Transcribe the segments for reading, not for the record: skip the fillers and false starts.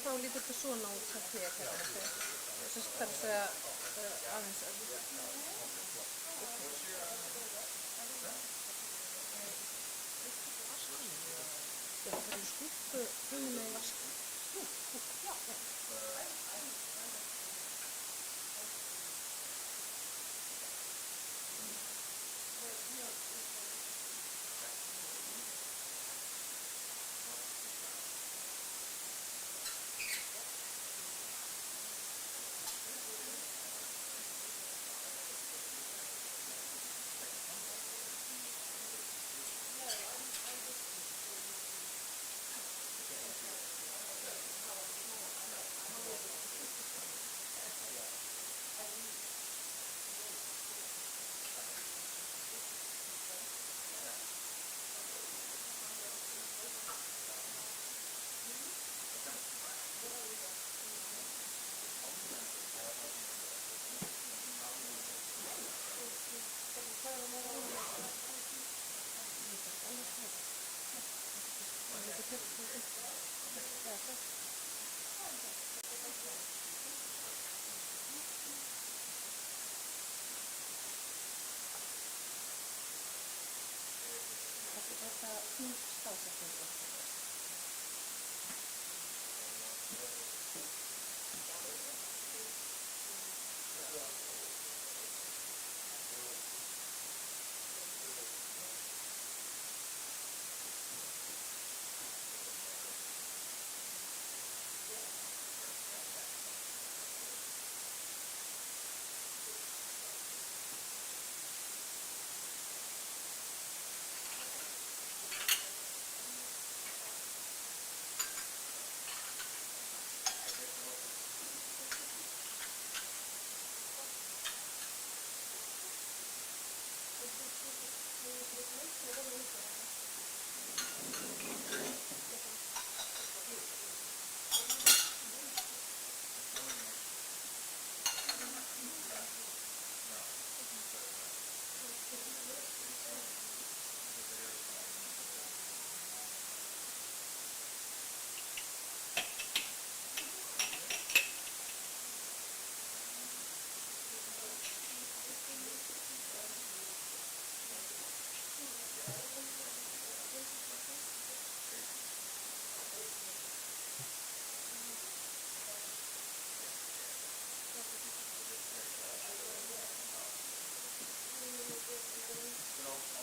Þá lítur þetta svona út hjá þér hérna. Þess að segja aðeins að já, það eru skúffu með vaski. Já.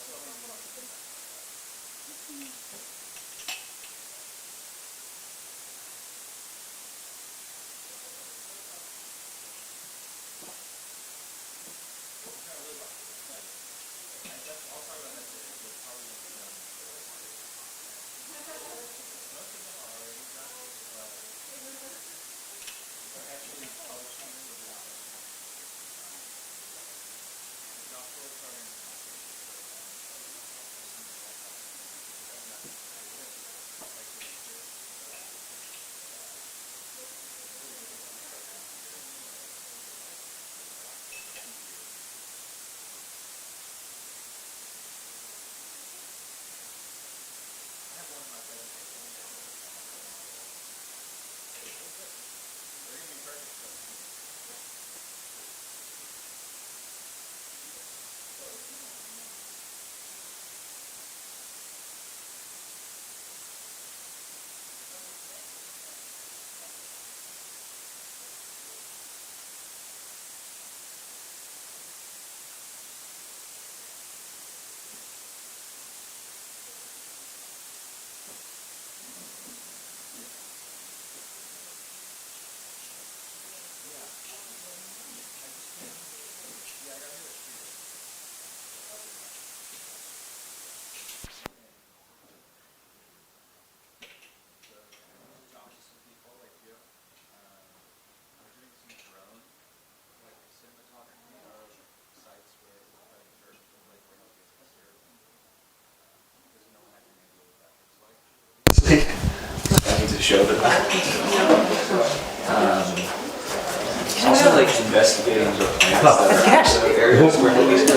Also, like, investigating the plants that are in the areas where he's for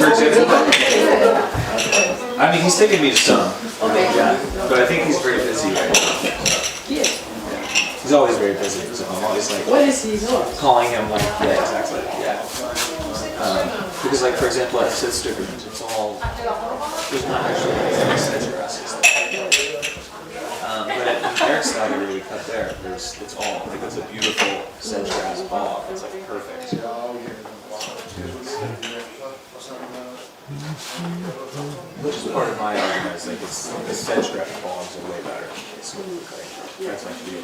example, I mean, he's taking me to some, yeah, but I think he's very busy right now. He's always very busy, so I'm always like calling him like, yeah, exactly, yeah. Because like, for example, at Sisterhood, it's all, there's not actually any sedge grasses. But at Eric's Lab area we cut there, it's all, like it's a beautiful sedge grass bog, it's like perfect. Which is part of my argument, is like it's, the sedge grass bogs are way better. It's like, that's my view.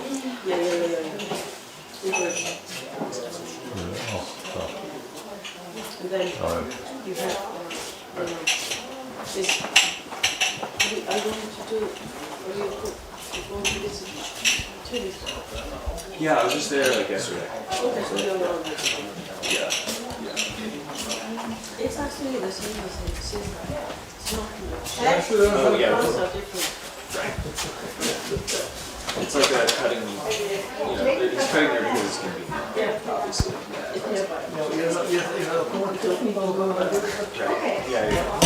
And then you have, this, are you going to do, are you going to visit Tunis? Yeah, I was just there like yesterday. Okay, so you're around. Yeah. It's actually the same as it is. It's not much. Oh, yeah. Colors are different. Right. It's like a cutting, you know, it's cutting there because it's convenient, obviously. Right. Yeah, yeah.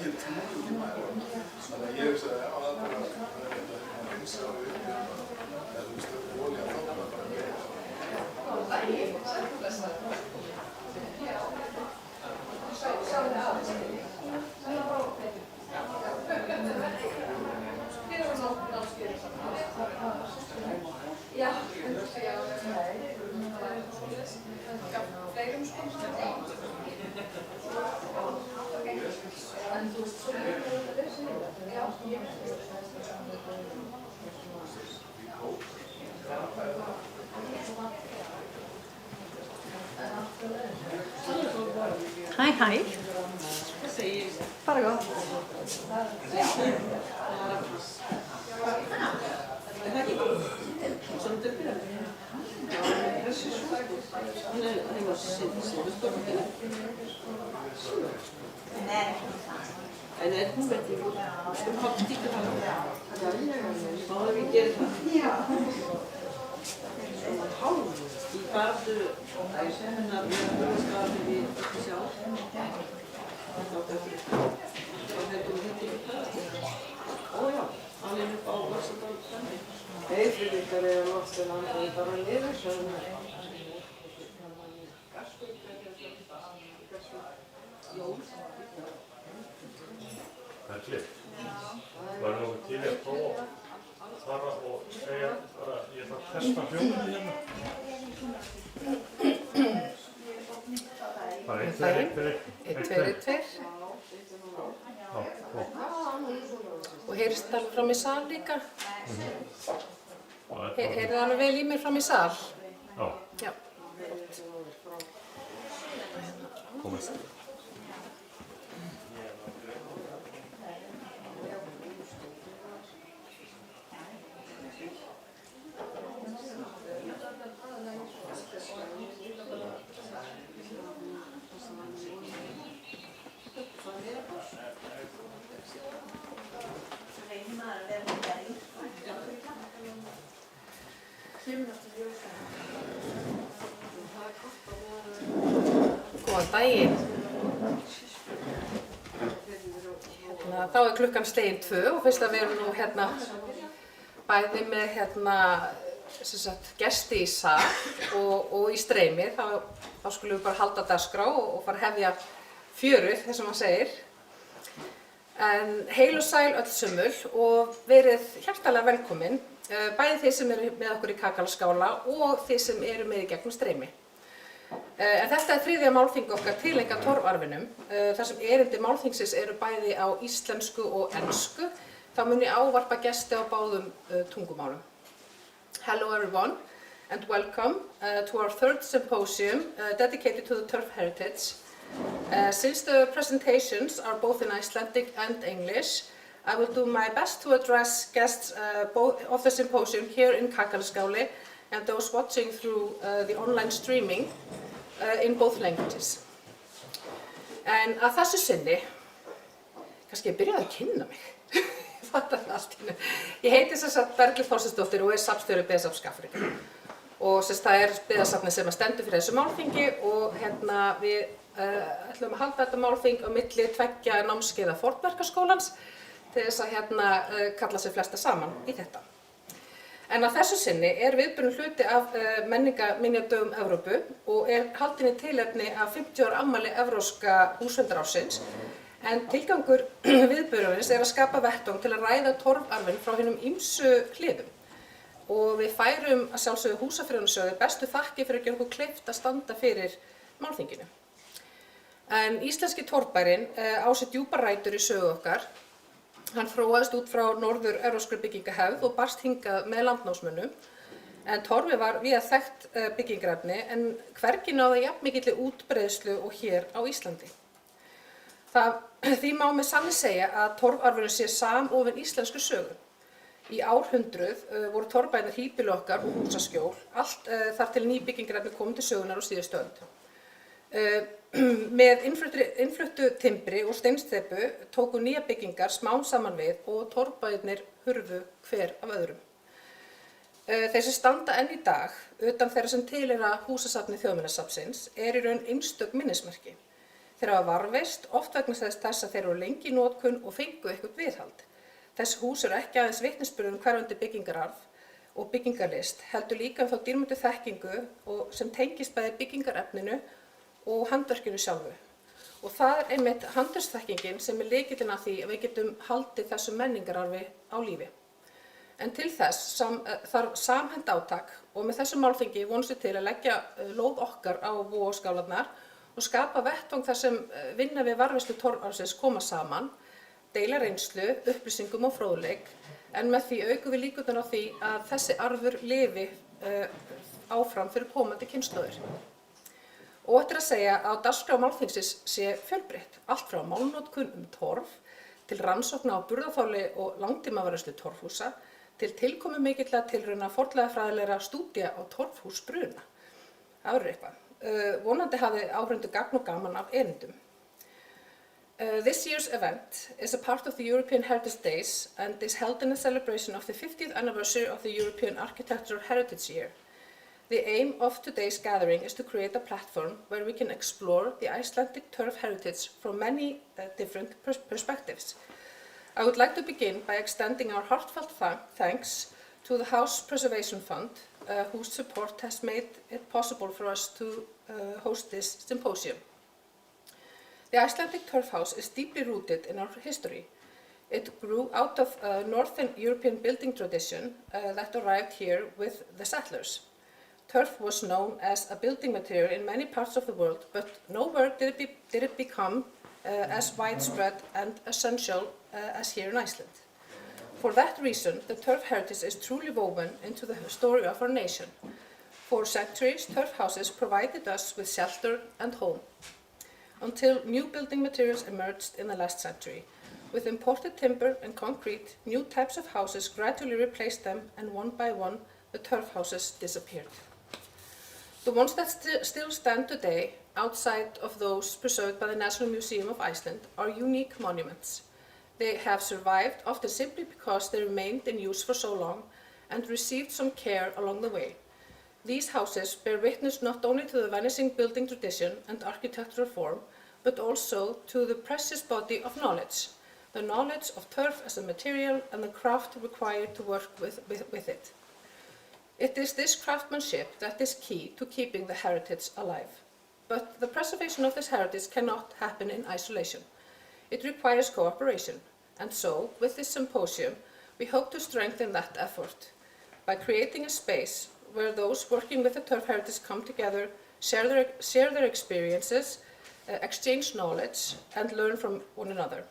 ekki tíma. Þannig að ég sagði aðra eins að við eða þú veist, olía þátt bara með. Hæ, hæ. Bara gott. En hún veit ekki, hvað stíkur hann? Þá er við gerir það. Í barðu hennar skafið við okkur sjálf. Þá hefðum við ekki það. Ójá, alveg upp á Laxardal þannig. Heiðfriðingar eru loftin að bara niður. Það klipp. Var nokkuð til að prófa að fara og segja bara ég þarf að testa hljóðinu hérna. Bara 1, 2, 1, 2, 1, 2. 1, 2, 1, 2. Já, góð. Og heyrist það alveg fram í sal líka? Heyrið það alveg vel í mér fram í sal? Já. Já. Komast. Góðan daginn. Þá er klukkan slegin 2 og fyrst að við erum nú hérna bæði með gesti í sal og í streymi, þá skulum við bara halda dagskrá og fara að hefja fjöruð, þess að maður segir. En heil og sæl öll sömul og verið hjartalega velkomin, bæði þið sem eru með okkur í Kakaliskála og þið sem eru með í gegnum streymi. En þetta er þriðja málþing okkar tileinkað torfarfinum, þar sem erindi málþingsins eru bæði á íslensku og ensku, þá mun ég ávarpa gesti á báðum tungumálum. Hello everyone and welcome to our third symposium dedicated to the turf heritage. Since the presentations are both in Icelandic and English, I will do my best to address guests both of the symposium here in Kakaliskáli and those watching through the online streaming in both languages. En að þessu sinni, kannski ég byrjaði að kynna mig, ég fattar það allt í hennu. Ég heiti sem sagt Berglind Þorsteinsdóttir og er safnstjóri Byggðasafns Skagfirðinga. Og það er byggðasafnið sem stendur fyrir þessu málþingi og við ætlum að halda þetta málþing á milli 2 námskeiða Fornverkaskólans til þess að kalla sig flesta saman í þetta. En að þessu sinni er viðburðurinn hluti af menningarminjadögum Evrópu og er haldinn í tilefni af 50 ára afmæli evrópska húsverndarársins. En tilgangur viðburðarins er að skapa vettvang til að ræða torfarfinn frá hinum ýmsu hliðum. Og við færum að sjálfsögðu Húsafriðunarsjóði bestu þakkir fyrir að gera okkur kleift að standa fyrir málþinginu. En íslenski torfbærinn á sér djúpar rætur í sögu okkar. Hann þróaðist út frá norður-evrópskri byggingahefð og barst hingað með landnámsmönnum. En torfið var víða þekkt byggingarefni en hvergi náði jafn mikilli útbreiðslu og hér á Íslandi. Því má með sanni segja að torfarfurinn sé samofin íslensku sögu. Í árhundruð voru torfbæirnir híbýli okkar og húsaskjól, allt þar til ný byggingarefni kom til sögunnar á síðustu öld. Með innfluttu timbri og steinsteypu tóku nýja byggingar smám saman við og torfbæirnir hurfu hver af öðrum. Þeir sem standa enn í dag, utan þeirra sem tilheyra húsasafni Þjóðminjasafnsins, er í raun einstök minnismerki. Þeir hafa varðveist, oft vegna þess að þeir eru lengi í notkun og fengu eitthvað viðhald. Þessi hús eru ekki aðeins vitnisburður hverfandi byggingararf og byggingarlist, heldur líka þá dýrmætu þekkingu sem tengist bæði byggingarefninu og handverkinu sjálfu. Og það einmitt handverksþekkingin sem lykillinn að því að við getum haldið þessum menningararfi á lífi. En til þess þarf samhent átak og með þessu málþingi vonumst við til að leggja lóð okkar á vogarskálarnar og skapa vettvang þar sem vinna við varðveislu torfarfsins koma saman, deila reynslu, upplýsingum og fróðleik, en með því aukum við líkurnar á því að þessi arfur lifi áfram fyrir komandi kynslóðir. Og þetta er að segja að dagskrá málþingsins sé fjölbreytt, allt frá málnotkun torf til rannsókna á burðarþoli og langtímavarðveislu torfhúsa til tilkomu mikilla tilrauna fornleifafræðilegra stúdía á torfhúsbruna. Það verður eitthvað. Vonandi hafi áhorfendur gagn og gaman af erindum. This year's event is a part of the European Heritage Days and is held in a celebration of the 50th anniversary of the European Architectural Heritage Year. The aim of today's gathering is to create a platform where we can explore the Icelandic turf heritage from many different perspectives. I would like to begin by extending our heartfelt thanks to the House Preservation Fund, whose support has made it possible for us to host this symposium. The Icelandic turf house is deeply rooted in our history. It grew out of a Northern European building tradition that arrived here with the settlers. Turf was known as a building material in many parts of the world, but nowhere did it become as widespread and essential as here in Iceland. For that reason, the turf heritage is truly woven into the story of our nation. For centuries, turf houses provided us with shelter and home, until new building materials emerged in the last century. With imported timber and concrete, new types of houses gradually replaced them, and one by one, the turf houses disappeared. The ones that still stand today, outside of those preserved by the National Museum of Iceland, are unique monuments. They have survived often simply because they remained in use for so long and received some care along the way. These houses bear witness not only to the vanishing building tradition and architectural form, but also to the precious body of knowledge, the knowledge of turf as a material and the craft required to work with it. It is this craftsmanship that is key to keeping the heritage alive. But the preservation of this heritage cannot happen in isolation. It requires cooperation, and so, with this symposium, we hope to strengthen that effort by creating a space where those working with the turf heritage come together, share their experiences, exchange knowledge, and learn from one another.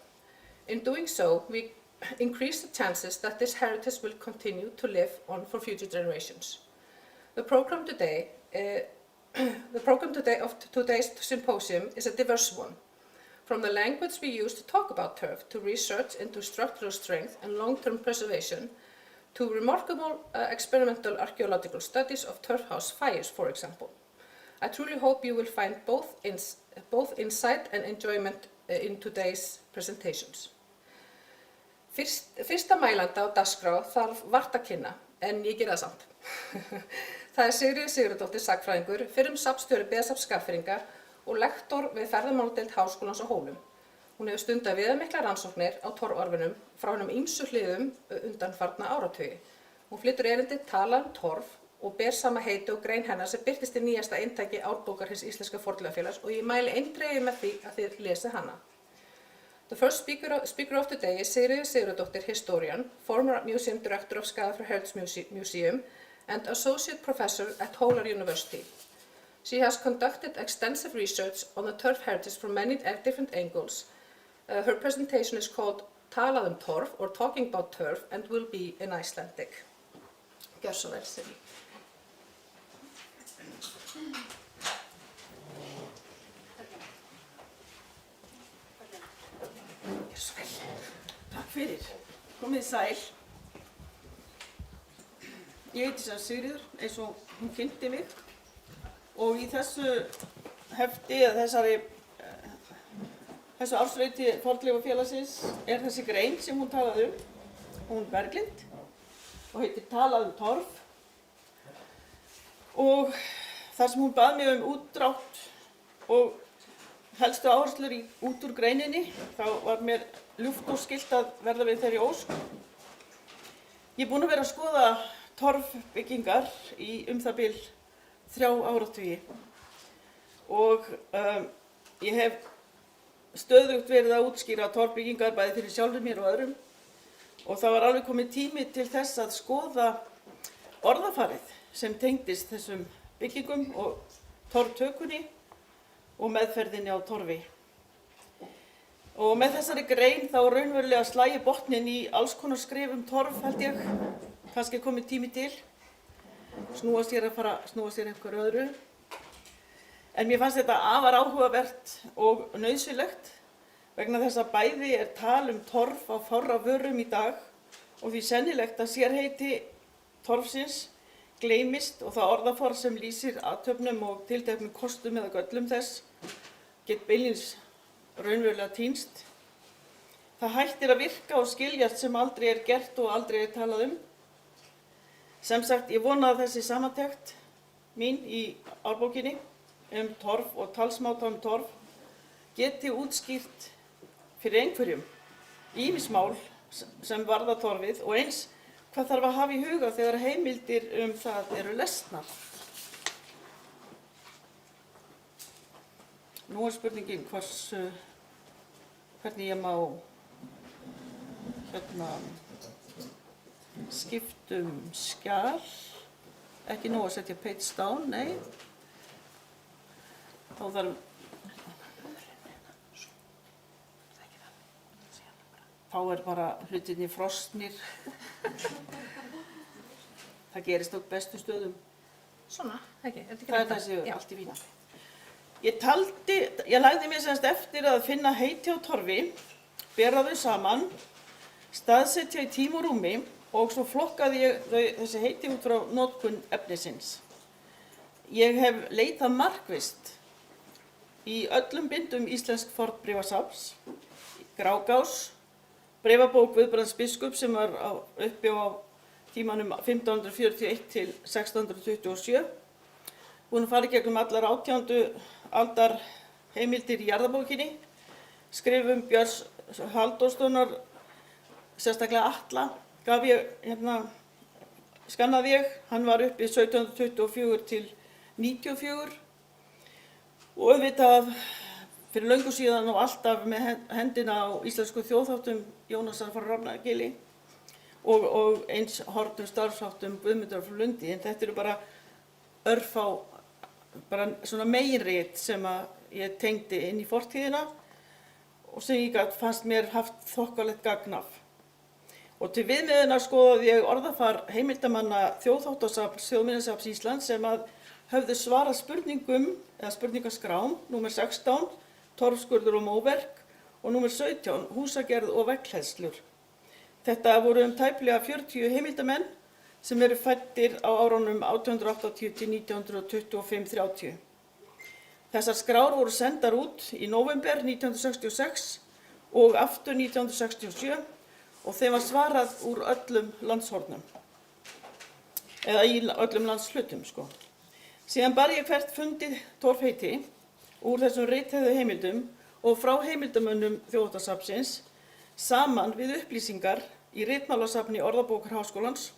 In doing so, we increase the chances that this heritage will continue to live on for future generations. The program today of today's symposium is a diverse one. From the language we use to talk about turf, to research into structural strength and long-term preservation, to remarkable experimental archaeological studies of turf house fires, for example. I truly hope you will find both insight and enjoyment in today's presentations. Fyrsta mælanda á dagskrá þarf vart að kynna, en ég gera það samt. Það er Sigríður Sigurðardóttir sagnfræðingur, fyrrum safnstjóri Byggðasafns Skagfirðinga og lektor við ferðamálladeild Háskólans á Hólum. Hún hefur stundað viðamiklar rannsóknir á torfarfinum frá hinum ýmsu hliðum undanfarna áratugi. Hún flytur erindið Tala torf og ber sama heiti og grein hennar sem birtist í nýjasta eintaki Árbókar hins íslenska fornleifafélags og ég mæli eindregið með því að þið lesið hana. The first speaker of today is Sigríður Sigurðardóttir, historian, former museum director of Skagafjörð Heritage Museum, and associate professor at Hólar University. She has conducted extensive research on the turf heritage from many different angles. Her presentation is called Talað torf, or Talking about Turf, and will be in Icelandic. Gjör svo vel, Sigríður. Takk fyrir. Komið sæl. Ég heiti sem Sigríður, eins og hún kynnti mig. Og í þessu hefti, þessu ársreiti Fornleifafélagsins er þessi grein sem hún talaði hún Berglind, og heitir Talað torf. Og þar sem hún bað mig útdrátt og helstu áherslur út úr greininni, þá var mér ljúft og skylt að verða við þeirri ósk. Ég er búin að vera að skoða torfbyggingar í það bil 3 áratugi og ég hef stöðugt verið að útskýra torfbyggingar bæði fyrir sjálfum mér og öðrum og það var alveg komið tími til þess að skoða orðafarið sem tengdist þessum byggingum og torftökunni og meðferðinni á torfi. Og með þessari grein þá raunverulega slægi botninn í alls konar skrif torf held ég, kannski komið tími til, snúa sér einhverju öðru. En mér fannst þetta afar áhugavert og nauðsynlegt vegna þess að bæði tal torf á fárra vörum í dag og því sennilegt að sérheiti torfsins gleymist og það orðafar sem lýsir athöfnum og tilteknum kostum eða göllum þess get beinlínis raunverulega týnst. Það hættir að virka og skiljast sem aldrei gert og aldrei talað Sem sagt, ég vona að þessi samantekt mín í árbókinni torf og talsmáta torf geti útskýrt fyrir einhverjum ýmis mál sem varða torfið og eins hvað þarf að hafa í huga þegar heimildir það eru lesnar. Nú spurningin hvernig ég má skiptum skjal, ekki nóg að setja page down, nei. Þá bara hlutinni frosnir. Það gerist á bestu stöðum. Svona, ekki? Það þessi allt í fína. Ég lagði mér semst eftir að finna heiti á torfi, bera þau saman, staðsetja í tíma og rúmi og svo flokkaði ég þessi heiti út frá notkun efnisins. Ég hef leitað markvisst í öllum bindum íslensk fornbréfasafns, Grágás, bréfabók Guðbrands biskups sem var uppi á tímanum 1541 til 1627. Búin að fara í gegnum allar 18. aldar heimildir í jarðabókinni, skrifum Björns Halldórssonar, sérstaklega Atla, skannaði ég, hann var uppi 1724 til 94 og auðvitað fyrir löngu síðan og alltaf með hendina á íslensku þjóðháttum Jónasar frá Rafnagili og eins hortum starfsháttum Guðmundar frá Lundi, en þetta eru bara örfá, bara svona meginrit sem að ég tengdi inn í fortíðina og sem ég fannst mér haft þokkalegt gagn af. Og til viðmiðunar skoðaði ég orðafar heimildamanna Þjóðháttasafns Þjóðminjasafns Íslands sem að höfðu svarað spurningum eða spurningaskrám númer 16, torfskurður og móverk og númer 17, húsagerð og vegghleðslur. Þetta voru tæplega 40 heimildamenn sem eru fæddir á árunum 1880 til 1925-30. Þessar skrár voru sendar út í nóvember 1966 og aftur 1967 og þeim var svarað úr öllum landshornum, eða í öllum landshlutum, sko. Síðan bar ég hvert fundið torfheiti úr þessum rithæðu heimildum og frá heimildamönnum Þjóðháttasafnsins saman við upplýsingar í ritmálasafni Orðabókar Háskólans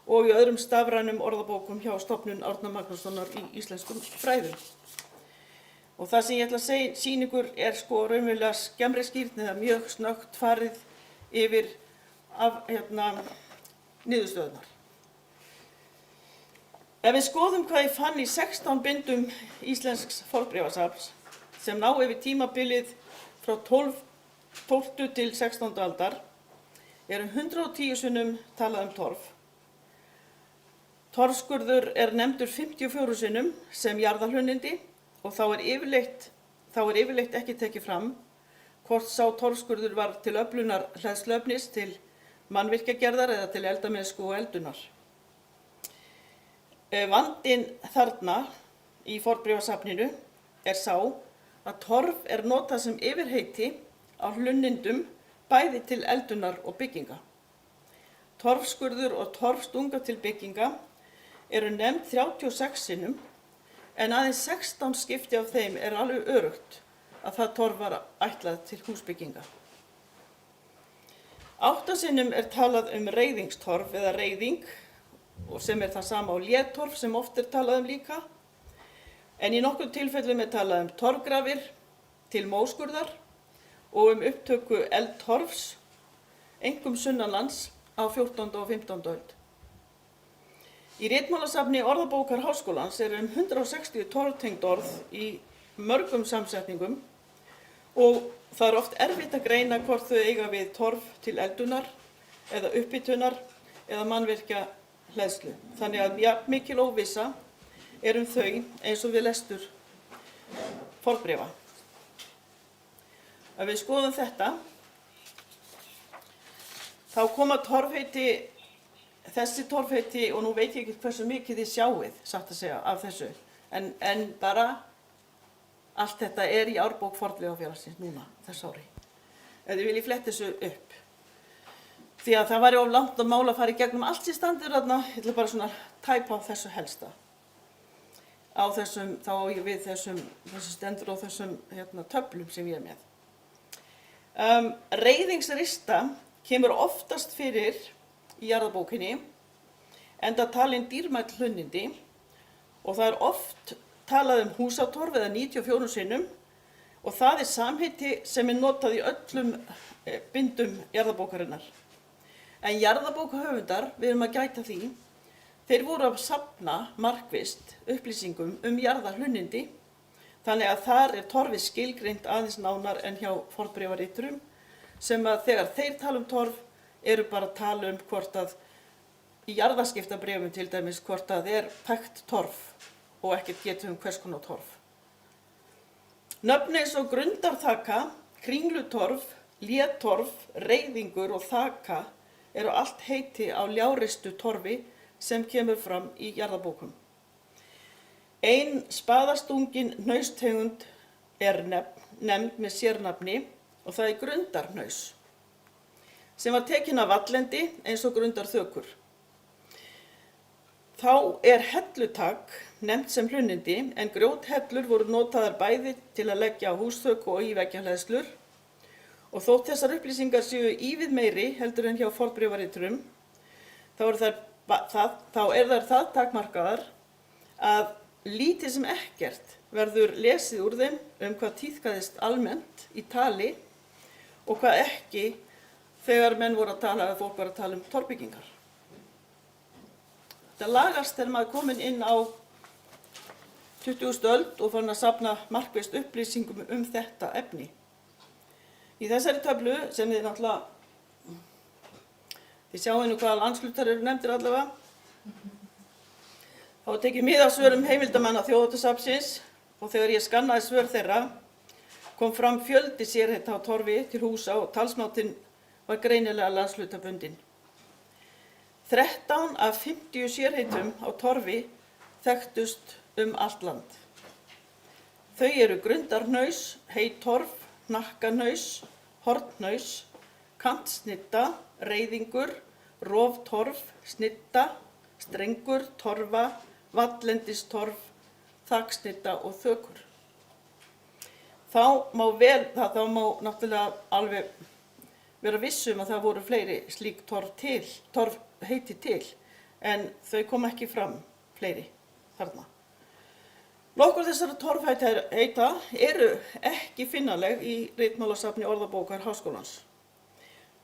og í öðrum stafrænum orðabókum hjá Stofnun Árna Magnússonar í íslenskum fræðum. Og það sem ég ætla að sýna ykkur sko raunverulega skemmri skýrt eða mjög snöggt farið yfir af niðurstöðunar. Ef við skoðum hvað ég fann í 16 bindum íslensks fornbréfasafns sem ná yfir tímabilið frá 12. til 16. aldar, 110 sinnum talað torf. Torfskurður nefndur 54 sinnum sem jarðarhlunnindi og þá yfirleitt ekki tekið fram hvort sá torfskurður var til öflunar hleðsluefnis, til mannvirkjagerðar eða til eldamennsku og eldunar. Vandinn þarna í fornbréfasafninu sá að torf notað sem yfirheiti á hlunnindum bæði til eldunar og bygginga. Torfskurður og torfstunga til bygginga nefnd 36 sinnum en aðeins 16 skipti af þeim alveg öruggt að það torf var ætlað til húsbygginga. 8 sinnum er talað reiðingstorf eða reiðing og sem það sama á léttorf sem oft talað líka. En í nokkrum tilfellum er talað torfgrafir til móskurðar og upptöku eldtorfs, einkum sunnanlands á 14. og 15. öld. Í ritmálasafni Orðabókar Háskólans eru 160 torftengd orð í mörgum samsetningum og það oft erfitt að greina hvort þau eiga við torf til eldunar eða upphitunar eða mannvirkja hleðslu. Þannig að jafn mikil óvissa þau eins og við lestur fornbréfa. Ef við skoðum þetta, þá koma þessi torfheiti, og nú veit ég ekki hversu mikið þið sjáið, satt að segja, af þessu, en bara allt þetta er í árbók Fornleifafélagsins núna, þess ári. Ef þið viljið fletta þessu upp. Því að það væri of langt að mála að fara í gegnum allt sem standur þarna, ég ætla bara svona tæpa á þessu helsta. Á þessum, þá á ég við þessu stendur á þessum töflum sem ég er með. Reiðingsrista kemur oftast fyrir í jarðabókinni, enda talin dýrmæt hlunnindi og það er oft talað húsatorf eða 94 sinnum og það er samheiti sem er notað í öllum bindum jarðabókarinnar. En jarðabókahöfundar, við erum að gæta því, þeir voru að safna markvisst upplýsingum jarðahlunnindi, þannig að þar er torfið skilgreint aðeins nánar en hjá fornbréfariturum, sem að þegar þeir tala torf eru bara að tala hvort að í jarðaskiptabréfum til dæmis hvort að tækt torf og ekkert getið hvers konar torf. Nöfn eins og grundarþaka, kringlutorf, léttorf, reiðingur og þaka eru allt heiti á ljárristu torfi sem kemur fram í jarðabókum. Ein spaðastungin hnaustegund er nefnd með sérnafni og það er grundarhnaus, sem var tekin af vallendi eins og grundarþökur. Þá er hellutak nefnt sem hlunnindi en grjóthellur voru notaðar bæði til að leggja á húsþök og í veggjarhleðslur og þótt þessar upplýsingar séu ívið meiri heldur en hjá fornbréfariturum, þá er þær það takmarkaðar að lítið sem ekkert verður lesið úr þeim hvað tíðkaðist almennt í tali og hvað ekki þegar menn voru að tala eða fólk var að tala torfbyggingar. Þetta lagast þegar maður kominn inn á 20. öld og farin að safna markvisst upplýsingum þetta efni. Í þessari töflu sem þið náttúrulega, þið sjáu nú hvaða landshlutar eru nefndir allavega, þá tekið mið af svörum heimildamanna Þjóðhátíðasafnsins og þegar ég skannaði svör þeirra kom fram fjöldi sérheita á torfi til húsa og talsmátinn var greinilega landshlutabundinn. 13 af 50 sérheitum á torfi þekktust allt land. Þau eru grundarhnaus, heitorf, hnakkanhaus, hornhaus, kantsnitta, reiðingur, roftorf, snitta, strengur, torfa, vallendistorf, þaksnitta og þökur. Þá má náttúrulega alveg vera vissum að það voru fleiri slík torfheiti til, en þau kom ekki fram fleiri þarna. Nokkur þessara torfheita eru ekki finnanleg í ritmálasafni Orðabókar Háskólans.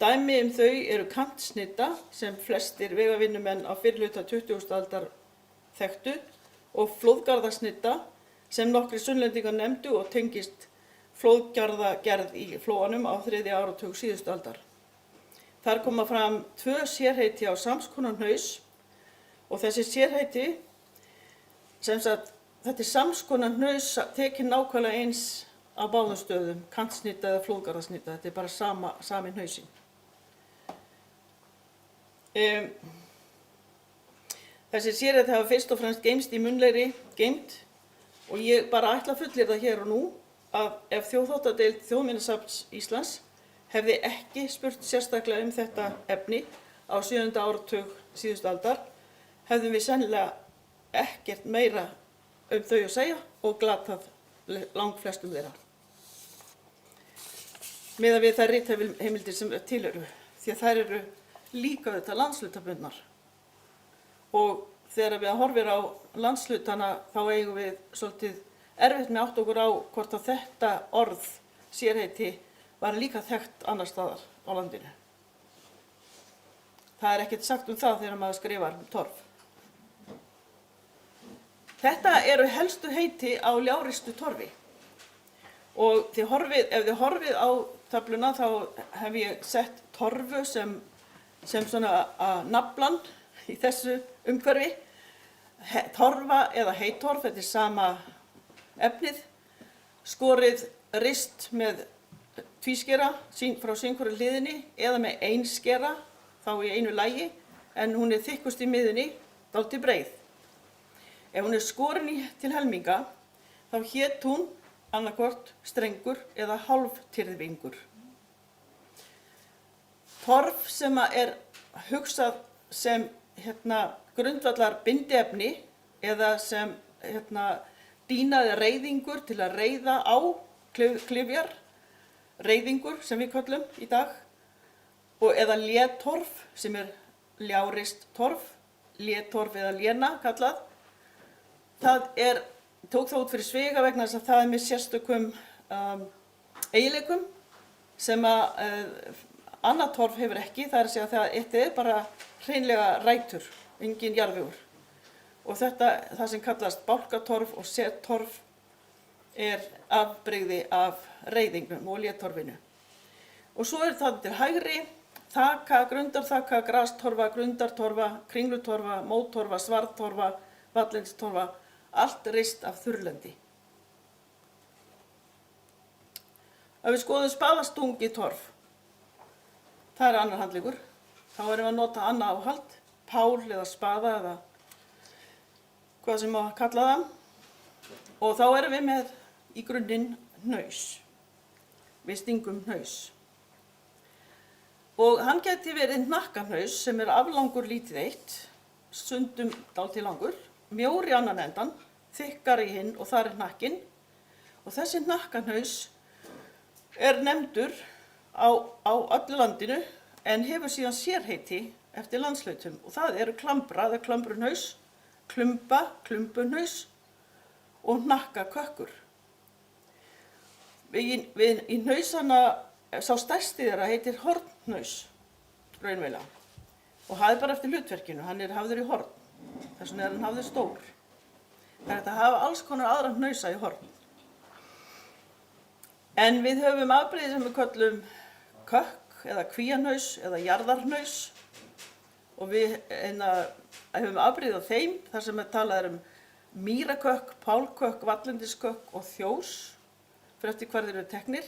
Dæmi þau eru kantsnitta sem flestir vegavinnumenn á fyrrihluta 20. aldar þekktu og flóðgarðasnitta sem nokkrir sunnlendingar nefndu og tengist flóðgarðagerð í flóanum á 3. áratug síðustu aldar. Þar koma fram 2 sérheiti á samskonar hnaus og þessi sérheiti, sem sagt, þetta er samskonar hnaus tekin nákvæmlega eins á báðum stöðum, kantsnitta eða flóðgarðasnitta, þetta er bara sami hnausinn. Þessi sérheiti hafa fyrst og fremst geymst í munnlegri geymd og ég bara ætla að fullyrða hér og nú að ef Þjóðháttadeild Þjóðminjasafns Íslands hefði ekki spurt sérstaklega þetta efni á 7. áratug síðustu aldar, hefðum við sennilega ekkert meira þau að segja og glatað langflestum þeirra. miðað við þær ritheimildir sem til eru, því að þær eru líka auðvitað landslutabundnar. Og þegar við horfum á landshlutana þá eigum við svolítið erfitt með átt okkur á hvort að þetta orð sérheiti var líka þekkt annar staðar á landinu. Það er ekkert sagt það þegar maður skrifar torf. Þetta eru helstu heiti á ljáristu torfi. Og ef þið horfið á töfluna þá hef ég sett torfu sem svona naflan í þessu umhverfi. Torfa eða heitorf, þetta er sama efnið, skorið rist með tvískera frá sínhverju hliðinni eða með einskera, þá í einu lagi, en hún er þykkust í miðunni, dálítið breið. Ef hún er skorin til helminga, þá hét hún annarkvort strengur eða hálftyrðvingur. Torf sem er hugsað sem grundvallar bindiefni eða sem dýnaði reiðingur til að reiða á klyfjar, reiðingur sem við köllum í dag, og eða létorf sem er ljárist torf, létorf eða léna kallað. Það tók það út fyrir Svega vegna þess að það er með sérstökum eiginleikum sem annað torf hefur ekki, það er að segja að þetta er bara hreinlega rætur, engin jarðvegur. Og það sem kallast bálkatorf og settorf er afbrigði af reiðingnum og létorfinu. Og svo er það til hægri, þaka, grundarþaka, grastorfa, grundartorfa, kringlutorfa, mótorfa, svartorfa, vallenstorfa, allt rist af þurrlendi. Ef við skoðum spaðastungi torf, það er annar handleggur, þá erum við að nota annað áhald, pál eða spaða eða hvað sem má kalla það. Og þá erum við með í grunninn hnaus. Við stingum hnaus. Og hann geti verið hnakkahnaus sem er aflangur lítið eitt, stundum dálítið langur, mjór í annan endan, þykkari í hinn og þar er hnakkinn. Og þessi hnakkahnaus er nefndur á öllu landinu en hefur síðan sérheiti eftir landshlutum og það eru klambra eða klambrunhaus, klumba, klumbunhaus og hnakkakökkur. Í hnausana, sá stærsti þeirra heitir hornhaus, raunverulega. Og það er bara eftir hlutverkinu, hann er hafður í horn, þess vegna er hann hafður stór. Það er hægt að hafa alls konar aðra hnausa í horn. En við höfum afbrigði sem við köllum kökk eða kvíahnaus eða jarðarhnaus og við höfum afbrigði á þeim þar sem talað um mýrakökk, pálkökk, vallendiskökk og þjós fyrir eftir hvar þeir eru teknir.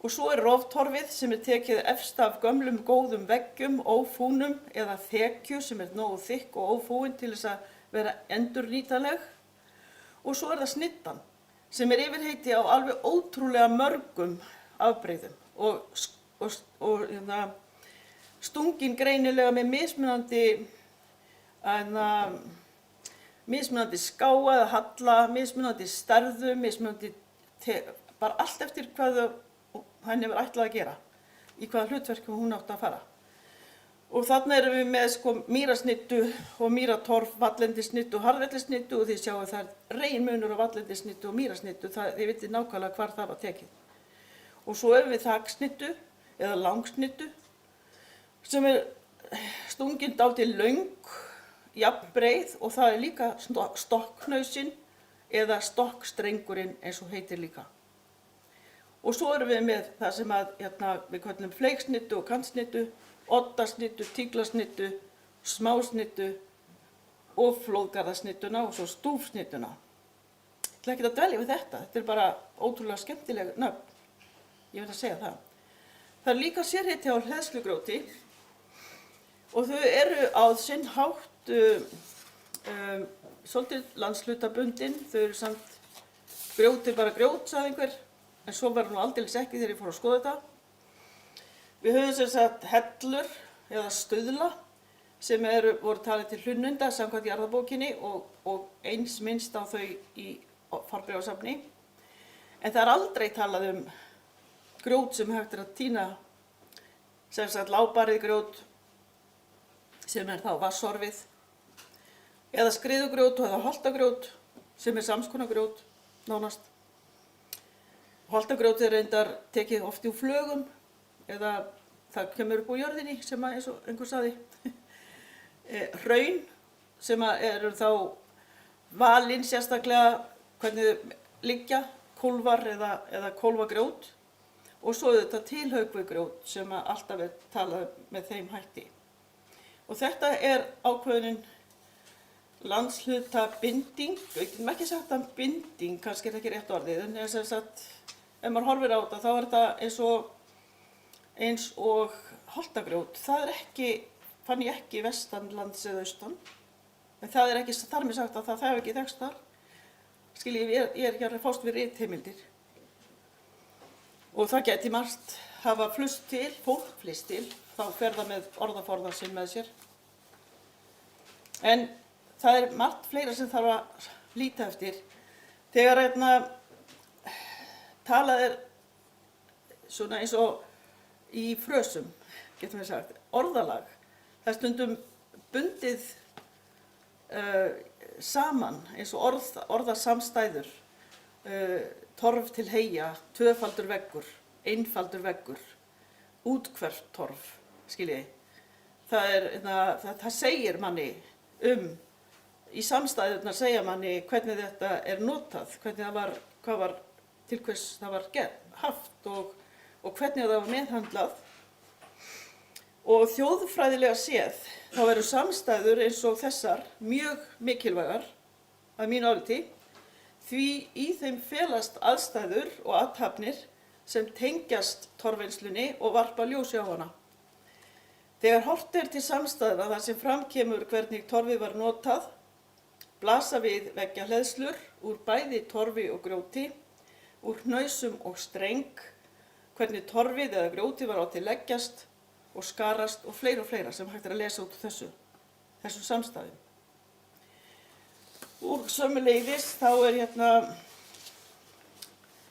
Og svo er roftorfið sem er tekið efst af gömlum góðum veggjum, ófúnum eða þekju sem er nógu þykk og ófúin til þess að vera endurnýtanleg. Og svo er það snittan sem er yfirheiti á alveg ótrúlega mörgum afbrigðum og stungin greinilega með mismunandi skáa eða halla, mismunandi stærðu, bara allt eftir hvað hann hefur ætlað að gera, í hvaða hlutverki hún átti að fara. Og þarna erum við með mýrasnittu og mýratorf, vallendisnittu og harðvellisnittu og þið sjáu það er reginmunur á vallendisnittu og mýrasnittu, þið vitið nákvæmlega hvar það var tekið. Og svo erum við þaksnittu eða langsnittu sem er stungin dálítið löng, jafnbreið og það er líka stokkhnausinn eða stokkstrengurinn eins og heitir líka. Og svo erum við með það sem við köllum fleiksnittu og kantsnittu, oddasnittu, tíglasnittu, smásnittu og flóðgarðasnittuna og svo stúfsnittuna. Ég ætla ekki að dvelja við þetta er bara ótrúlega skemmtileg nöfn, ég vil að segja það. Það er líka sérheiti á hleðslugrjóti og þau eru á sinn hátt svolítið landslutabundin, þau eru samt grjót bara grjót, sagði einhver, en svo var nú aldeilis ekki þegar ég fór að skoða þetta. Við höfum sem sagt hellur eða stuðla sem voru talið til hlunnunda samkvæmt jarðabókinni og eins minnst á þau í fornbréfasafni. En það er aldrei talað um grjót sem hægt að tína, sem sagt lágbarið grjót sem þá vatnsorfið, eða skriðugrjót eða holtagrjót sem samskonar grjót nánast. Holtagrjót reyndar tekið oft úr flögum eða það kemur upp úr jörðinni sem eins og einhver sagði. Hraun sem eru þá valin sérstaklega hvernig liggja, kólfar eða kólfagrjót, og svo þetta tilhaukvigrjót sem alltaf talað með þeim hætti. Og þetta ákveðin landshlutabinding, ég getum ekki sagt að binding, kannski ekki rétt orðið, en þess að ef maður horfir á þetta þá þetta eins og holtagrjót. Það fann ég ekki vestanlands eða austan, en það ekki þar með sagt að það hefur ekki þekkst þar. Skiljið, ég ekki að fást við ritheimildir. Og það gæti margt hafa fólk flust til, þá fer það með orðaforða sinn með sér. En það margt fleira sem þarf að líta eftir. Þegar talað svona eins og í frösum, getum við sagt, orðalag, það stundum bundið saman eins og orðasamstæður, torf til heyja, tvöfaldur veggur, einfaldur veggur, úthverft torf, skiljiði. Það segir manni í samstæðurnar segja manni hvernig þetta notað, til hvers það var haft og hvernig það var meðhandlað. Og þjóðfræðilega séð þá eru samstæður eins og þessar mjög mikilvægar að mínu áliti, því í þeim felast aðstæður og athafnir sem tengjast torfvinnslunni og varpa ljósi á hana. Þegar horft til samstæðna þar sem framkemur hvernig torfið var notað, blasa við veggjarhleðslur úr bæði torfi og grjóti, úr hnausum og streng, hvernig torfið eða grjóti var á til leggjast og skarast og fleira sem hægt að lesa út úr þessum samstæðum. Og sömuleiðis þá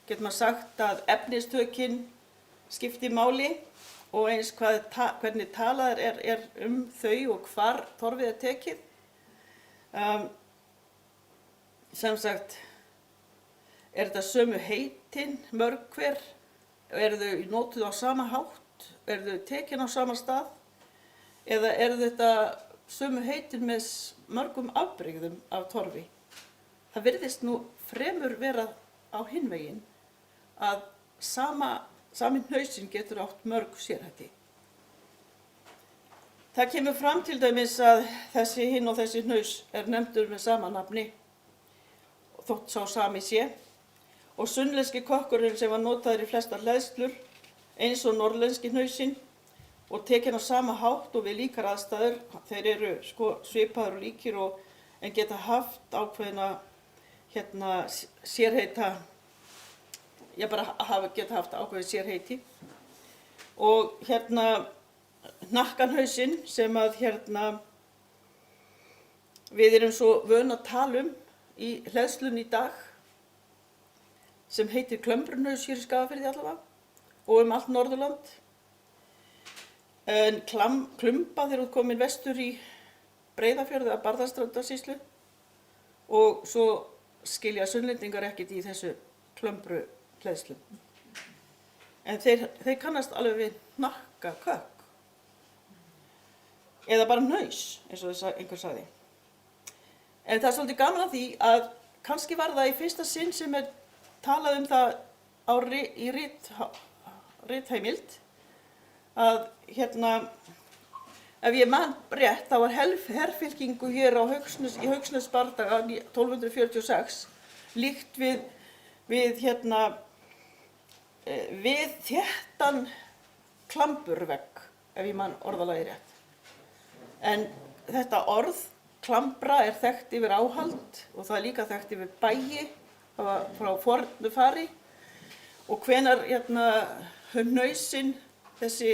getur maður sagt að efnistökin skipti máli og eins hvernig talað þau og hvar torfið tekið. Sem sagt, þetta sömu heitin mörg hver, þau notuð á sama hátt, þau tekin á sama stað, eða þetta sömu heitin með mörgum afbrigðum af torfi. Það virðist nú fremur vera á hinn veginn að sami hnausinn getur átt mörg sérhætti. Það kemur fram til dæmis að hinn og þessi hnaus nefndur með sama nafni, þótt sá sami sé, og sunnlenski kokkurinn sem var notaður í flestar hleðslur, eins og norðlenski hnausinn, og tekin á sama hátt og við líkar aðstæður. Þeir eru svipaður og líkir en geta haft ákveðna sérheita, geta haft ákveðin sérheiti. Og hnakkanhausinn sem við erum svo vön að tala í hleðslunni í dag, sem heitir Klömbrunhaus hér í Skagafirði allavega og allt Norðurland. En Klumba þegar þú komin vestur í Breiðafjörð eða Barðastrandarsýslu, og svo skilja sunnlendingar ekkert í þessu Klömbru hleðslum. En þeir kannast alveg við hnakkakökk eða bara hnaus, eins og einhver sagði. En það svolítið gaman af því að kannski var það í fyrsta sinn sem talað það í ritheimild að ef ég man rétt, þá var herfylkingu hér í Haugsnesbardaga 1246 líkt við þéttan klamburvegg, ef ég man orðalagið rétt. En þetta orð klambra þekkt yfir áhald og það líka þekkt yfir bæi frá fornu fari, og hvenær hnausinn, þessi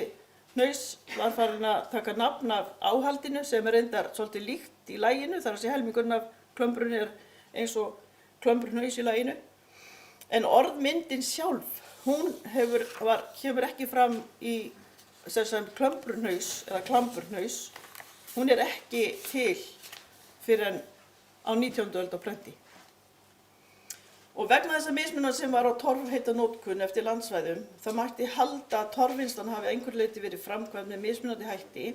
hnaus var farin að taka nafn af áhaldinu sem reyndar svolítið líkt í laginu, þar að sé helmingurinn af klömbrunni eins og klömbrunhaus í laginu. En orðmyndin sjálf hún kemur ekki fram í sem klambrhnaus eða klamburhnaus. Hún ekki til fyrir en á 19. öld á prenti. Og vegna þessa mismunar sem var á torfheitanótkun eftir landsvæðum, það mætti halda að torfvinnslan hafi einhver leyti verið framkvæmd með mismunandi hætti,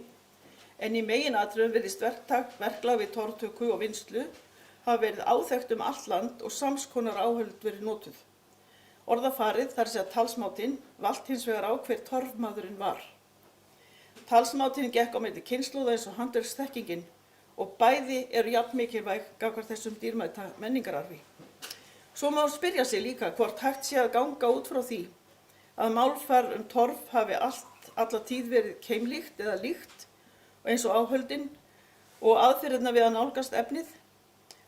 en í meginatriðum virðist verklag við torftöku og vinnslu hafa verið áþekkt allt land og sams konar áhöld verið notuð. Orðafarið, þar að segja talsmátinn, valt hins vegar á hver torfmaðurinn var. Talsmátinn gekk á milli kynslóða eins og handverksþekkingin og bæði eru jafn mikilvæg gagnvart þessum dýrmæta menningararfi. Svo má spyrja sig líka hvort hægt sé að ganga út frá því að málfar torf hafi alla tíð verið keimlíkt eða líkt eins og áhöldin og aðferðirnar við að nálgast efnið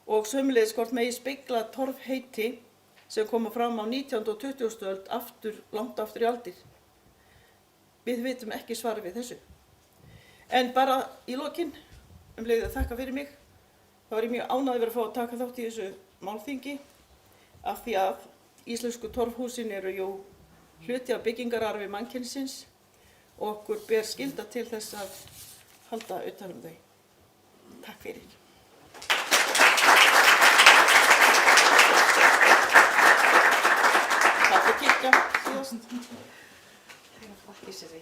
og sömuleiðis hvort megi spegla torfheiti sem koma fram á 19. og 20. öld langt aftur í aldir. Við vitum ekki svara við þessu. En bara í lokin, leið að þakka fyrir mig, þá var ég mjög ánægð að fá að taka þátt í þessu málþingi af því að íslensku torfhúsin eru jú hluti af byggingararfi mannkynsins og okkur ber skylda til þess að halda utan þau. Takk fyrir. Takk að kíkja síðast. Þakki sér í.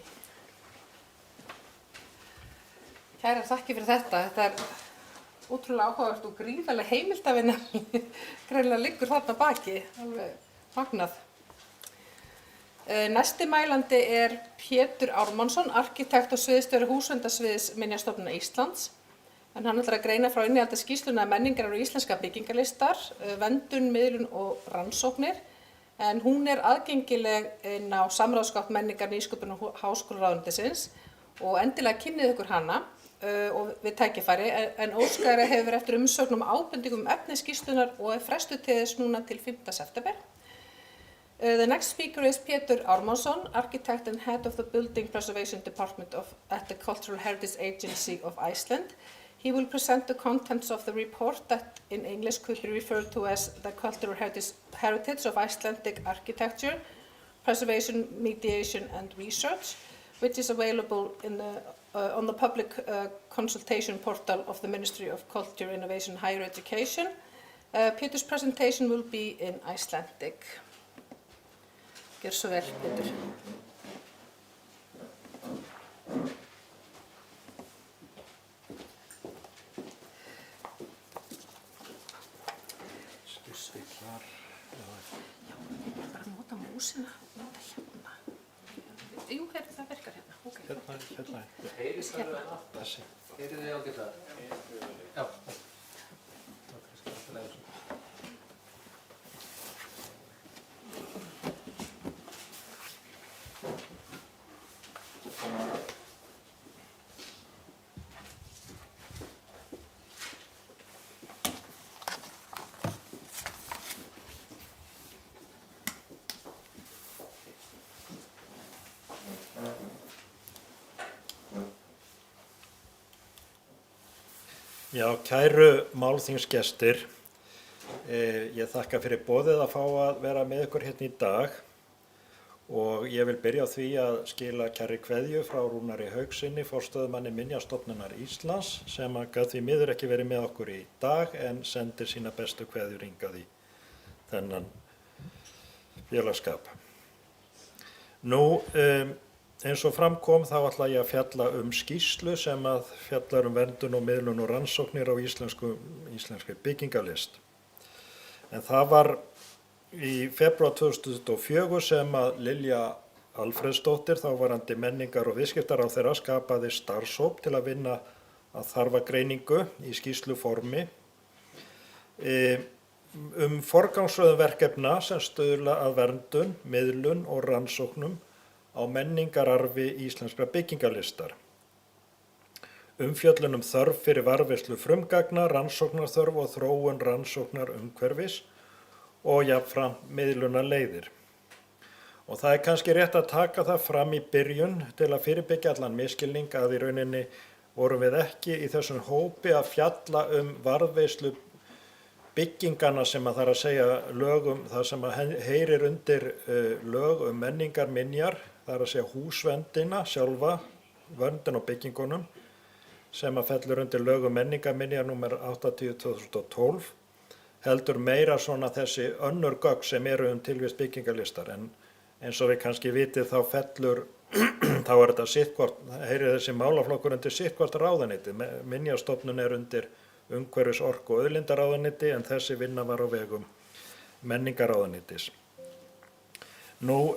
Kærar þakki fyrir þetta. Þetta ótrúlega áhugavert og gríðarlega heimildavinna greinilega liggur þarna baki, alveg magnað. Næsti mælandi Pétur Ármannsson, arkitekt og sviðsstjóri húsverndasviðs Minjastofnunar Íslands. En hann ætlar að greina frá innihaldi skýrslunnar menningar og íslenska byggingarlistar, verndun, miðlun og rannsóknir. En hún aðgengileg inn á samráðsgátt menningar, nýsköpun og háskólaráðuneytisins og endilega kynnið ykkur hana og við tækifæri, en óskari hefur eftir umsögnum ábendingum efni skýrslunnar og frestuð til þess núna til 5. september. The next speaker is Pétur Ármannsson, architect and head of the Building Preservation Department at the Cultural Heritage Agency of Iceland. He will present the contents of the report that in English could be referred to as the Cultural Heritage of Icelandic Architecture, Preservation, Mediation and Research, which is available on the public consultation portal of the Ministry of Culture, Innovation and Higher Education. Pétur's presentation will be in Icelandic. Gjör svo vel, Pétur. Músina, nota hérna. Jú, það virkar hérna. Okay. Hérna. Heyrist það hérna? Þessi. Heyrið þið ágætlega? Já. Já, kæru málþingsgestir, ég þakka fyrir boðið að fá að vera með ykkur hérna í dag og ég vil byrja á því að skila kærri kveðju frá Rúnari Haugsinni, forstöðumanni Minjastofnunar Íslands, sem gat því miður ekki verið með okkur í dag en sendir sína bestu kveðjur hingað í þennan félagsskap. Nú, eins og fram kom þá ætla ég að fjalla skýrslu sem að fjallar verndun og miðlun og rannsóknir á íslenskri byggingarlist. En það var í febrúar 2024 sem að Lilja Alfreðsdóttir, þáverandi menningar- og viðskiptaráðherra, skapaði starfshóp til að vinna að þarfagreiningu í skýrsluformi forgangsröðun verkefna sem stuðla að verndun, miðlun og rannsóknum á menningararfi íslenskra byggingarlistar. Umfjöllun þörf fyrir varðveislu frumgagna, rannsóknarþörf og þróun rannsóknarumhverfis og jafnframt miðlunarleiðir. Og það kannski rétt að taka það fram í byrjun til að fyrirbyggja allan misskilning að í rauninni vorum við ekki í þessum hópi að fjalla varðveislu byggingana sem að það er að segja lögum, það sem að heyrir undir lög menningarminjar, það er að segja húsverndina sjálfa, verndin á byggingunum, sem að fellur undir lög menningarminjar númer 80/2012, heldur meira svona þessi önnur gögn sem eru tilvist byggingarlistar, en eins og við kannski vitið þá fellur, þá er þetta sitthvort, heyrir þessi málaflokkur undir sitthvort ráðuneyti. Minjastofnun er undir umhverfis-, orku- og auðlindaráðuneyti en þessi vinna var á vegum menningarráðuneytis. Nú,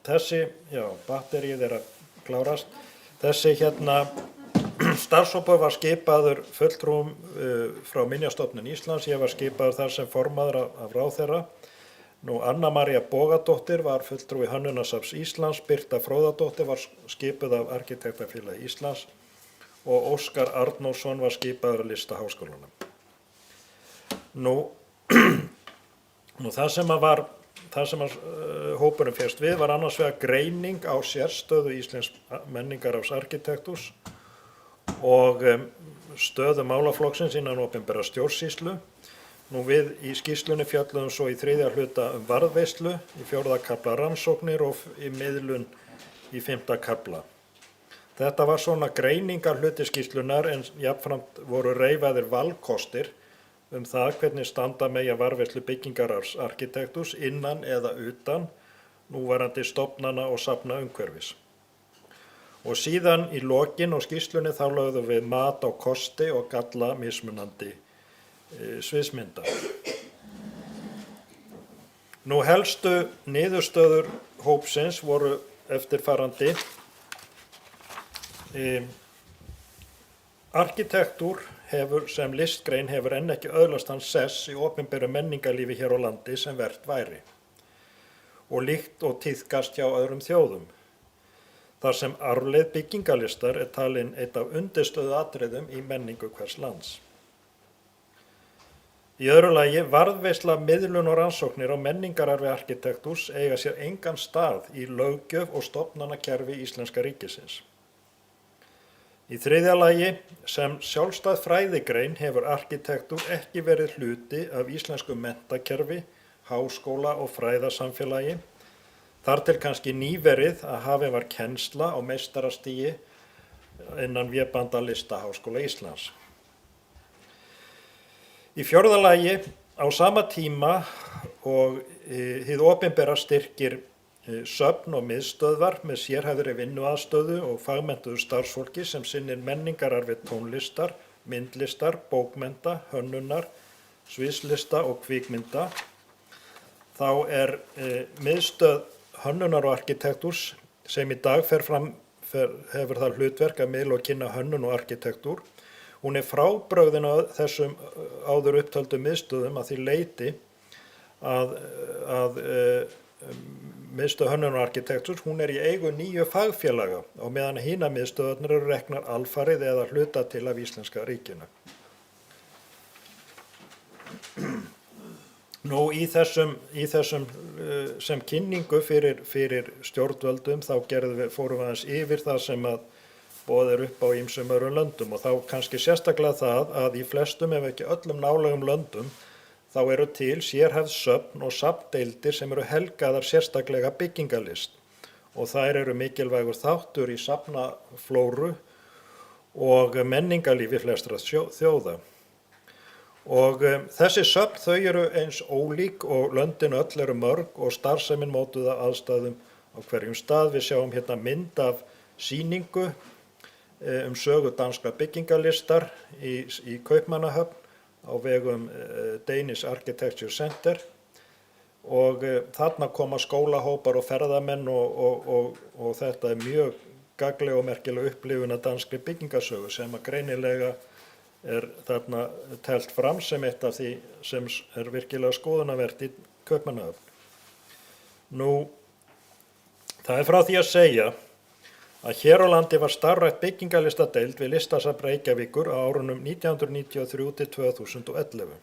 þessi, já, batterið er að klárast. Þessi starfshópur var skipaður fulltrúum frá Minjastofnun Íslands. Ég var skipaður þar sem formaður af ráðherra. Nú, Anna María Bogadóttir var fulltrúi Hönnunarsafns Íslands, Birta Fróðadóttir var skipuð af Arkitektafélagi Íslands og Óskar Arnórsson var skipaður af Listaháskólanum. Nú, það sem hópurinn férst við var annars vegar greining á sérstöðu Íslensks menningararfs arkitektúrs og stöðu málaflokksins innan opinberra stjórnsýslu. Nú við í skýrslunni fjölluðum svo í 3. hluta varðveislu, í 4. kafla rannsóknir og í miðlun í 5. kafla. Þetta var svona greiningar hluti skýrslunar en jafnframt voru reifaðir valkostir það hvernig standa megi að varðveislu byggingararfs arkitektúrs innan eða utan núverandi stofnana og safna umhverfis. Og síðan í lokin á skýrslunni þá lögðum við mat á kosti og galla mismunandi sviðsmynda. Nú helstu niðurstöður hópsins voru eftirfarandi. Arkitektúr hefur sem listgrein hefur enn ekki öðlast þann sess í opinberu menningarlífi hér á landi sem vert væri og líkt og tíðkast hjá öðrum þjóðum. Þar sem arfleið byggingarlistar er talin eitt af undirstöðuatriðum í menningu hvers lands. Í öðru lagi, varðveisla, miðlun og rannsóknir á menningararfi arkitektúrs eiga sér engan stað í löggjöf og stofnanakerfi Íslenska ríkisins. Í 3. lagi, sem sjálfstæð fræðigrein hefur arkitektúr ekki verið hluti af íslensku menntakerfi, háskóla og fræðasamfélagi, þar til kannski nýverið að hafin var kennsla á meistarastigi innan vébanda Listaháskóla Íslands. Í 4. lagi, á sama tíma og hið opinbera styrkir söfn og miðstöðvar með sérhæfðri vinnuaðstöðu og fagmenntuðu starfsfólki sem sinnir menningararfi tónlistar, myndlistar, bókmennta, hönnunar, sviðslista og kvikmynda. Þá er miðstöð hönnunar og arkitektúrs sem í dag hefur það hlutverk að miðla og kynna hönnun og arkitektúr. Hún er frábrugðin á þessum áður upptöldu miðstöðum að því leyti að miðstöð hönnun og arkitektúrs, hún er í eigu 9 fagfélaga og meðan hina miðstöðarnir eru reknar alfarið eða hluta til af Íslenska ríkinu. Nú í þessum sem kynningu fyrir stjórnvöldum þá fórum við aðeins yfir það sem að boðið upp á ýmsum öðrum löndum og þá kannski sérstaklega það að í flestum ef ekki öllum nálægum löndum þá eru til sérhæfð söfn og safndeildir sem eru helgaðar sérstaklega byggingarlist og þær eru mikilvægur þáttur í safnaflóru og menningarlífi flestra þjóða. Og þessi söfn þau eru eins ólík og löndin öll eru mörg og starfsemin mótuð af aðstæðum á hverjum stað. Við sjáum hérna mynd af sýningu sögu danskra byggingarlistar í Kaupmannahöfn á vegum Danish Architecture Center og þarna koma skólahópar og ferðamenn og þetta er mjög gagnleg og merkileg upplifun af danskri byggingarsögu sem að greinilega er þarna telt fram sem eitt af því sem er virkilega skoðunarvert í Kaupmannahöfn. Nú, það er frá því að segja að hér á landi var starfrækt byggingarlistadeild við Listasafn Reykjavíkur á árunum 1993 til 2011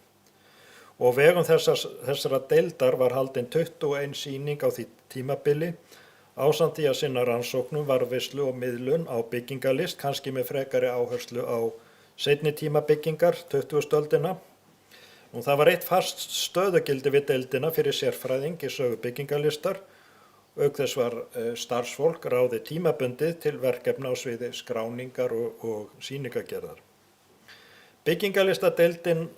og vegum þessara deildar var haldin 21 sýning á því tímabili ásamt því að sinna rannsóknum, varðveislu og miðlun á byggingarlist, kannski með frekari áherslu á seinni tíma byggingar 20. öldina Og það var eitt fast stöðugildi við deildina fyrir sérfræðing í sögu byggingarlistar. Auk þess var starfsfólk ráðið tímabundið til verkefna á sviði skráningar og sýningagerðar. Byggingarlistadeildin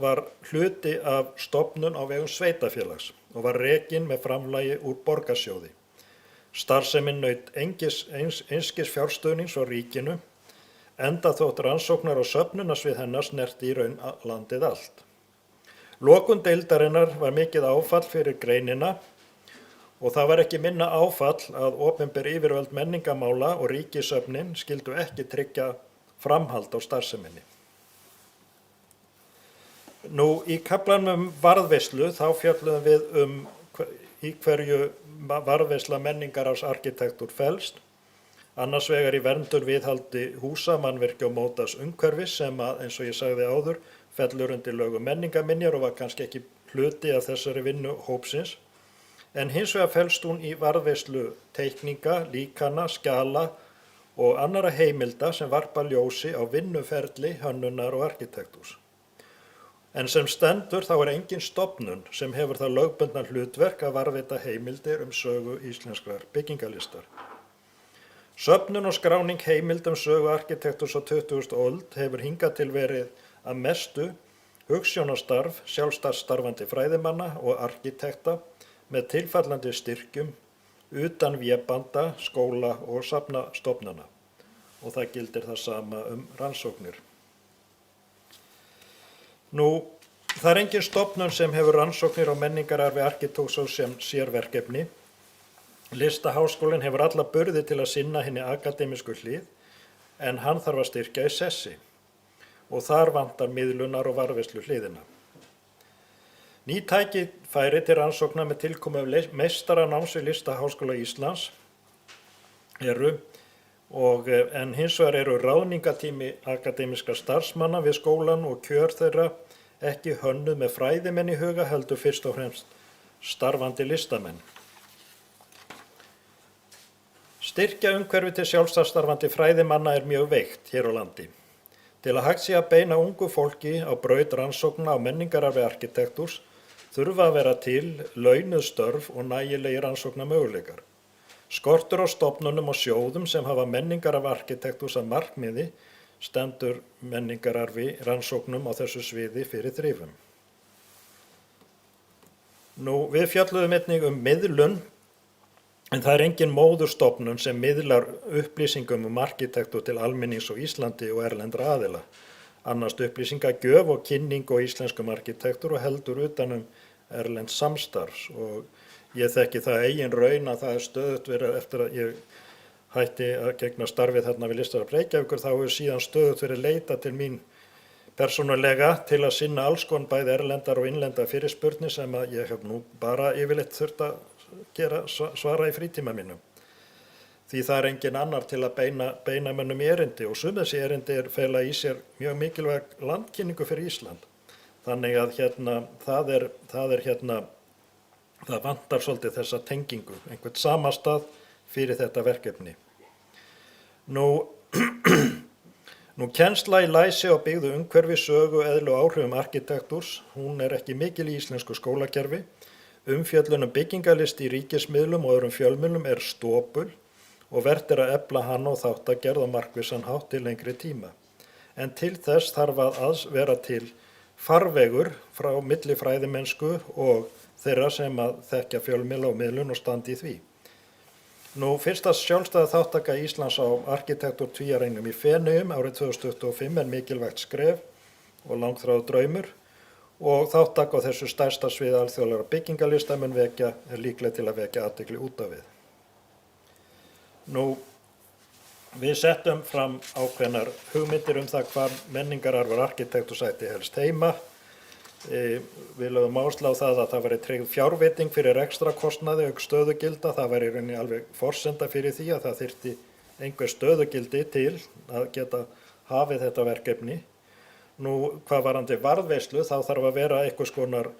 var hluti af stofnun á vegum sveitafélags og var rekin með framlagi úr borgarsjóði. Starfsemin naut einskis fjárstuðnings frá ríkinu, enda þótt rannsóknar og söfnunarsvið hennar snerti í raun landið allt. Lokun deildarinnar var mikið áfall fyrir greinina og það var ekki minna áfall að opinber yfirvöld menningamála og ríkisöfnin skyldu ekki tryggja framhald á starfseminni. Nú, í kaflanum varðveislu þá fjölluðum við í hverju varðveisla menningararfs arkitektúr felst. Annars vegar í verndur viðhaldi húsa, mannvirkja og mótas umhverfis sem að, eins og ég sagði áður, fellur undir lög um menningarminjar og var kannski ekki hluti af þessari vinnu hópsins. En hins vegar felst hún í varðveislu teikninga, líkana, skjala og annarra heimilda sem varpa ljósi á vinnuferli, hönnunar og arkitektúrs. En sem stendur þá engin stofnun sem hefur það lögbundna hlutverk að varðveita heimildir sögu íslenskrar byggingarlistar. Söfnun og skráning heimildum sögu arkitektúrs á 20. öld hefur hingað til verið að mestu hugsjónastarf sjálfstætt starfandi fræðimanna og arkitekta með tilfallandi styrkjum utan vébanda, skóla og safnastofnana. Og það gildir það sama rannsóknir. Nú, það engin stofnun sem hefur rannsóknir á menningararfi arkitektúrs sem sérverkefni. Listaháskólinn hefur alla burði til að sinna henni akademísku hlið, en hann þarf að styrkja í sessi og þar vantar miðlunar og varðveislu hliðina. Ný tækifæri til rannsókna með tilkomu meistaranáms við Listaháskóla Íslands en hins vegar eru ráðningatími akademískra starfsmanna við skólan og kjör þeirra ekki hönnuð með fræðimenn í huga heldur fyrst og fremst starfandi listamenn. Styrkja umhverfi til sjálfstætt fræðimanna mjög veikt hér á landi. Til að hægt sé að beina ungu fólki á braut rannsókna á menningararfi arkitektúrs þurfa að vera til launuð störf og nægilegir rannsóknarmöguleikar. Skortur á stofnunum og sjóðum sem hafa menningararfi arkitektúrs að markmiði stendur menningararfi rannsóknum á þessu sviði fyrir þrifum. Nú, við fjölluðum einnig miðlun, en það engin móðurstofnun sem miðlar upplýsingum arkitektúr til almennings á Íslandi og erlendra aðila. Annast upplýsingagjöf og kynning á íslenskum arkitektúr og heldur utanum erlends samstarfs. Og ég þekki það eigin raun að það stöðugt verið eftir að ég hætti að gegna starfið þarna við Listaháskóla Reykjavíkur, þá hefur síðan stöðugt verið leita til mín persónulega til að sinna alls konar bæði erlendar og innlendar fyrirspurnir sem að ég hef nú bara yfirleitt þurft að svara í frítíma mínum. Því það engin annar til að beina mönnum í erindi og sum þessi erindi fela í sér mjög mikilvæg landkynningu fyrir Ísland. Þannig að það vantar svolítið þessa tengingu, einhvern samastað fyrir þetta verkefni. Nú kennsla í læsi og byggðu umhverfi sögu eðlu áhrifum arkitektúrs, hún ekki mikil í íslensku skólakerfi. Umfjöllun byggingarlist í ríkismiðlum og öðrum fjölmiðlum stopul og vert að efla hann og þáttagerð á markvissan hátt til lengri tíma. En til þess þarf að vera til farvegur frá milli fræðimennsku og þeirra sem að þekkja fjölmiðla og miðlun og standi í því. Nú, fyrsta sjálfstæða þáttaka Íslands á arkitektúrtvíarengnum í Feneyjum árið 2025 mikilvægt skref og langþráður draumur og þátttaka á þessu stærsta sviði alþjóðlegra byggingarlista líkleg til að vekja athygli út af við. Nú, við settum fram ákveðnar hugmyndir það hvar menningararfur arkitektúrs ætti helst heima. Við lögðum áherslu á það að það væri tryggð fjárveiting fyrir rekstrakostnaði auk stöðugilda. Það væri í rauninni alveg forsenda fyrir því að það þyrfti einhver stöðugildi til að geta hafið þetta verkefni. Nú, hvað varðandi varðveislu, þá þarf að vera einhvers konar,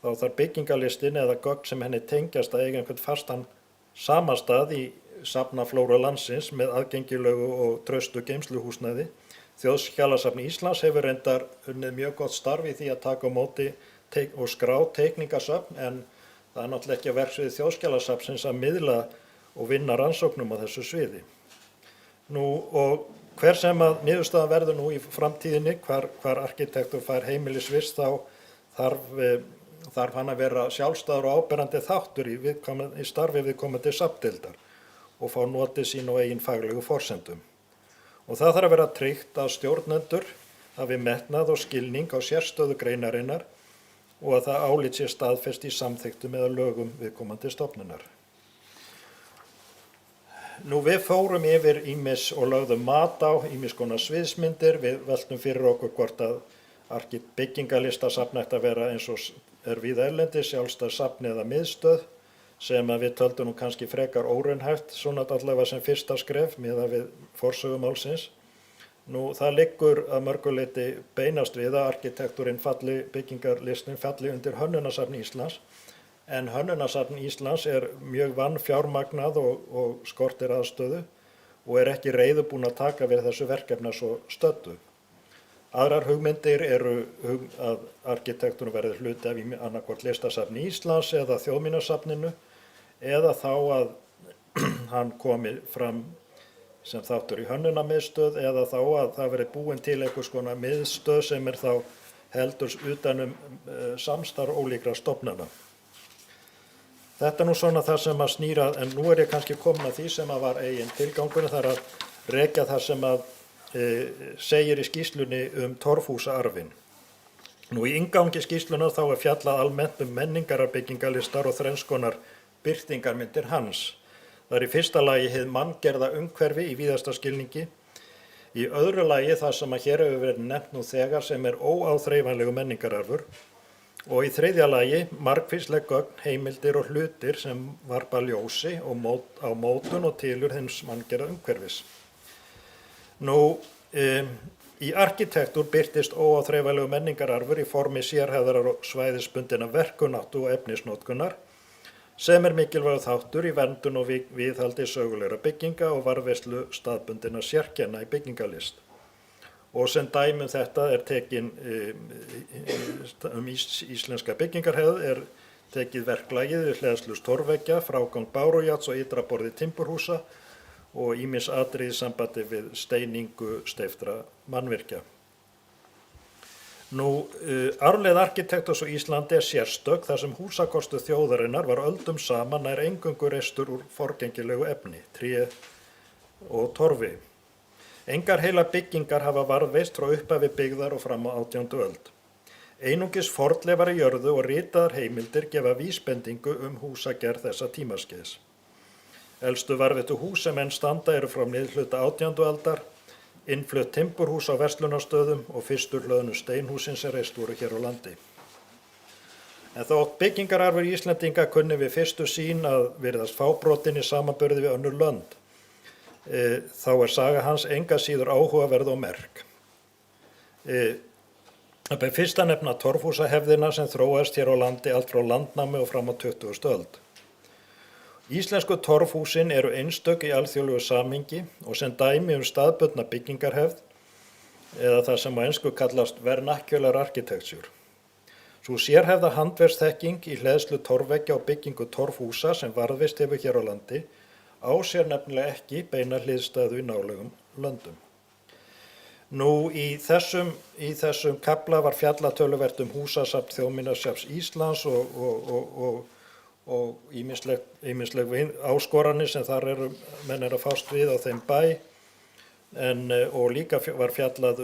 þá þarf byggingarlistin eða gögn sem henni tengjast að eiga einhvern fastan samastað í safnaflóru landsins með aðgengilegu og traustu geymsluhúsnæði Þjóðskjalasafn Íslands hefur reyndar unnið mjög gott starf í því að taka á móti og skrá teikningasöfn, en það er náttúrulega ekki að verksviði Þjóðskjalasafnsins að miðla og vinna rannsóknum á þessu sviði. Nú, og hver sem að niðurstaðan verður nú í framtíðinni, hvar arkitektur fær heimilisvist, þá þarf hann að vera sjálfstæður og áberandi þáttur í starfi viðkomandi safndeildar og fá notið sín og eigin faglegu forsendum. Og það þarf að vera tryggt að stjórnendur hafi metnað og skilning á sérstöðu greinarinnar og að það álit sé staðfest í samþykktum eða lögum viðkomandi stofnunar. Nú, við fórum yfir ýmis og lögðum mat á ýmis konar sviðsmyndir. Við veltum fyrir okkur hvort að byggingarlistasafn ætti að vera eins og er víða erlendis, sjálfstæð safn eða miðstöð, sem að við töldum nú kannski frekar óraunhæft, svona allavega sem fyrsta skref miðað við forsögu málsins. Nú, það liggur að mörgu leyti beinast við að arkitektúrinn byggingarlistin falli undir Hönnunasafn Íslands, en Hönnunasafn Íslands er mjög vanfjármagnað og skortir aðstöðu og er ekki reiðubúin að taka við þessu verkefni svo stöddu. Aðrar hugmyndir eru að arkitektúrinn verði hluti af annaðhvort Listasafni Íslands eða Þjóðminjasafninu, eða þá að hann komi fram sem þáttur í hönnunarmiðstöð, eða þá að það verði búin til einhvers konar miðstöð sem er þá heldur utanum samstarf ólíkra stofnana. Þetta er nú svona það sem að snýra, en nú er ég kannski komin að því sem að var eigin tilgangur, það er að rekja það sem að segir í skýrslunni torfhúsaarfinn. Nú, í inngangi skýrslunnar þá er fjallað almennt menningarbyggingalistar og þrenns konar birtingarmyndir hans. Það er í fyrsta lagi hið manngerða umhverfi í víðasta skilningi, í öðru lagi það sem að hér hefur verið nefnt nú þegar sem er óáþreifanlegu menningararfur, og í þriðja lagi margvísleg gögn, heimildir og hlutir sem varpa ljósi á mótun og tilurð hins manngerða umhverfis. Nú, í arkitektúr birtist óáþreifanlegu menningararfur í formi sérhæfðrar og svæðisbundinna verkunáttu og efnisnotkunar, sem er mikilvægur þáttur í verndun og viðhaldi sögulegra bygginga og varðveislu staðbundinna sérkenna í byggingalist. Og sem dæmi þetta er tekin íslenska byggingarhefð er tekið verklagið við hleðslu torfveggja, frágang bárujárns og ytra borði timburhúsa og ýmis atriði í sambandi við steiningu steyptra mannvirkja. Nú, arfleið arkitektúrs á Íslandi er sérstök þar sem húsakostu þjóðarinnar var öldum saman nær eingöngu reistur úr forgengilegu efni, tré og torfi. Engar heila byggingar hafa varðveist frá upphafi byggðar og fram á 18. öld. Einungis fornleifar í jörðu og ritaðar heimildir gefa vísbendingu húsagerð þessa tímaskeiðs. Elstu varðveitu hús sem enn standa eru frá miðhluta 18. aldar, innflutt timburhús á verslunarstöðum og fyrstu hlöðnu steinhúsin sem reist voru hér á landi. En þótt byggingararfur Íslendinga kunni við fyrstu sýn að virðast fábrotinn í samanburði við önnur lönd, þá er saga hans enga síður áhugaverð og merk. Það ber fyrst að nefna torfhúsahefðina sem þróaðist hér á landi allt frá landnámi og fram á 20. öld. Íslensku torfhúsin eru einstök í alþjóðlegu samhengi og sem dæmi staðbundna byggingarhefð, eða það sem á ensku kallast vernacular architecture. Sú sérhæfða handverksþekking í hleðslu torfveggja og byggingu torfhúsa sem varðveist hefur hér á landi á sér nefnilega ekki beina hliðstæðu í nálægum löndum. Nú, í þessum kafla var fjallað töluvert húsasafn Þjóðminjasafns Íslands og ýmisleg áskoranir sem þar menn eru að fást við á þeim bæ, og líka var fjallað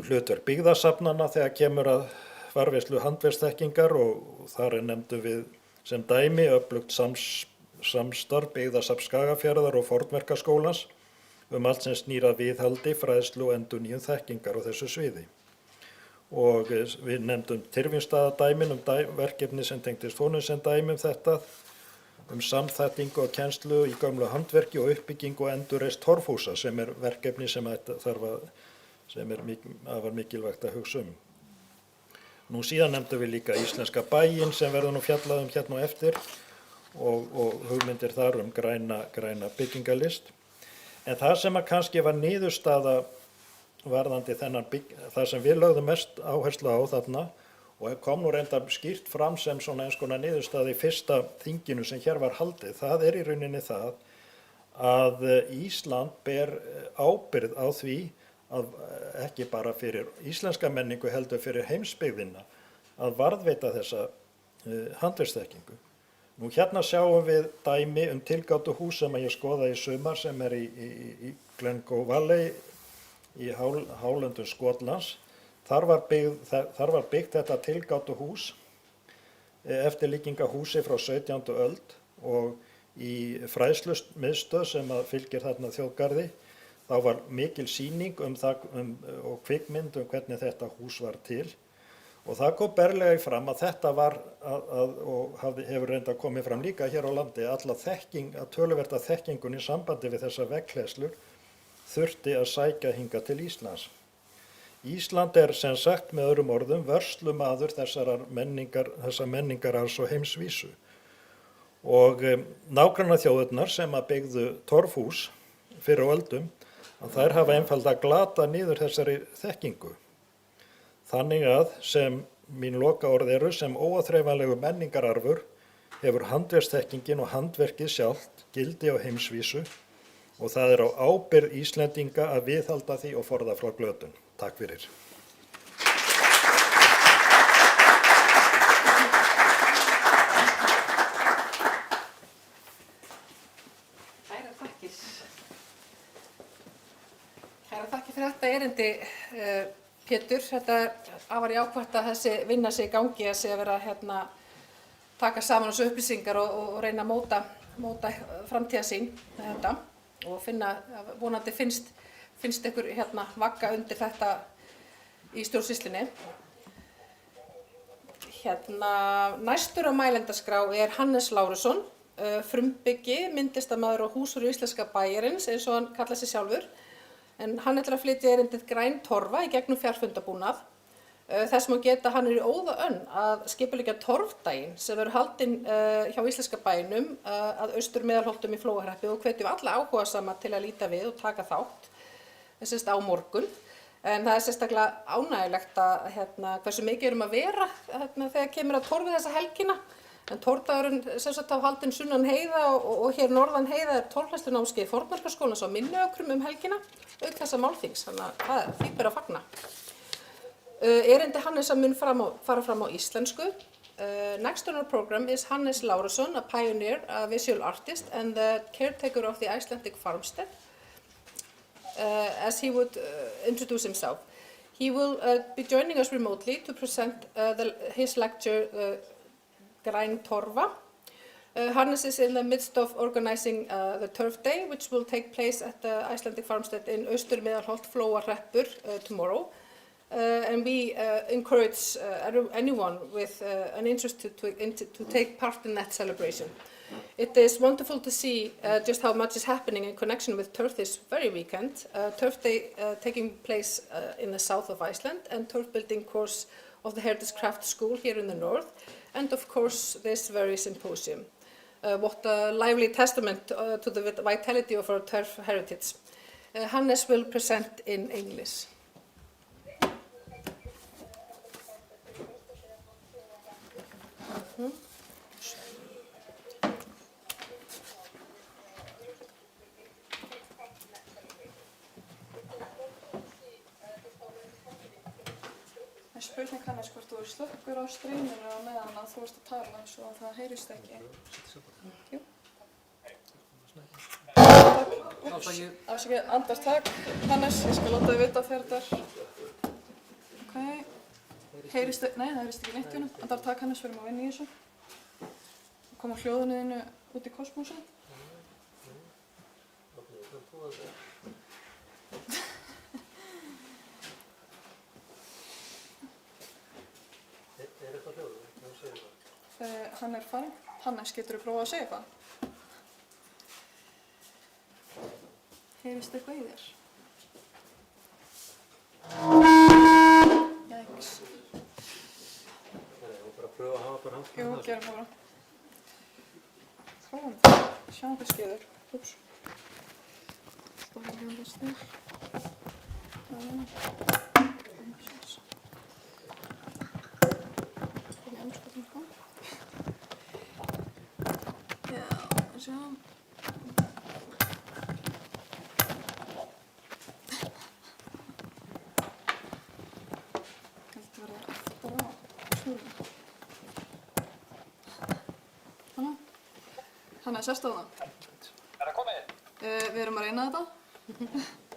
hlutverk byggðasafnanna þegar kemur að varðveislu handverksþekkingar, og þar nefndum við sem dæmi öflugt samstarf byggðasafns Skagafjarðar og Fornverkaskólans allt sem snýr að viðhaldi, fræðslu og endurnýjun þekkingar á þessu sviði. Og við nefndum Tyrfingsstaðadæmin verkefni sem tengdist honum sem dæmi þetta, samþættingu og kennslu í gömlu handverki og uppbyggingu og endurreist torfhúsa sem er verkefni sem er afar mikilvægt að hugsa Nú síðan nefndum við líka íslenska bæinn sem verður nú fjallað hérna og eftir og hugmyndir þar græna byggingalist. En það sem að kannski var niðurstaða varðandi það sem við lögðum mest áherslu á þarna og kom nú reyndar skýrt fram sem svona eins konar niðurstaða í fyrsta þinginu sem hér var haldið, það í rauninni það að Ísland ber ábyrgð á því að ekki bara fyrir íslenska menningu heldur fyrir heimsbyggðina að varðveita þessa handverksþekkingu. Nú hérna sjáum við dæmi tilgátuhús sem ég skoðaði í sumar sem í Glencoe Valley í hálöndum Skotlands. Þar var byggt þetta tilgátuhús eftirlíkingahúsi frá 17. öld og í fræðslumiðstöð sem fylgir þarna þjóðgarði. Þá var mikil sýning og kvikmynd hvernig þetta hús var til. Og það kom berlega í fram að þetta var, og hefur reynda komið fram líka hér á landi, að töluverta þekkingun í sambandi við þessar veggklæðslur þurfti að sækja hingað til Íslands. Ísland sem sagt með öðrum orðum vörslumaður þessa menningararfs og heimsvísu. Og nágrannaþjóðirnar sem byggðu torfhús fyrir á öldum, að þær hafa einfaldlega glatað niður þessari þekkingu. Þannig að sem mín lokaorð eru sem óáþreifanlegur menningararfur hefur handverksþekkingin og handverkið sjálft gildi á heimsvísu og það á ábyrgð Íslendinga að viðhalda því og forða frá glötun. Takk fyrir. Kærar þakkir fyrir þetta erindi, Pétur. Þetta afar jákvætt að þessi vinna sig í gangi, að sé að vera taka saman þessu upplýsingar og reyna að móta framtíðarsýn með þetta og vonandi finnst ykkur vagga undir þetta í stjórnsýslunni. Næstur á mælendaskrá er Hannes Lárusson, frumbyggi, myndlistarmaður og húsvörður íslenska bæjarins eins og hann kallar sig sjálfur. En hann ætlar að flytja erindið Græn torfa í gegnum fjarfundabúnað. Þess má geta hann í óða önn að skipuleggja torfdaginn sem verður haldinn hjá íslenska bænum að Austur-Meðalholtum í Flóahreppi og hvetjum alla áhugasama til að líta við og taka þátt á morgun. En það er sérstaklega ánægjulegt að hversu mikið að vera þegar kemur að torfi þessa helgina. En torfdagurinn haldinn sunnan heiða og hér norðan heiða er torfhleðslunámskeið Fornmarkaskólans á Minniökrum helgina, auk þessa málþings, þannig að því ber að fagna. Erindi Hannesar mun fara fram á íslensku. Next on our program is Hannes Lárusson, a pioneer, a visual artist and the caretaker of the Icelandic farmstead, as he would introduce himself. He will be joining us remotely to present his lecture, Græn torfa. Hannes is in the midst of organizing the Turf Day, which will take place at the Icelandic farmstead in Austur-Meðalholt, Flóahreppur tomorrow. And we encourage anyone with an interest to take part in that celebration. It is wonderful to see just how much is happening in connection with Turf this very weekend. Turf Day taking place in the south of Iceland, and turf building course of the Heritage Craft School here in the north, and of course this very symposium. What a lively testament to the vitality of our turf heritage. Hannes will present in English. Spurning Hannes hvort þú slökkur á streyminu á meðan að þú ert að tala svo að það heyrist ekki. Jú. Afsakið, andartak. Hannes, ég skal láta þig vita þegar þetta er. Ok. Heyrist þig, nei það heyrist ekki neitt í honum. Andartak Hannes, við erum að vinna í þessu. Koma hljóðunniðinu út í kosmósið. Hann er farinn. Hannes, getur þú prófað að segja eitthvað? Heyrist eitthvað í þér? Jæks. Ég bara pröfa að hafa bara hanskinn. Jú, gerum það bara. Prófum það. Sjáum hvað skeður. Úps. bara að gera stil. Ekki anskotin sko. Já, sjá. Þetta verður aftur á snúrunum. Þannig að sérst á það. Er það komið? Við erum að reyna þetta.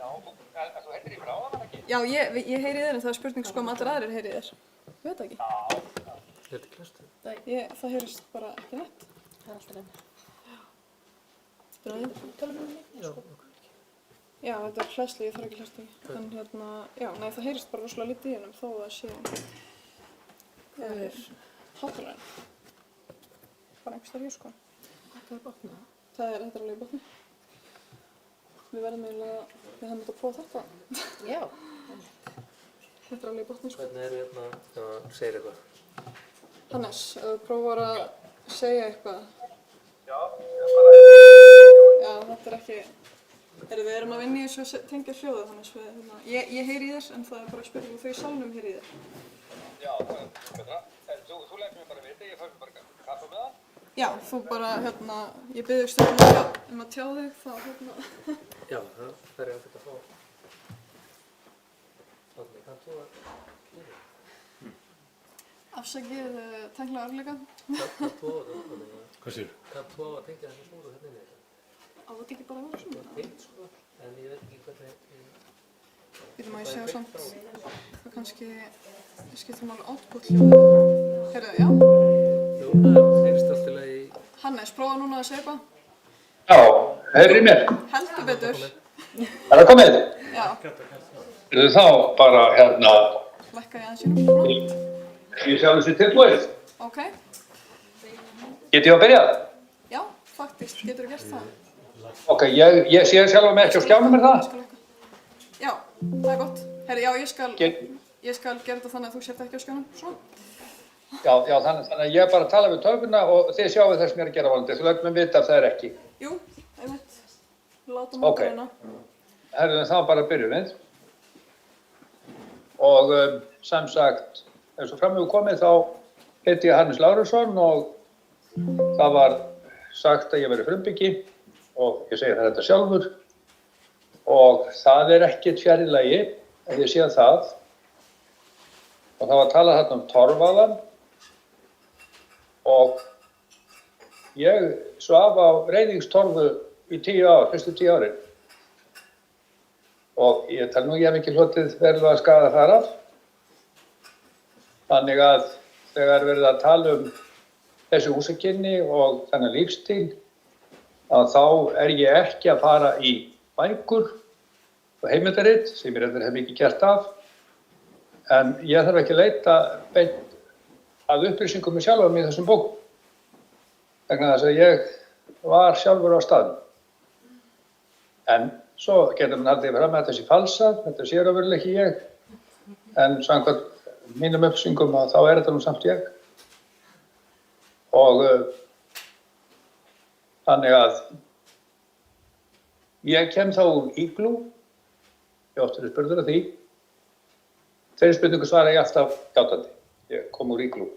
Já, þú heyrðir í mér áðan, var ekki? Já, ég heyri þér en það er spurning sko um allir aðrir heyri þér. Ég veit það ekki. Já. Er þetta klastu? Það heyrist bara ekki neitt. Það er alltaf reynd. Já, þetta er hlæsli, ég þarf ekki hlæsli. En hérna, já, nei það heyrist bara rosalega lítið í hennum þó að það sé... Það er hátalærin. Bara einhvers þar hér sko. Þetta er botnað. Þetta er alveg í botni. Við verðum eiginlega, við hefum þetta að prófa þetta. Já. Þetta er alveg í botni sko. Hvernig hérna, það segir eitthvað? Hannes, ef þú prófar að segja eitthvað. Já, ég þetta er ekki... Við erum að vinna í þessu að tengja hljóðu, þannig að ég heyri í þess en það er bara spurning og þau í salnum heyri í þér. Já, það er betra. Þú lætur mér bara vita, ég fær mér bara kaffa með það. Já, þú bara, ég byrði stundum að tjá þig, þá, Já, það er ekkert að fá. Þannig, kannst þú að gera? Afsakið tæknilega örleika. Kannst þú að það? Hvað sér? Kannst þú að tengja þessu snúru hérna inni? Á þetta ekki bara að vera svona? Tengt sko, en ég veit ekki hvernig... Býtum að ég segja samt, það kannski skiptir máli output hljóðu. Heyrðu, já? Jú, það heyrst alltaf í... Hannes, prófa núna að segja eitthvað. Já, heyrðir í mér. Heldur betur. Er það komið? Já, Eru þá bara hérna, lækka ég aðeins hérna. Flott. ég sjálf þessi tilbúið. Ok, Get ég að byrja? já, faktist, getur þú gert það? Ok, ég sé sjálf mig ekki á skjánum með það. Já, það er gott. Herri, já, Get- ég skal gera þetta þannig að þú sért ekki á skjánum. Svona. Já, þannig að ég bara tala við tölvuna og þið sjáu það sem ég er að gera vonandi. Þú lætur mig vita ef það er ekki. Jú, einmitt. Látum Ok. okkur reyna. Herðu, þá bara byrjum við. Og sem sagt, eins og fram hefur komið þá heiti ég Hannes Lárusson og það var sagt að ég veri frumbyggi og ég segi það þetta sjálfur og það er ekkert fjær í lagi að ég sé það og það var talað þarna um torfaðan og ég svaf á reyningstorfu í 10 ár, fyrstu 10 árin. Og ég tala nú, ég hef ekki hlotið verulega skaða þar af. Þannig að þegar verið að tala um þessi húsakynni og þennan lífstíl, að þá er ég ekki að fara í bækur og heimildarrit, sem ég reyndar hef ekki gert af, en ég þarf ekki að leita beint að upplýsingum með sjálfum í þessum bókum. Vegna þess að ég var sjálfur á staðnum. En svo getur mann haldið fram að þetta sé falsað, þetta sé raunverulega ekki ég, en samkvæmt mínum upplýsingum þá er þetta nú samt ég. Og þannig að ég kem þá úr Iglú, ég oft verið spurður að því. Þeirri spurningu svara ég alltaf játandi, ég kom úr Iglú.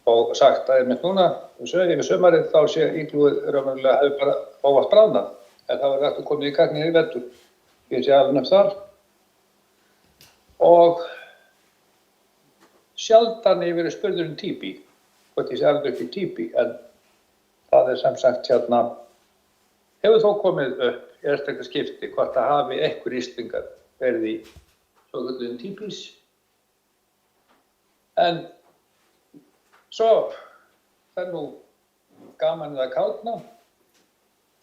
Og sagt að einmitt núna, yfir sumarið þá sé Iglúið raunverulega hefur bara óvart bráðnað. En það var aftur komið í gagnið í vetur. Ég sé alveg nefnt þar. Og sjaldan ég verið spurður um típi. Hvort ég sé alveg upp í típi. En það er sem sagt hérna. Hefur þó komið upp í einstaklega skipti hvort það hafi einhver Íslendingar verið í svokölluðum típis. En svo það er nú gaman að kátna.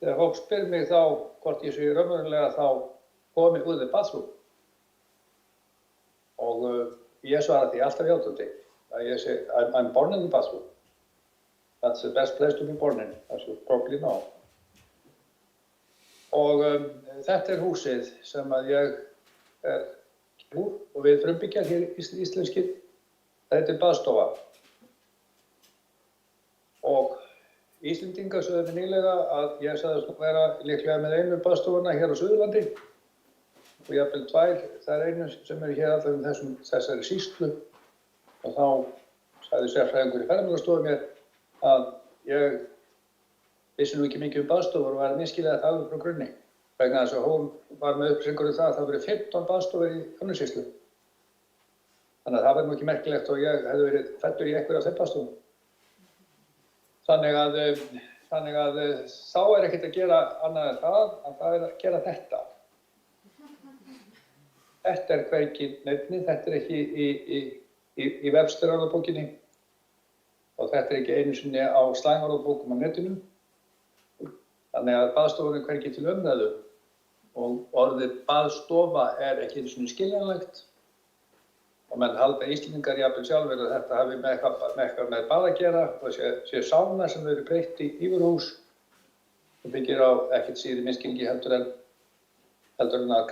Þegar fólk spyr mig þá hvort ég sé raunverulega þá komið úr the bathroom. Og ég svara því alltaf játandi. Að ég segi, I'm born in the bathroom. That's the best place to be born in, as you probably know. Og þetta er húsið sem að ég er úr og við frumbyggjar hér íslenskir. Það heitir baðstofa. Og Íslendingar sögðu mér nýlega að ég sagðist nú vera líklega með einu baðstofuna hér á Suðurlandi og jafnvel tvær, það er einu sem eru hér allavega þessari sýslu og þá sagði sérfræðingur í Ferðamálastofu mér að ég vissi nú ekki mikið baðstofur og var að misskilja þetta alveg frá grunni vegna þess að hún var með upplýsingur það að það verið 15 baðstofur í Árnessýslu. Þannig að það verður nú ekki merkilegt og ég hefði verið fæddur í einhverja af þeim baðstofum. Þannig að þá er ekkert að gera annað en það er að gera þetta. Þetta er hvergi nefni, þetta er ekki í Webster-orðabókinni og þetta er ekki einu sinni á slang-orðabókum á netinu. Þannig að baðstofan er hvergi til umræðu og orðið baðstofa er ekki einu sinni skiljanlegt og menn halda Íslendingar jafnvel sjálfir að þetta hafi með með bað að gera og sé sána sem verið breytt í íbúðarhús og byggir á ekkert síður misskilningi heldur en að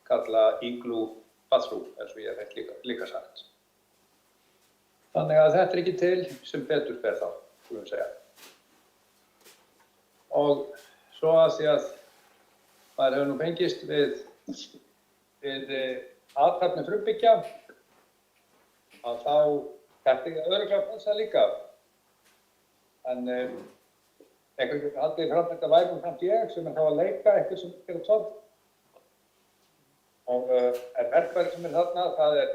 kalla igloo bathroom eins og ég hef líka sagt. Þannig að þetta er ekki til sem betur fer þá, skulum við segja. Og svo að því að maður hefur nú fengist við athafnir frumbyggja að þá þetta er örugglega passa líka. En einhvern veginn haldið fram þetta væri nú samt ég sem þá að leika eitthvað sem gera torf. Og verkfæri sem þarna, það já,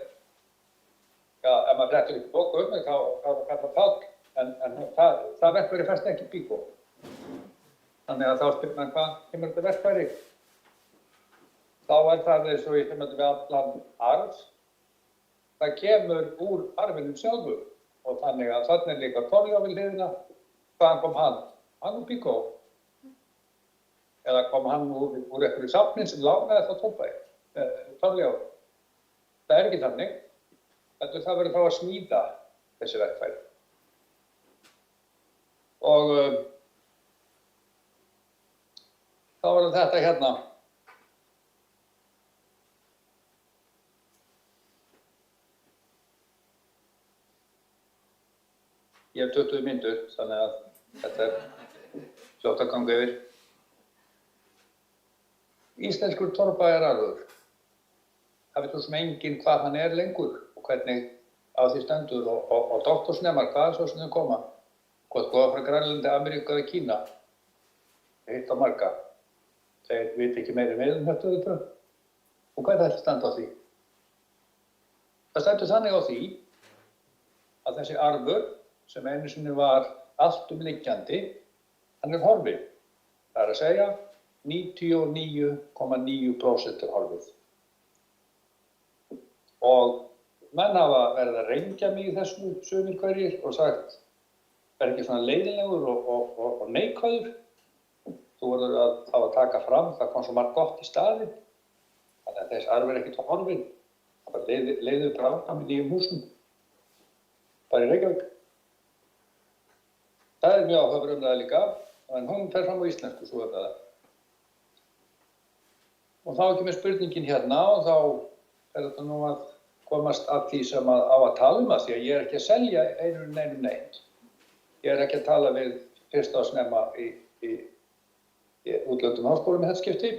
ef maður flettur upp bóku um mig þá er það Páll, en það verkfæri fæst ekki í bíkó. Þannig að þá spyrir maður hvað kemur þetta verkfæri? Þá er það eins og ég við allan arf. Það kemur úr arfinum sjálfur og þannig að þarna er líka Torljá við hliðina. Hvaðan kom hann? Hann úr bíkó. Eða kom hann úr einhverju safnin sem lánaði það Torfæ. Torljá. Það er ekki þannig. Það verður þá að smíða þessi verkfæri. Og þá var þetta hérna. Ég hef 20 mínútur, þannig að þetta er fljótt að ganga yfir. Íslenskur torfbæjararfur. Það veit sem enginn hvað hann er lengur og hvernig á því stendur og doktorsnemar, hvað svo sem þau koma. Hvort góða frá Grænlandi, Ameríku eða Kína. Ég hitt á marga. Þeir veit ekki meiri með þetta auðvitað. Og hvað er þetta standa á því? Það stendur þannig á því að þessi arfur sem einu sinni var alltumliggjandi, hann er horfinn. Það er að segja 99,9% er horfið. Og menn hafa verið að rengja mig í þessu sumir hverjir og sagt, er ekki svona leiðinlegur og neikvæður. Þú verður að hafa að taka fram, það kom svo margt gott í staðinn. Þannig að þessi arfur er ekkert horfinn. Það bara leiðir bara áfram í nýjum húsum. Bara í Reykjavík. Það er mjög áhugaverð umræða líka, en hún fer fram á íslensku svo umræða. Og þá kemur spurningin hérna og þá er þetta nú að komast að því sem á að tala um að því að ég er ekki að selja neinum neitt. Ég er ekki að tala við fyrstaásnema í útlöndum háskólum í þetta skipti.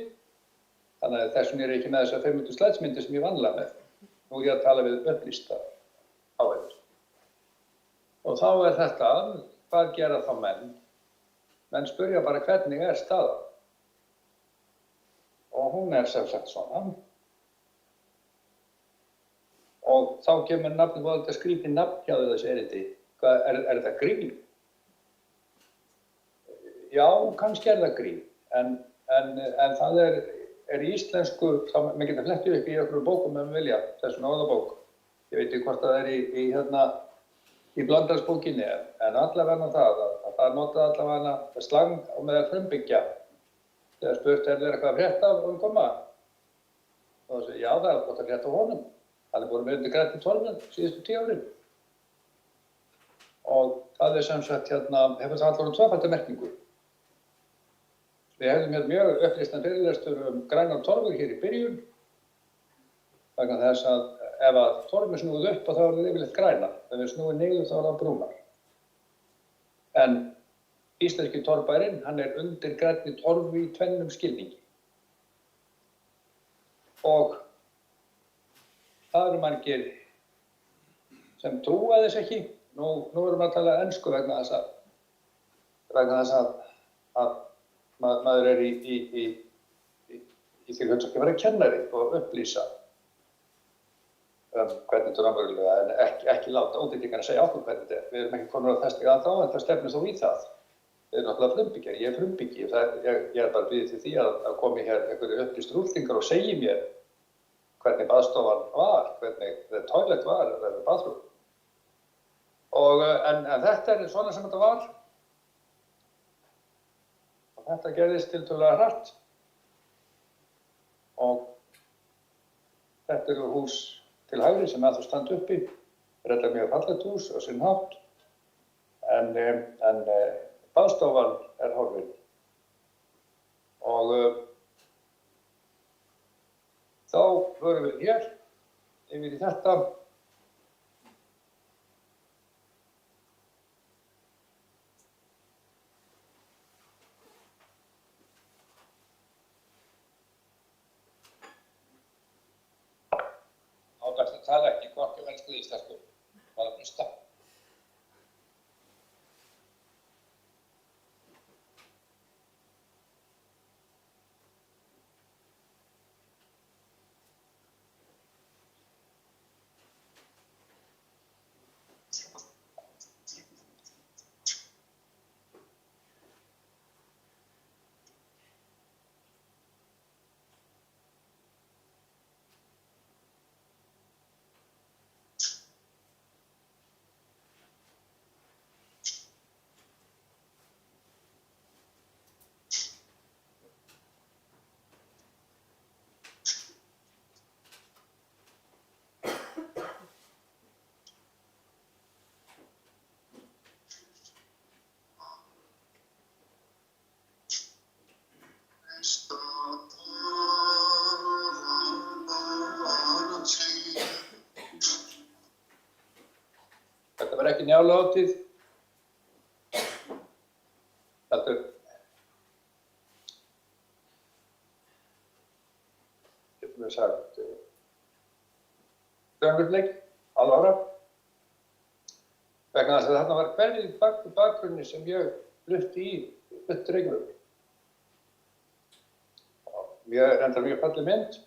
Þannig að þessum er ég ekki með þessar 500 slætsmyndir sem ég vanlega með. Nú er ég að tala við upplýsta áhægur. Og þá er þetta, hvað gera þá menn? Menn spyrja bara hvernig er staðan. Og hún er sem sagt svona. Og þá kemur nafnið og þetta skrýtið nafn hjá þessu erindi. Hvað, er þetta grín? Já, kannski er það grín. En það er í íslensku, maður getur flettið upp í einhverjum bókum ef maður vilja, þessum orðabók. Ég veit ekki hvort það er í Blöndalsbókinni, en allavega það, að það notað allavega slang og meðal frumbyggja. Þegar spurt er eitthvað að frétta og koma. Og það segir, já það er gott að frétta á honum. Hann er búin með undir grænt í torfinn síðustu 10 árin. Og það er sem sagt hérna, hefur það allavega tvöfalda merkingu. Við hefðum hérna mjög upplýstan fyrirlestur grænar torfur hér í byrjun. Vegna þess að ef torfur snúið upp þá er það yfirleitt grænar. Ef við snúið niður þá er það brúnar. En íslenski torfbærinn, hann undir grænni torfu í tvennum skilningi. Og það eru margir sem trúa þess ekki. Nú erum við að tala ensku vegna þess að maður í því hlutverki að vera kennari og upplýsa hvernig þetta er raunverulega, en ekki láta útlendingarnir segja okkur hvernig þetta er. Við erum ekki komin á þess stiga ennþá, en það stefnir þó í það. Við erum náttúrulega frumbyggjar, ég er frumbyggi. Ég er bara byggð til því að komi hér einhverju upplýstir útlendingar og segi mér hvernig baðstofan var, hvernig toilet var, eða bathroom. En þetta er svona sem þetta var. Og þetta gerðist tiltölulega hratt. Og þetta eru hús til hægri sem þú standa uppi. Þetta er mjög fallegt hús á sinn hátt. En baðstofan er horfin. Og þá förum við hér yfir í þetta. Ábært að tala ekki hvorki ensku eða íslensku, bara hlusta. Þetta var ekki Njáluhátíð. Heldur getum við sagt raunveruleiki, alvara. Vegna þess að þarna var hverfið bakgrunni sem ég flutti í upp Reykjavík. Reyndar mjög falleg mynd.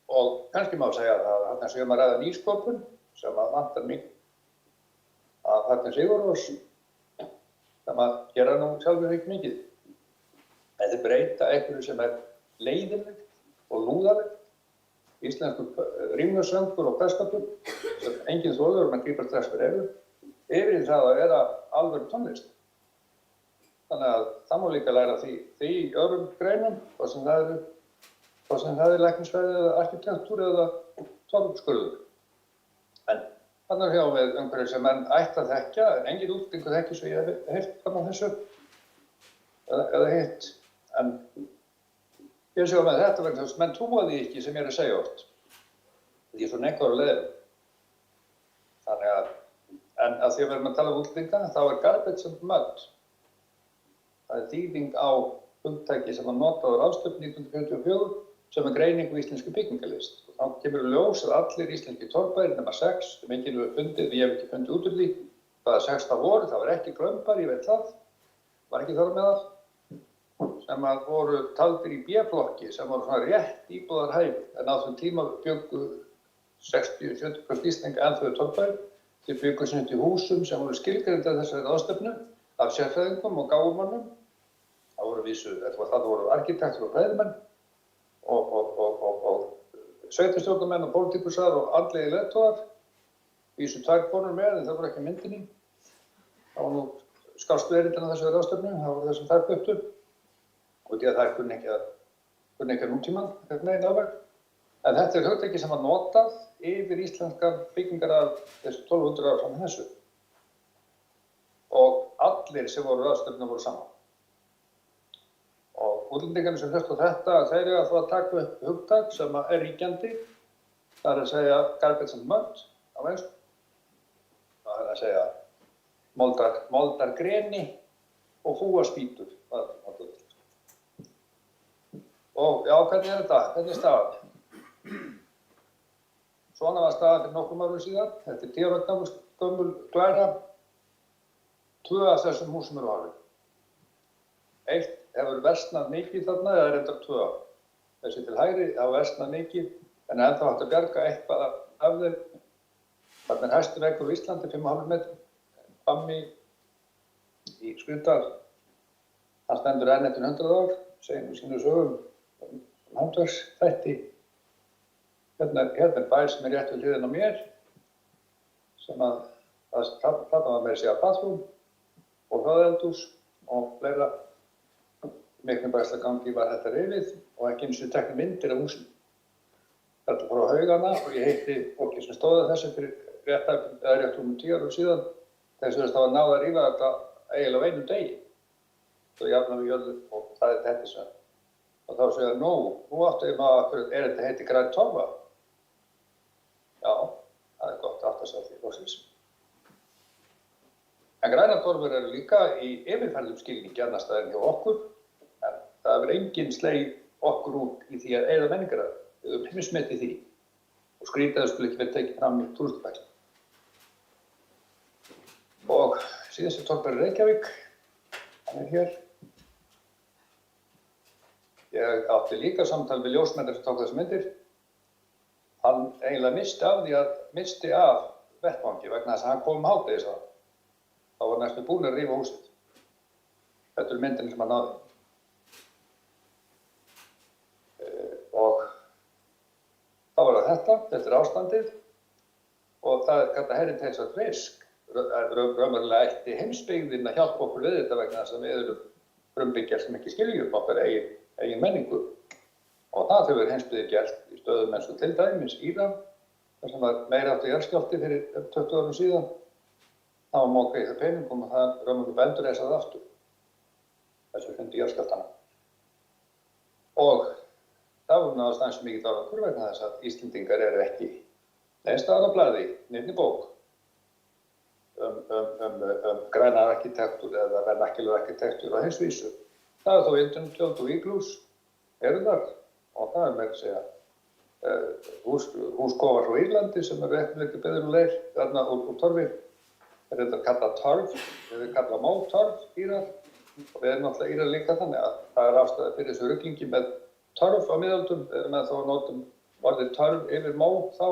Og kannski má segja að þarna séum að ræða nýsköpun sem að vantar mig að þarna Sigurrós sem að gera nú sjálfur ekki mikið. Þetta breyta einhverju sem leiðinlegt og lúðalegt. Íslenskur rímnarsöngur og kveðskapur sem enginn þolir, mann grípar strax fyrir eyru, yfir í það að vera alvöru tónlist. Þannig að það má líka læra því í öðrum greinum, hvort sem það er læknisfræði eða arkitektúr eða torfskurður. En þarna hjá við umhverju sem menn ætti að þekkja, en engin útlendingur þekkir svo ég hef heyrt fram á þessu eða hitt. En ég sé með þetta vegna þess að menn trúa því ekki sem ég er að segja oft. Því ég er svo neikvæður á leiðinni. Þannig að, en að því að við erum að tala um útlendinga, þá er garbage and mud. Það er þýðing á hugtæki sem var notað á ráðstefnu 1944 sem greining á íslenskri byggingarlist. Og þá kemur ljós að allir íslenski torfbærir nema 6, sem enginn hefur fundið, ég hef ekki fundið út úr því hvaða 6 það voru, það var ekki Grönbær, ég veit það, var ekki þar meðal, sem að voru taldir í B-flokki, sem voru svona rétt íbúðarhæfi, en á þessum tíma bjuggu 60-70% íslenska en þau torfbærir, þeir bjuggu sem í húsum sem voru skilgreindir þessari ráðstefnu af sérfræðingum og gáfumönnum. Það voru arkitektur og fræðimenn og sveitarstjórnarmenn og pólitíkusar og andlegir leiðtogar. Vísu 2 konur með, en það voru ekki myndinni. Það var nú skástu erindin á þessari ráðstefnu, það voru þessum þær göttu. Og því að þær kunni ekki að nútímann, neginn alveg. En þetta er hugtæki sem var notað yfir íslenskar byggingar af þessu 1200 ára fram þessu. Og allir sem voru ráðstefnu voru saman. Og útlendingarnir sem hlusta á þetta, þeir eru að fá að taka upp hugtak sem er ríkjandi. Það er að segja garbage and mud á ensku. Það er að segja moldargreni og fúaspýtur. Og já, hvernig er þetta? Hvernig er staðan? Svona var staðan fyrir nokkrum árum síðan. Þetta er 10 ára gömul glæra. 2 af þessum húsum eru horfin. Eitt hefur versnað mikið þarna, eða reyndar 2. Þessi til hægri hafa versnað mikið, en ennþá hægt að bjarga eitthvað af þeim. Þarna er hæsti veggur á Íslandi, 5,5 metrum, frammi í Skriðdal. Hann stendur enn eftir 100 ár, segir sínu sögum handverksþætti. Hérna er bær sem er rétt við hliðina á mér, sem þarna var meira að segja bathroom og hlöðeldhús og fleira. Miklumbæslagangi var þetta rifið og ekki eins og tekna myndir af húsinu. Þetta fór á Haugana og ég hitti fólki sem stóði þessu fyrir rétt 10 árum síðan. Þeir sögðust hafa náð að rífa þetta eiginlega á einum degi. Svo jafna við jörðu og það er þetta sem. Og þá segja nú áttu ég maður að þetta heiti græn torfa. Já, það er gott að átta sig á því loksins. En grænar torfur eru líka í yfirferðum skilningi annars staðar en hjá okkur. En það hefur enginn slegið okkur út í því að eyða menningararf. Við höfum heimsmetið því og skrítið að það skulle ekki verið tekið fram í túristafæslu. Og síðasti torfur er Reykjavík. Hann er hér. Ég átti líka samtal við ljósmyndir sem tók þessi myndir. Hann eiginlega misti af vettvangi vegna þess að hann kom hádegis á það. Þá var næstu búinn að rífa húsið. Þetta er myndin sem hann náði. Og þá var það þetta er ástandið og það er kallað heritage at risk. Raunverulega ætti heimsbyggðin að hjálpa okkur við þetta vegna þess að við erum frumbyggjar sem ekki skiljum okkar eigin menningu. Og það hefur heimsbyggðir gert í stöðum eins og til dæmis Íran, þar sem var meiri háttar jarðskjálfti fyrir 20 árum síðan. Það var mókað í það peningum og það raunverulega endurreisa það aftur. Þessu fundi jarðskjálftana. Og það voru náðast aðeins mikið árangur vegna þess að Íslendingar eru ekki neins staðar á blaði, neinni bók grænar arkitektúr eða vernacular arkitektúr á heimsvísu. Það er þó internetljóð og íglús eru þar og það er með að segja húskofar frá Írlandi sem eru ekki beður og leir þarna úr torfi. Það er þetta kallað torf, það er kallað mótorf Írar og við erum náttúrulega Írar líka þannig að það er ástæða fyrir þessu ruglingi með torf á miðöldum. Við erum með þá að notum orðið torf yfir mó þá.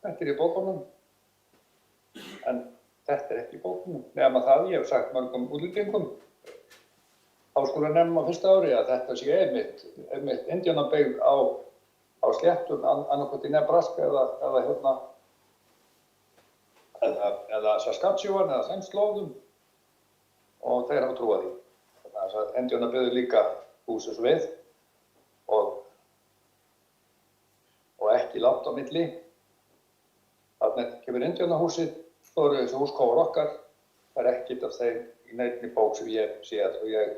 Þetta er í bókunum. En þetta er ekki í bókunum. Nema það, ég hef sagt mörgum útlendingum háskólannemum á fyrsta ári að þetta sé einmitt indjánabyggð á sléttum annaðhvort í Nebraska eða Saskatchewan eða þeim slóðum og þeir hafa trúað því. Þannig að indjánabyggðu líka húsins við og ekki langt á milli. Þarna kemur indjánahúsið, svo eru þessi húskofar okkar. Það er ekkert af þeim í neinni bók sem ég séð og ég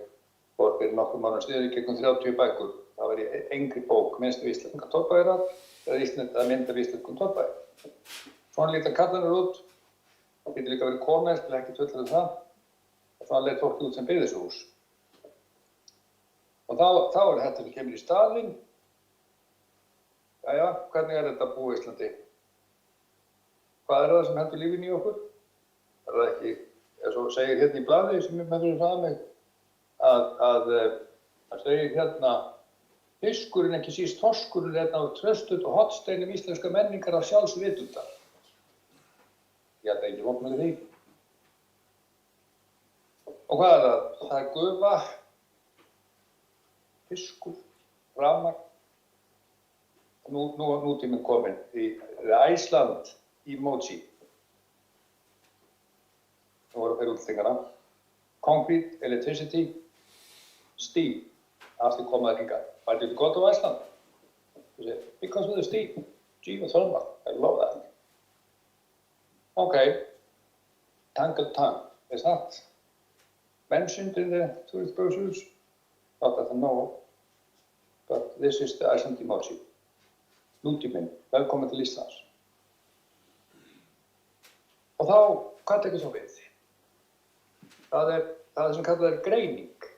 fór fyrir nokkrum árum síðan í gegnum 30 bækur. Það var í engri bók minnst af íslenska torfbæjar eða mynd af íslenskum torfbæjar. Svona líta kallanir út. Það getur líka verið kona, ég skil ekki fullur það. Og svona leit fólk út sem byggði þessu hús. Og þá er þetta sem kemur í staðinn. Jæja, hvernig er þetta að búa í Íslandi? Hvað er það sem heldur lífinu í okkur? Er það ekki, eins og segir hérna í blaði sem ég með fyrir frá mig, að segir hérna fiskurinn, ekki síst þorskurinn, er einn af tröstut og hornsteinum íslenska menningar af sjálfsvitundar. Ég held ekki vont með því. Og hvað er það? Það er gufa, fiskur, rafmagn. Nú tíminn kominn í Æsland. Emoji. Það voru fyrir útlendingana. Concrete, electricity, steam. Allt komað hingað. Why did you go to Iceland? He said, because of the steam. Geothermal. I love that. Okay. Tangled tongue. Is that mentioned in the tourist brochures? Not that I know. But this is the Iceland emoji. Nútíminn. Velkomin til Íslands. Og þá hvað tekur þá við? Það er sem kallað er greining,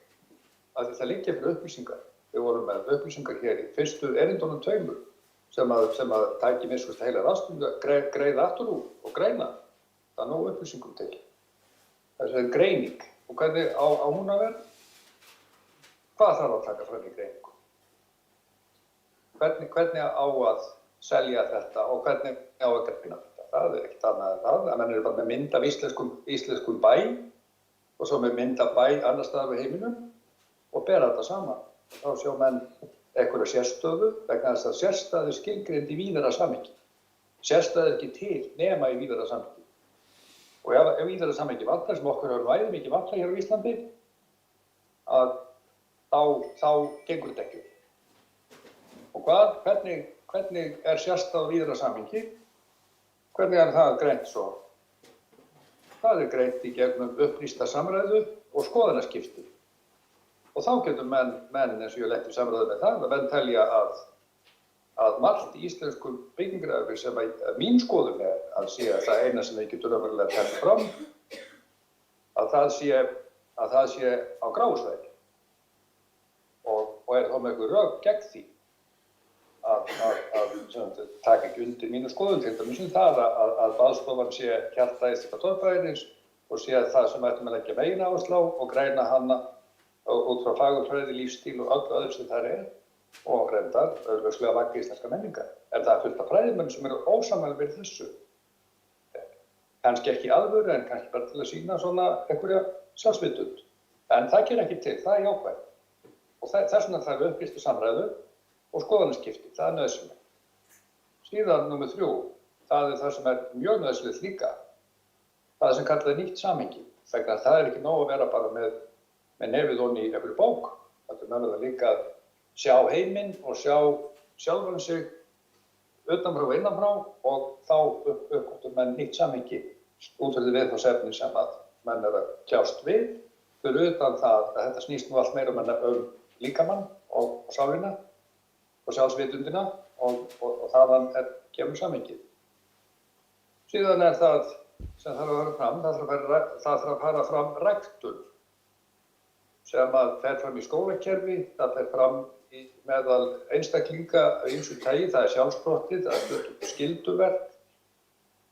að það liggja fyrir upplýsingar. Við vorum með upplýsingar hér í fyrstu erindunum 2 sem að tæki miskust heila rastunum að greiða aftur úr og greina. Það er nóg upplýsingum til. Það er greining. Og hvernig á hún að vera? Hvað þarf að taka fram í greiningu? Hvernig á að selja þetta og hvernig á að greina þetta? Það er ekkert annað en það. Menn eru bara með mynd af íslenskum bæ og svo með mynd af bæ annars staðar við heiminum og bera þetta saman. Þá sjá menn einhverja sérstöðu vegna þess að sérstæðu skilgreind í víðara samhengi. Sérstæðu er ekki til nema í víðara samhengi. Og ef víðara samhengi vantar, sem okkur hefur væri mikið vantar hér á Íslandi, að þá gengur þetta ekki. Og hvernig er sérstæðu víðara samhengi? Hvernig er það greint svo? Það er greint í gegnum upplýsta samræðu og skoðanaskipti. Og þá getur menn eins og ég lenti í samræðu með það, að menn telja að margt í íslenskum byggingaræfi sem að mín skoðun er að sé að það eina sem við getum raunverulega tefnt fram, að það sé á gráusvæði. Og er þá með einhver rök gegn því að taka ekki undir mínu skoðun, til dæmis það að baðstofan sé hjarta íslenska torfræðins og sé það sem ættum að leggja megináherslu á og greina hana út frá fagurfræði, lífstíl og öllu öðru sem þar er og reyndar augljóslega vaka íslenska menningar. Er það fullt af fræðimönnum sem eru ósammála við þessu? Kannski ekki alvöru en kannski bara til að sýna svona einhverja sjálfsvitund. En það gerir ekki til, það er jákvætt. Og þess vegna þarf upplýstu samræðu og skoðanaskipti, það er nauðsynlegt. Síðan númer 3, það er það sem er mjög nauðsynlegt líka. Það er sem kallað er nýtt samhengi. Vegna að það er ekki nóg að vera bara með nefið onni í einhverju bók. Það er mögulega líka að sjá heiminn og sjá sjálfan sig utanfrá og innanfrá og þá uppgötvar menn nýtt samhengi út frá því viðfangsefni sem að menn er að kljást við. Fyrir utan það að þetta snýst nú allt meira um líkamann og sálina og sjálfsvitundina og þaðan kemur samhengið. Síðan er það sem þarf að fara fram, það þarf að fara fram ræktun sem að fer fram í skólakerfi, það fer fram meðal einstaklinga af ýmsu tagi, það er sjálfsprottið, það er skylduverk,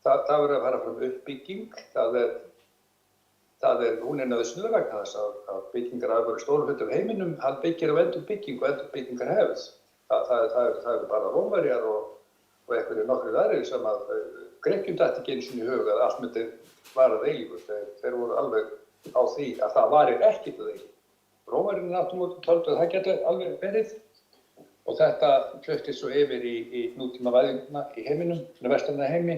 það verður að fara fram uppbygging, hún er nauðsynleg vegna þess að byggingar hafa verið stóru hluti af heiminum, hann byggir á endurbyggingu og endurbyggingar hefð. Það eru bara Rómverjar og einhverjir nokkrir aðrir sem að Grikkjum datt ekki einu sinni í hug að allt myndi varað eilífu. Þeir voru alveg á því að það varir ekkert að eilífu. Rómverjarnir aftur móti töldu að það geti alveg verið og þetta fluttist svo yfir í nútíma væðinguna í heiminum, í vestræna heimi,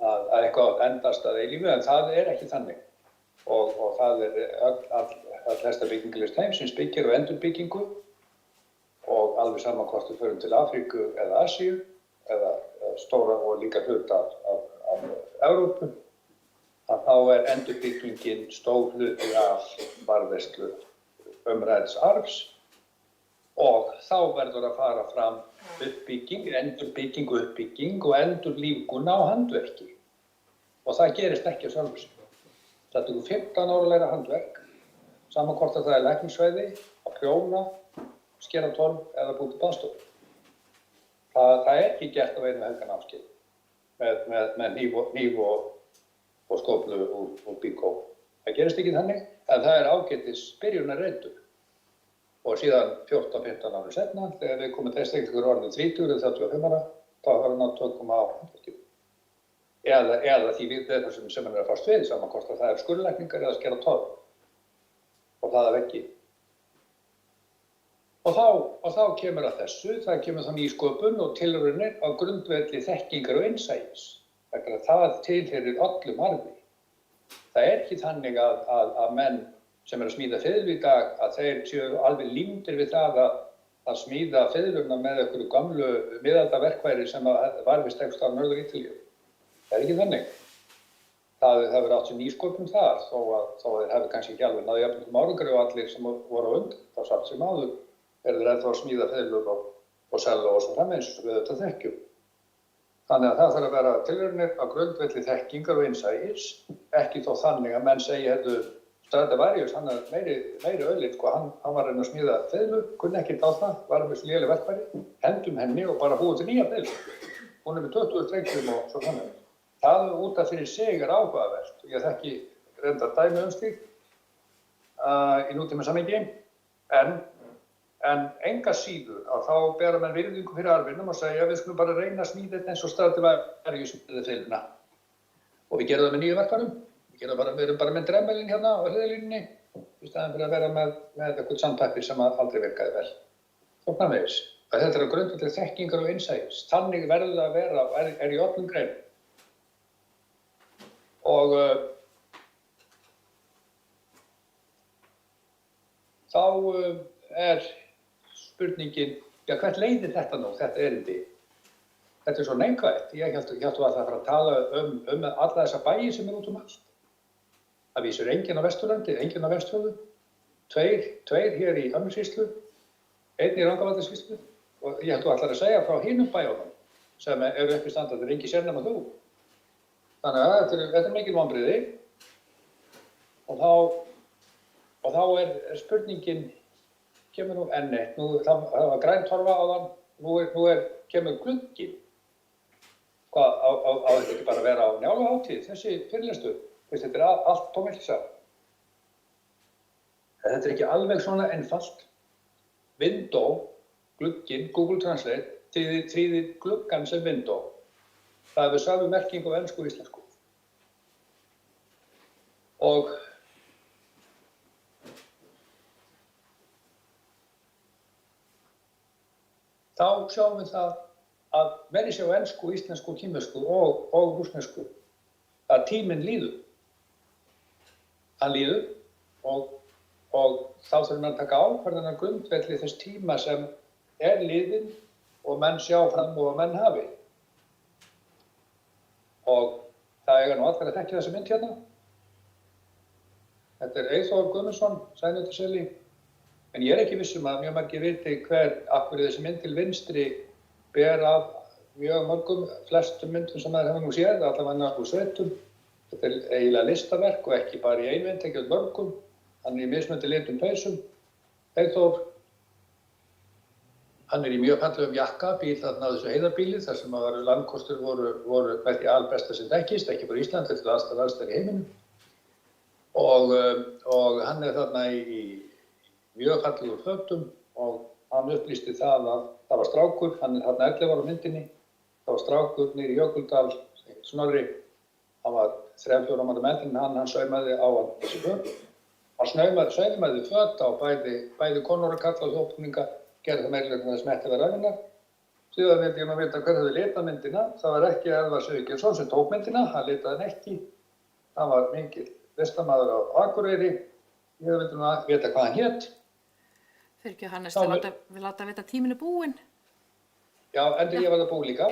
að eitthvað endast að eilífu, en það er ekki þannig. Og það er all flesta byggingalist heimsins byggir á endurbyggingu og alveg saman hvort við förum til Afríku eða Asíu eða stóra og líka hluta af Evrópu, að þá er endurbyggingin stór hluti af varðveislu umræðs arfs og þá verður að fara fram uppbygging, uppbygging og endurlífgun á handverki. Og það gerist ekki á sjálfu sér. Það tekur 15 ára að læra handverk, saman hvort að það er læknisfræði, að prjóna, skera torf eða búa til baðstofu. Það er ekki gert á einu helga námskeið með hníf og skóflu og bíkó. Það gerist ekki þannig, en það er ágætis byrjunarreitur. Og síðan 14-15 ára seinna, þegar við komum einstaklingur orðin 30 eða 35 ára, þá var hann á 2,8. Eða því viðfangsefni sem hann er að fást við, saman hvort að það er skurðlækningar eða skera torf. Og það er ekki. Og þá kemur að þessu, það kemur þá nýsköpun og tilraunir á grundvelli þekkingar og innsæis. Það tilheyrir öllum arfi. Það er ekki þannig að menn sem eru að smíða fiðlu í dag, að þeir séu alveg límdir við það að smíða fiðluna með einhverju gamlu miðaldaverkfæri sem var við stegst á Norður Ítalíu. Það er ekki þannig. Það hefur átt sér nýsköpun þar, þó að þeir hefur kannski ekki alveg náðu jafnum árangri og allir sem voru á undan, þá samt sem áður, eru þeir ennþá að smíða fiðlur og selja og svo framvegis, við þetta þekkjum. Þannig að það þarf að vera tilraunir á grundvelli þekkingar og innsæis, ekki þó þannig að menn segi, heyrðu, Stradivarius, hann er meiri auðlind, sko, hann var að reyna að smíða fiðlu, kunni ekkert á það, var með svo léleg verkfæri, hendum henni og bara búið til nýja fiðlu. Hún er með 20 strengjum og svo þannig. Það út af fyrir sig er áhugavert og ég þekki reyndar dæmi slíkt í nútíma samhengi, en enga síður að þá bera menn virðingu fyrir arfinum og segja við skulum bara reyna að smíða þetta eins og Stradivarius smíði fiðluna. Og við gerum það með nýju verkfærum. Við erum bara með dremmelin hérna á hliðarlínunni í staðinn fyrir að vera með eitthvað sandpappír sem aldrei virkaði vel. Þóknarvegis. Þetta er á grundvelli þekkingar og innsæis. Þannig verður það að vera og er í öllum greinum. Og þá er spurningin, já, hvert leiðir þetta nú, þetta erindi? Þetta er svo neikvætt. Ég hélt að það fara að tala alla þessa bæi sem út allt. Það vísur enginn á Vesturlandi, enginn á Vestfjörðum, tveir hér í Árnessýslu, einn í Rangárvallasýslu og ég held þú ætlar að segja frá hinum bæjunum sem eru uppi standandi, engin sérnema þú. Þannig að þetta er mikil vonbrigði og þá er spurningin, kemur nú enn eitt, það var græntorfa áðan, nú kemur glugginn. Hvað, á þetta ekki bara að vera á Njáluhátíð, þessi fyrirlestur? Þetta er allt tómilsa. Þetta er ekki alveg svona einfalt. Window, glugginn, Google Translate, þýðir gluggan sem window. Það hefur samu merkingu á ensku og íslensku. Og þá sjáum við það að meira sé á ensku, íslensku, kínversku og rússnesku að tíminn líður. Hann líður og þá þurfum við að taka ákvarðanir á grundvelli þess tíma sem er liðinn og menn sjá fram og að menn hafi. Og það eiga nú allir að þekkja þessa mynd hérna. Þetta er Eyþór Guðmundsson, Sæmundarseli, en ég er ekki viss að mjög margir viti af hverju þessi mynd til vinstri ber af mjög mörgum, flestum myndum sem maður hefur nú séð, allavega úr sveitum. Þetta er eiginlega listaverk og ekki bara í einvind, ekki á mörgum, hann er í mismunandi litum peysum. Eyþór, hann er í mjög fallegum jakka, bíl þarna á þessu heiðarbíli, þar sem að landkostur voru með því albesta sem þekkist, ekki bara Ísland, þetta er aðstæður í heiminum. Og hann er þarna í mjög fallegum fötum og hann upplýsti það að það var strákur, hann er þarna 11 ára á myndinni, það var strákur niður í Jökuldal, Snorri, hann var 3-4 ára meðinn, hann saumaði á hann þessi föt. Hann saumaði föt á bæði konur og kalla og þjófninga, gerði það meðlega þess metti var ræðinnar. Síðan vildi ég maður vita hver hefði litað myndina, það var ekki Eðvarð Sigurgeirsson sem tók myndina, hann litaði hann ekki. Hann var mikill listamaður á Akureyri, ég vildi nú að vita hvað hann hét. Fyrir ekki Hannes, við láta vita tíminn er búinn. Já, endur ég var það búið líka.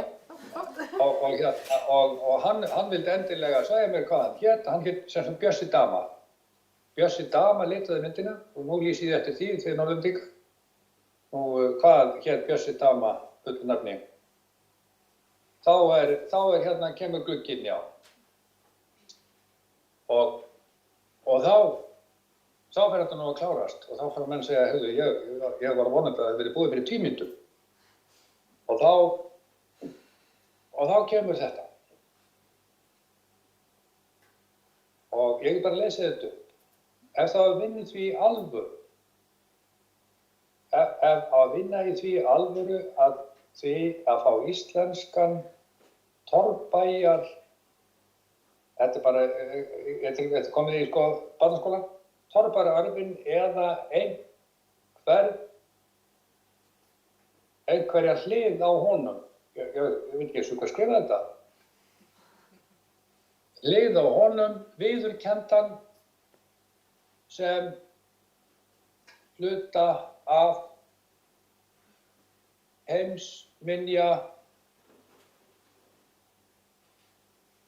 Og hann vildi endilega segja mér hvað hann hét. Hann hét sem sagt Bjössi Dama. Bjössi Dama litaði myndina og nú lýsi ég eftir því þegar Norðlendinga. Og hvað hét Bjössi Dama fullu nafni? Þá er hérna kemur glugginn, já. Og þá fer þetta nú að klárast og þá fara menn að segja, heyrðu, ég var vonandi að það hefði verið búið fyrir 10 mínútum. Og þá kemur þetta. Og ég bara lesi þetta upp. Ef það að vinna í því alvöru, að fá íslenskan torfbæjar, þetta er komið í barnaskóla, torfbæjararfinn eða einhverja hlið á honum. Ég veit ekki eins og hvað skrifa þetta. Hlið á honum, viðurkenndan sem hluta af heimsminja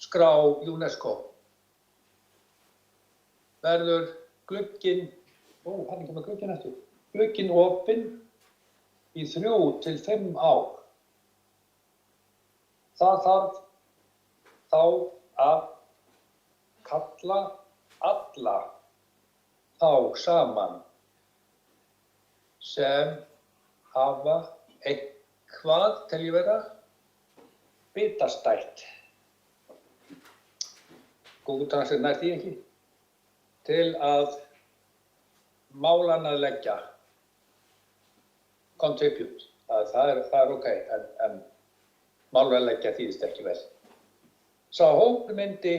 skrá UNESCO. Verður glugginn, hann er komið glugginn eftir, glugginn opinn í 3 til 5 ár. Það þarf þá að kalla alla þá saman sem hafa eitthvað til ég vera bitastætt. Google Translate nær því ekki. Til að málana leggja. Contribute. Það er ok, en málana leggja þýðist ekki vel. Sá hópur myndi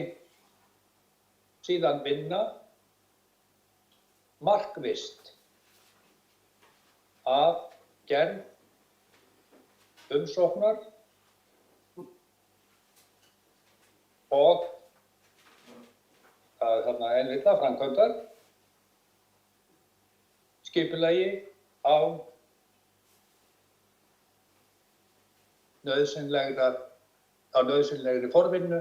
síðan vinna markvisst að gerð umsóknar og þarna einlitla framkvæmdar, skipulagi á nauðsynlegri forvinnu.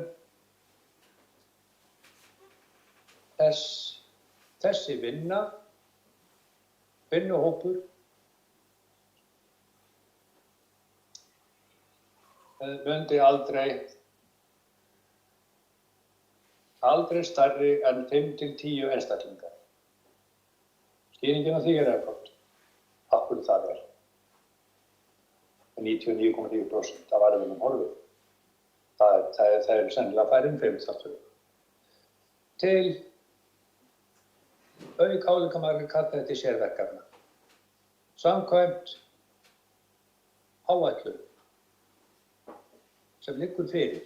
Þessi vinnuhópur myndi aldrei stærri en 5 til 10 einstaklingar. Skýringin á því einföld. Af hverju það er. 99,9% af arfinum horfið. Það eru sennilega færri en 5 þáttur. Til aukaálíka margir kalla þetta sérverkefna. Samkvæmt áætlun sem liggur fyrir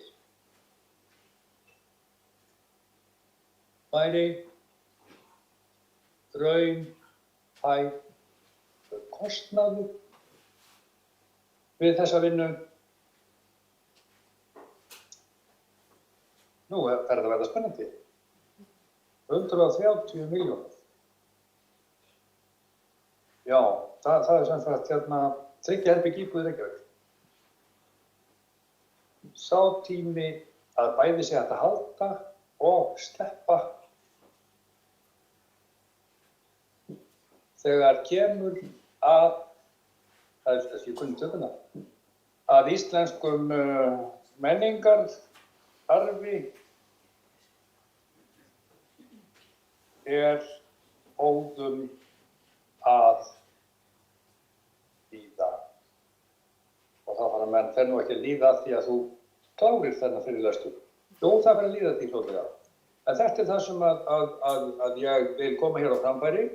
væri raunhæf kostnaður við þessa vinnu. Nú fer það að verða spennandi. 130 milljónir. Já, það er sem sagt 3 herbergi íbúð í Reykjavík. Sá tími að bæði sé hægt að halda og sleppa þegar kemur að, það er ekki kunni tökuna, að íslenskum menningararfi er óðum að líða. Og þá fara menn fer nú ekki að líða því að þú klárir þennan fyrirlestur. Jú, það fer að líða því fljótlega. En þetta er það sem að ég vil koma hér á framfæri.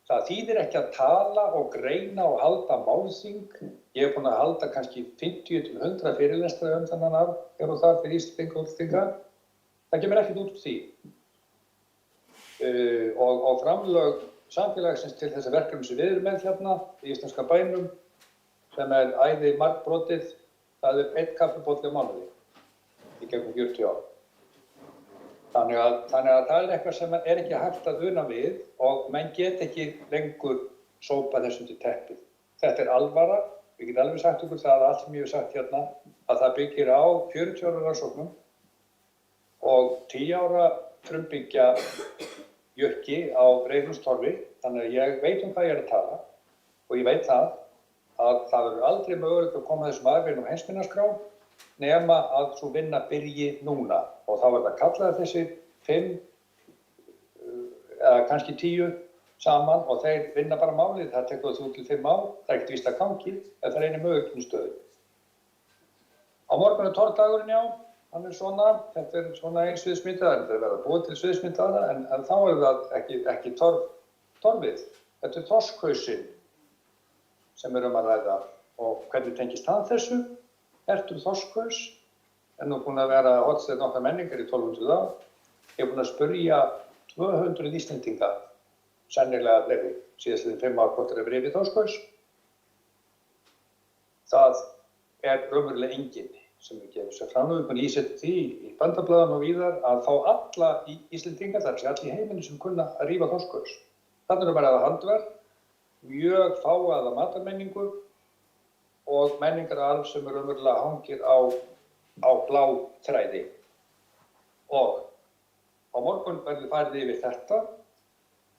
Það þýðir ekki að tala og greina og halda málþing. Ég búinn að halda kannski 50 til 100 fyrirlestra þennan af hér og þar fyrir Íslendinga og útlendinga. Það kemur ekkert út úr því. Og framlög samfélagsins til þessi verkefni sem við erum með hérna í íslenska bænum, sem æði margbrotið, það er 1 kaffibolli á mánuði í gegnum 40 ár. Þannig að það er eitthvað sem er ekki hægt að una við og menn get ekki lengur sópa þessum til teppið. Þetta er alvara, við getum alveg sagt okkur það að allt sem ég hef sagt hérna, að það byggir á 40 ára rannsóknum og 10 ára frumbyggja jörki á Reiðhústorfi, þannig að ég veit hvað ég er að tala og ég veit það að það verður aldrei mögulegt að koma þessum aðgerðum á heimsminjaskrá nema að svo vinna byrji núna og þá verður að kalla þessi 5 eða kannski 10 saman og þeir vinna bara málið, það tekur 3 til 5 ár, það er ekkert víst að gangi en það er eini mögulegum stöðu. Á morgun er torfdagurinn, já, hann er svona, þetta er svona ein sviðsmyndaðar, þetta er verið að búa til sviðsmyndaðar en þá er það ekki torfið, þetta er þorskhausinn sem við erum að ræða og hvernig tengist það þessu? Ertur þorskhaus? Er nú búinn að vera hornsteinn okkar menningar í 1200 ár. Ég er búinn að spyrja 200 Íslendinga, sennilega fleiri, síðastliðin 5 ár hvort er yfir þorskhaus. Það er raunverulega enginn sem við gefum sér fram. Við erum búin að lýsa því í bandablaðan og víðar að fá alla Íslendinga, það er allir í heiminum sem kunna að rífa þorskhaus. Þannig er bara að handverk, mjög fáaða matarmenningu og menningararf sem raunverulega hangir á bláþræði. Og á morgun verður farið yfir þetta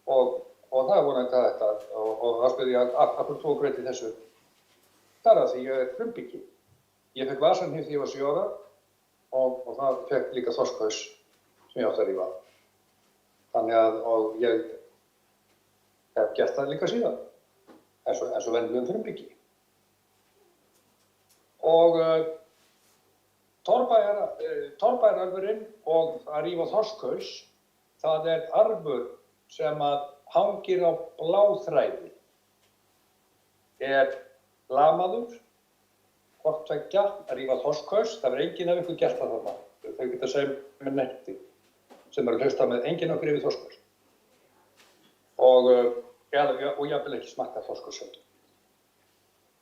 og það er vonandi að þetta og það spyrir ég að hverju þú greiti þessu. Það er að því ég er frumbyggi ég fekk vasanhníf þegar ég var 7 ára og það fekk líka þorskahaus sem ég átti að rífa. Þannig að, og ég hef gert það líka síðan, eins og venjulegum frumbyggi. Og torfbæjararfurinn og að rífa þorskahaus, það arfur sem að hangir á bláþræði, lamaður, hvort tveggja að rífa þorskahaus, það enginn af ykkur gert það þarna. Þau geta segja með netti sem eru hlustað með enginn okkur yfir þorskahaus. Og jafnvel ekki smakkað þorskahaus.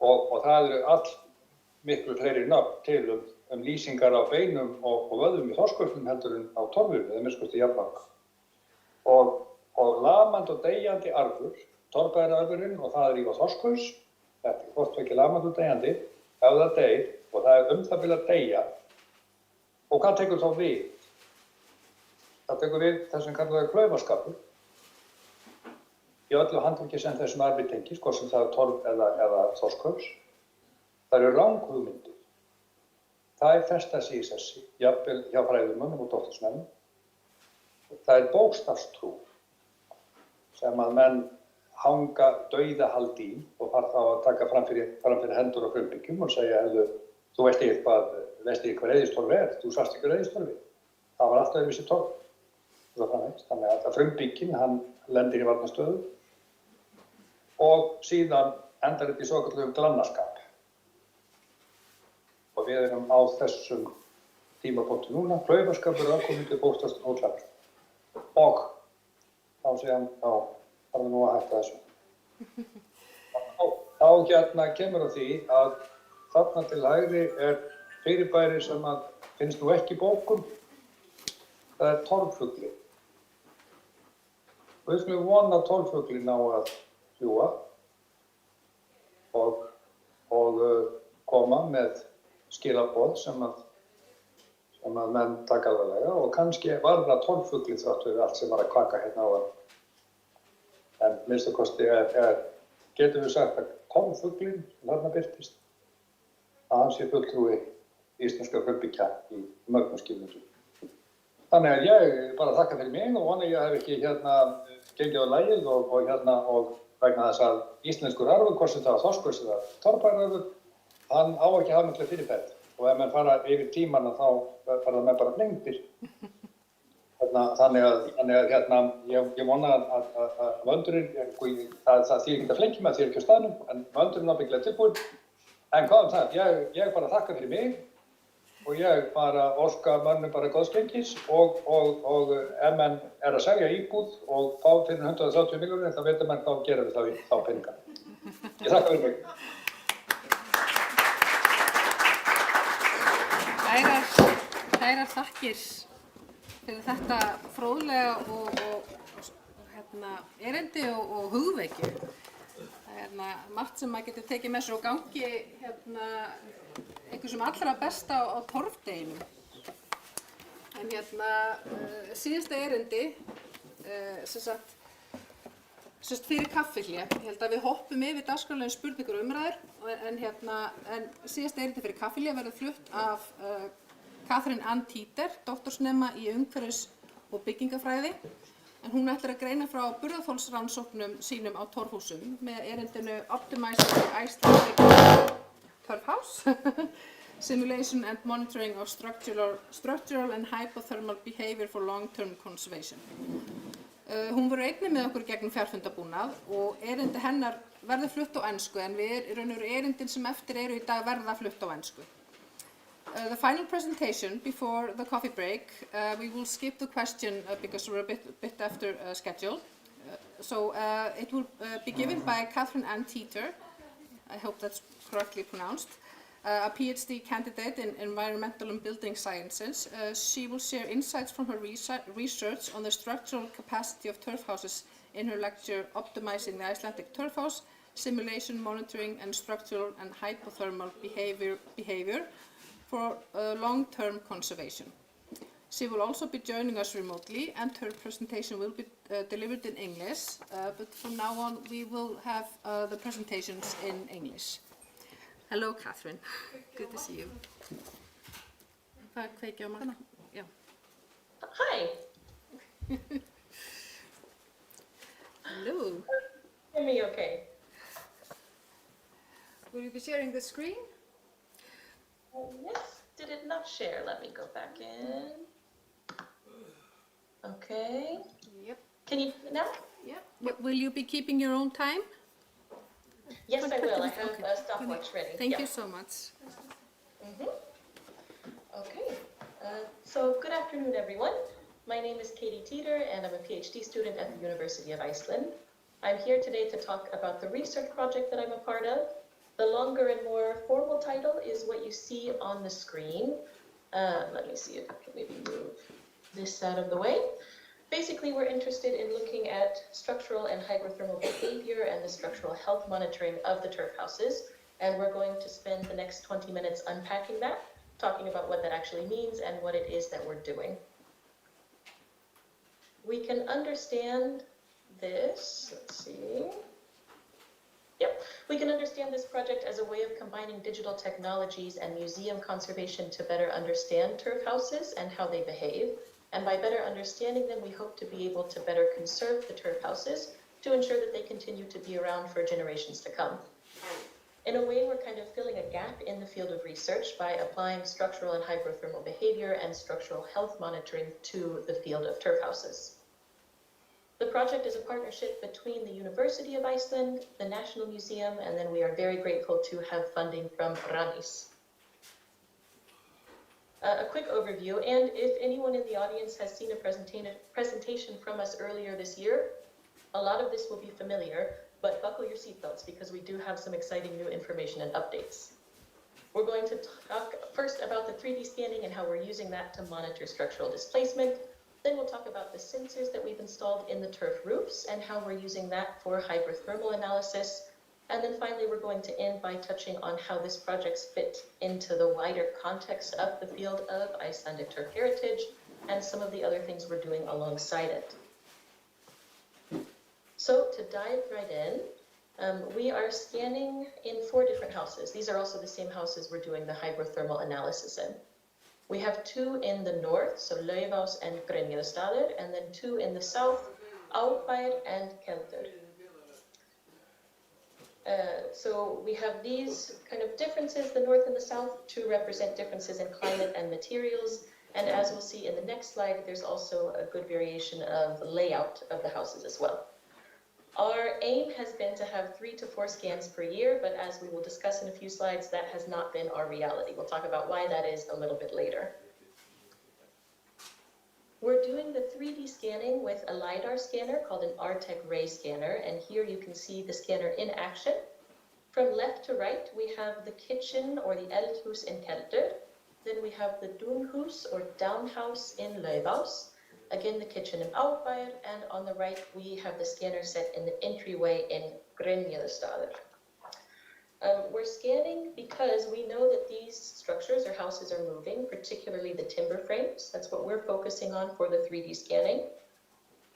Og það eru all miklu fleiri nöfn til lýsingar á beinum og vöðvum í þorskahausnum heldur en á torfunni, eða minnst jafnvæg. Og lamandi og deyjandi arfur, torfbæjararfurinn og það rífa þorskahaus, þetta hvort tveggja lamandi og deyjandi, ef það deyr og það það bil að deyja. Og hvað tekur þá við? Það tekur við þess sem kallað klaufaskapur. Í öllu handverki sem þessum arfi tengist, hvort sem það torf eða þorskahaus. Það eru ranghugmyndir. Það festa sig í sessi, jafnvel hjá fræðimönnum og doktorsmennum. Það bókstafstrú sem að menn hanga dauðahaldi í og fara þá að taka fram fyrir hendur og frumbyggjum og segja, þú veist ekki hvað reiðistorf þú sást ekki reiðistorfi. Það var alltaf öðruvísi torf. Þannig að frumbygginn, hann lendir í varnarstöðu og síðan endar þetta í svokölluðum glannaskap. Og við erum á þessum tímapunkti núna, klaufaskapur er kominn til bókstafstrú og og þá segja hann, þá þarf nú að hætta þessu. Þá kemur á því að þarna til hægri fyrirbæri sem að finnst nú ekki í bókum, það torffugli. Og við skulum vona að torffuglinn ná að fljúga og koma með skilaboð sem að menn taka alvarlega og kannski var það torffugli þrátt fyrir allt sem var að kvaka hérna áðan. En minnst að kosti getum við sagt að torffuglinn sem þarna birtist, að hann sé fulltrúi íslenska frumbyggja í mörgum skilningi. Þannig að ég bara þakka fyrir mig og vona ég hef ekki gengið á lagið og vegna þess að íslenskur arfur, hvort sem það var þorskur eða torfbæjararfur, hann á ekki hafmyndlega fyrirferð. Og ef menn fara yfir tímana þá fara menn bara lengdir. Þannig að ég vona að vöndurinn, það þýðir ekki að flengja mig, það þýðir ekki á staðnum, en vöndurinn er ábyggilega tilbúinn. En hvað það, ég bara þakka fyrir mig og ég bara óska mönnum bara góðs gengis og ef menn að selja íbúð og fá fyrir 130 milljónir, þá veitum menn hvað gera við þá peninga. Ég þakka fyrir mig. Kærar þakkir fyrir þetta fróðlega og erindi og hugvekju. Það margt sem maður getur tekið með sér og gangi einhver sem allra besta á torfdeginum. En síðasta erindi, fyrir kaffihlé. Ég held að við hoppum yfir dagskrárlegum spurningur og umræður, en síðasta erindi fyrir kaffihlé verður flutt af Catherine Ann Teeter, doktorsnema í umhverfis- og byggingafræði. En hún ætlar að greina frá burðarþolsrannsóknum sínum á torfhúsum með erindinu Optimizing Icelandic Turf House, Simulation and Monitoring of Structural and Hypothermal Behavior for Long-Term Conservation. Hún verður einnig með okkur gegnum fjarfundabúnað og erindi hennar verður flutt á ensku en í raun og veru erindin sem eftir eru í dag verða flutt á ensku. The final presentation before the coffee break, we will skip the question because we're a bit after schedule. It will be given by Catherine Ann Teeter, I hope that's correctly pronounced, a PhD candidate in environmental and building sciences. She will share insights from her research on the structural capacity of turf houses in her lecture Optimizing the Icelandic Turf House, Simulation, Monitoring and Structural and Hypothermal Behavior for long-term conservation. She will also be joining us remotely and her presentation will be delivered in English, but from now on we will have the presentations in English. Hello, Catherine. Good to see you. Það kveikja á makana. Já. Hi. Hello. Hear me okay? Will you be sharing the screen? Yes. Did it not share? Let me go back in. Okay. Yep. Can you see it now? Yep. Will you be keeping your own time? Yes, I will. I have Okay. a stopwatch ready. Thank Yeah. you so much. Okay. So good afternoon, everyone. My name is Katie Teeter, and I'm a PhD student at the University of Iceland. I'm here today to talk about the research project that I'm a part of. The longer and more formal title is what you see on the screen. Let me see if I can maybe move this out of the way. Basically, we're interested in looking at structural and hydrothermal behavior and the structural health monitoring of the turf houses. And we're going to spend the next 20 minutes unpacking that, talking about what that actually means and what it is that we're doing. We can understand this, let's see. Yep, we can understand this project as a way of combining digital technologies and museum conservation to better understand turf houses and how they behave. And by better understanding them, we hope to be able to better conserve the turf houses to ensure that they continue to be around for generations to come. In a way, we're kind of filling a gap in the field of research by applying structural and hydrothermal behavior and structural health monitoring to the field of turf houses. The project is a partnership between the University of Iceland, the National Museum, and then we are very grateful to have funding from RANIS. A quick overview, and if anyone in the audience has seen a presentation from us earlier this year, a lot of this will be familiar, but buckle your seatbelts because we do have some exciting new information and updates. We're going to talk first about the 3D scanning and how we're using that to monitor structural displacement. Then we'll talk about the sensors that we've installed in the turf roofs and how we're using that for hydrothermal analysis. And then finally, we're going to end by touching on how this project fits into the wider context of the field of Icelandic turf heritage and some of the other things we're doing alongside it. So to dive right in, we are scanning in 4 different houses. These are also the same houses we're doing the hydrothermal analysis in. We have 2 in the north, so Laufás and Grenjaðarstaðir, and then 2 in the south, Árbær and Keldur. So we have these kind of differences, the north and the south, to represent differences in climate and materials. And as we'll see in the next slide, there's also a good variation of layout of the houses as well. Our aim has been to have 3 to 4 scans per year, but as we will discuss in a few slides, that has not been our reality. We'll talk about why that is a little bit later. We're doing the 3D scanning with a LiDAR scanner called an Artec Ray scanner, and here you can see the scanner in action. From left to right, we have the kitchen or the eldhús in Keldur. Then we have the Dunhús or downhouse in Laufás. Again, the kitchen in Árbær, and on the right, we have the scanner set in the entryway in Grenjaðarstaðir. We're scanning because we know that these structures or houses are moving, particularly the timber frames. That's what we're focusing on for the 3D scanning.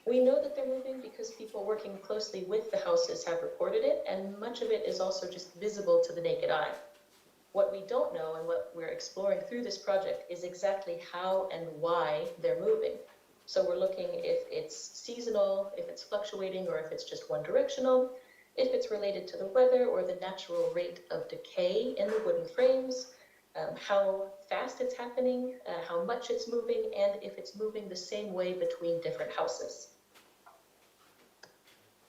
We know that they're moving because people working closely with the houses have reported it, and much of it is also just visible to the naked eye. What we don't know and what we're exploring through this project is exactly how and why they're moving. So we're looking if it's seasonal, if it's fluctuating, or if it's just one directional, if it's related to the weather or the natural rate of decay in the wooden frames, how fast it's happening, how much it's moving, and if it's moving the same way between different houses.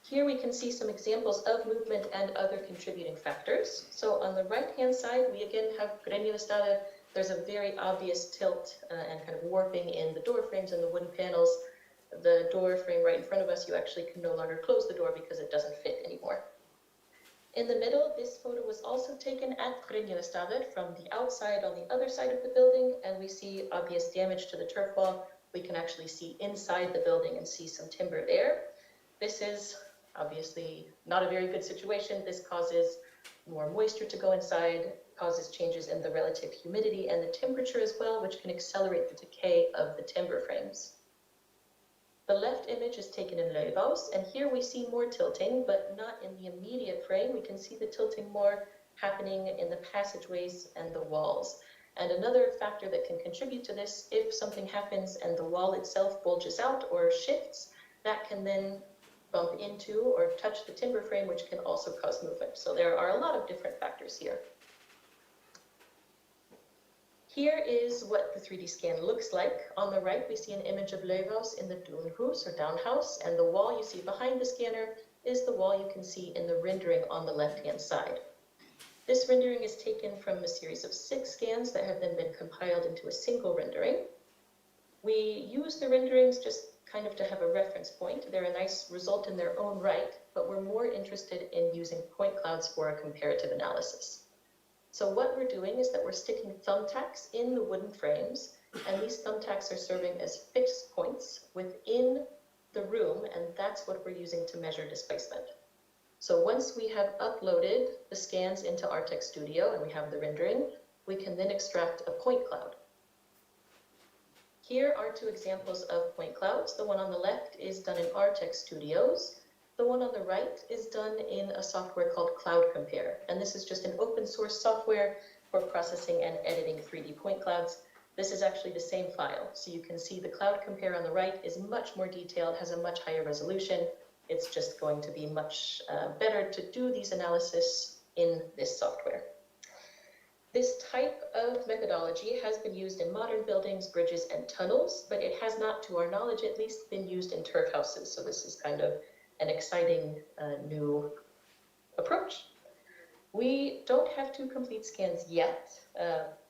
Here we can see some examples of movement and other contributing factors. So on the right-hand side, we again have Grenjaðarstaðir. There's a very obvious tilt and kind of warping in the door frames and the wooden panels. The door frame right in front of us, you actually can no longer close the door because it doesn't fit anymore. In the middle, this photo was also taken at Grenjaðarstaðir from the outside on the other side of the building, and we see obvious damage to the turf wall. We can actually see inside the building and see some timber there. This is obviously not a very good situation. This causes more moisture to go inside, causes changes in the relative humidity and the temperature as well, which can accelerate the decay of the timber frames. The left image is taken in Laufás, and here we see more tilting, but not in the immediate frame. We can see the tilting more happening in the passageways and the walls. And another factor that can contribute to this, if something happens and the wall itself bulges out or shifts, that can then bump into or touch the timber frame, which can also cause movement. So there are a lot of different factors here. Here is what the 3D scan looks like. On the right, we see an image of Löfhaus in the Downhouse or downhouse, and the wall you see behind the scanner is the wall you can see in the rendering on the left-hand side. This rendering is taken from a series of 6 scans that have then been compiled into a single rendering. We use the renderings just kind of to have a reference point. They're a nice result in their own right, but we're more interested in using point clouds for a comparative analysis. So what we're doing is that we're sticking thumbtacks in the wooden frames, and these thumbtacks are serving as fixed points within the room, and that's what we're using to measure displacement. So once we have uploaded the scans into Artec Studio and we have the rendering, we can then extract a point cloud. Here are 2 examples of point clouds. The one on the left is done in Artec Studios. The one on the right is done in a software called Cloud Compare. And this is just an open source software for processing and editing 3D point clouds. This is actually the same file. So you can see the Cloud Compare on the right is much more detailed, has a much higher resolution. It's just going to be much better to do these analysis in this software. This type of methodology has been used in modern buildings, bridges, and tunnels, but it has not, to our knowledge at least, been used in turf houses. So this is kind of an exciting new approach. We don't have 2 complete scans yet,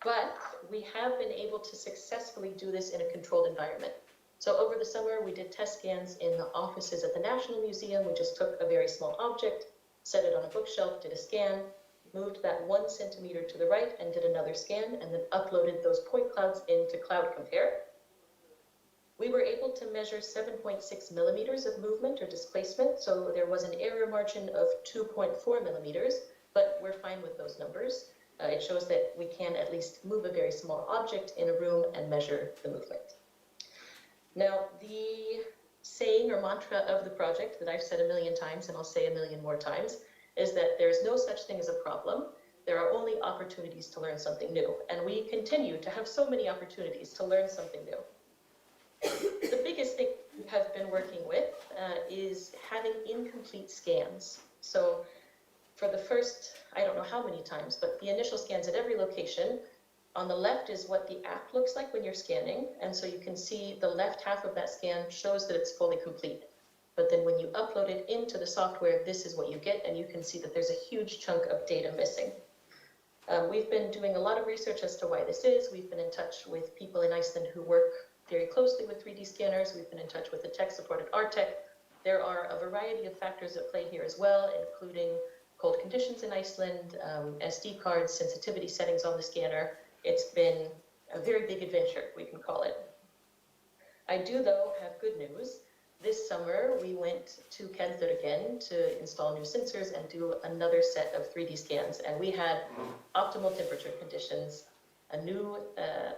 but we have been able to successfully do this in a controlled environment. So over the summer, we did test scans in the offices at the National Museum. We just took a very small object, set it on a bookshelf, did a scan, moved that 1 centimeter to the right and did another scan, and then uploaded those point clouds into Cloud Compare. We were able to measure 7.6 millimeters of movement or displacement, so there was an error margin of 2.4 millimeters, but we're fine with those numbers. It shows that we can at least move a very small object in a room and measure the movement. Now, the saying or mantra of the project that I've said 1,000,000 times, and I'll say 1,000,000 more times, is that there's no such thing as a problem. There are only opportunities to learn something new, and we continue to have so many opportunities to learn something new. The biggest thing we have been working with is having incomplete scans. So for the first, I don't know how many times, but the initial scans at every location, on the left is what the app looks like when you're scanning. And so you can see the left half of that scan shows that it's fully complete. But then when you upload it into the software, this is what you get, and you can see that there's a huge chunk of data missing. We've been doing a lot of research as to why this is. We've been in touch with people in Iceland who work very closely with 3D scanners. We've been in touch with the tech support at Artec. There are a variety of factors at play here as well, including cold conditions in Iceland, SD cards, sensitivity settings on the scanner. It's been a very big adventure, we can call it. I do, though, have good news. This summer, we went to Keldur again to install new sensors and do another set of 3D scans. And we had optimal temperature conditions, a new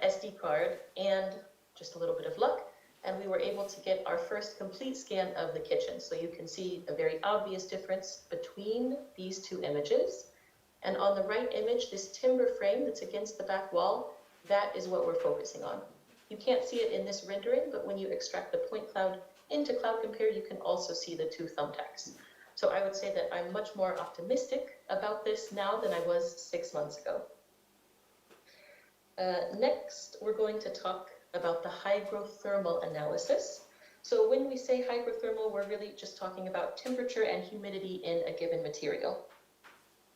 SD card, and just a little bit of luck. And we were able to get our first complete scan of the kitchen. So you can see a very obvious difference between these 2 images. And on the right image, this timber frame that's against the back wall, that is what we're focusing on. You can't see it in this rendering, but when you extract the point cloud into Cloud Compare, you can also see the 2 thumbtacks. So I would say that I'm much more optimistic about this now than I was 6 months ago. Next, we're going to talk about the hygrothermal analysis. So when we say hygrothermal, we're really just talking about temperature and humidity in a given material.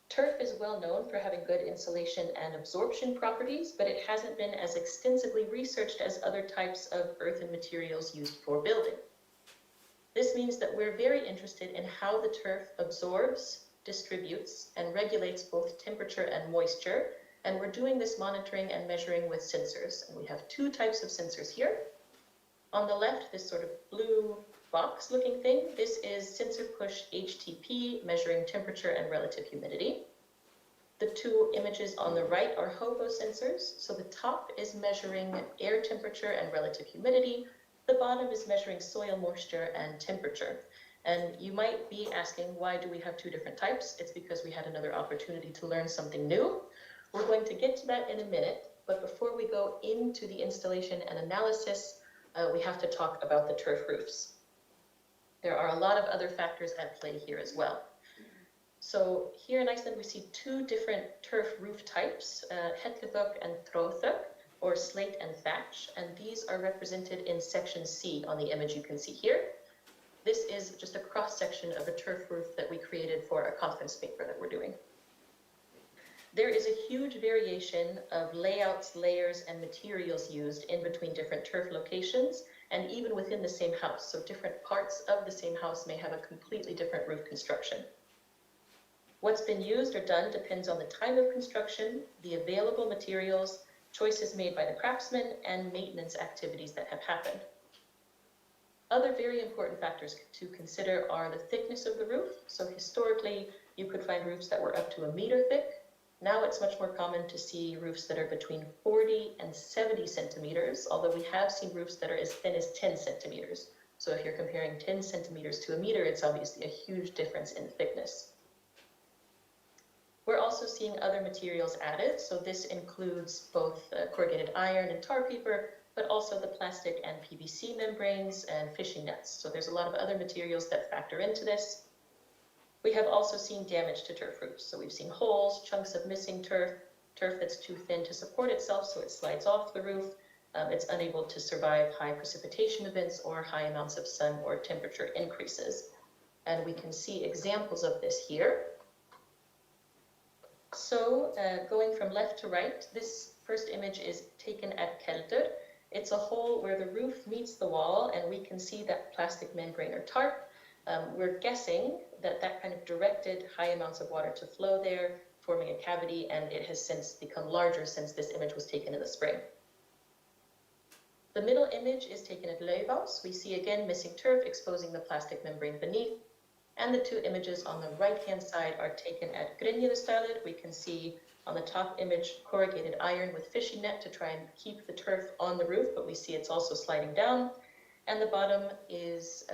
Turf is well known for having good insulation and absorption properties, but it hasn't been as extensively researched as other types of earthen materials used for building. This means that we're very interested in how the turf absorbs, distributes, and regulates both temperature and moisture, and we're doing this monitoring and measuring with sensors. And we have 2 types of sensors here. On the left, this sort of blue box looking thing, this is sensor push HTP, measuring temperature and relative humidity. The 2 images on the right are HOPO sensors. So the top is measuring air temperature and relative humidity. The bottom is measuring soil moisture and temperature. And you might be asking, why do we have two different types? It's because we had another opportunity to learn something new. We're going to get to that in a minute, but before we go into the installation and analysis, we have to talk about the turf roofs. There are a lot of other factors at play here as well. So here in Iceland, we see two different turf roof types, Helluþök and Tróðþök, or slate and thatch, and these are represented in section C on the image you can see here. This is just a cross-section of a turf roof that we created for a conference paper that we're doing. There is a huge variation of layouts, layers, and materials used in between different turf locations, and even within the same house. So different parts of the same house may have a completely different roof construction. What's been used or done depends on the time of construction, the available materials, choices made by the craftsmen, and maintenance activities that have happened. Other very important factors to consider are the thickness of the roof. So historically, you could find roofs that were up to 1 meter thick. Now it's much more common to see roofs that are between 40 and 70 centimeters, although we have seen roofs that are as thin as 10 centimeters. So if you're comparing 10 centimeters to 1 meter, it's obviously a huge difference in thickness. We're also seeing other materials added. So this includes both corrugated iron and tar paper, but also the plastic and PVC membranes and fishing nets. So there's a lot of other materials that factor into this. We have also seen damage to turf roofs. So we've seen holes, chunks of missing turf, turf that's too thin to support itself, so it slides off the roof. It's unable to survive high precipitation events or high amounts of sun or temperature increases. And we can see examples of this here. So going from left to right, this first image is taken at Keldur. It's a hole where the roof meets the wall, and we can see that plastic membrane or tarp. We're guessing that that kind of directed high amounts of water to flow there, forming a cavity, and it has since become larger since this image was taken in the spring. The middle image is taken at Laufás. We see again missing turf exposing the plastic membrane beneath. And the two images on the right-hand side are taken at Grenjaðarstaðir. We can see on the top image corrugated iron with fishing net to try and keep the turf on the roof, but we see it's also sliding down. And the bottom is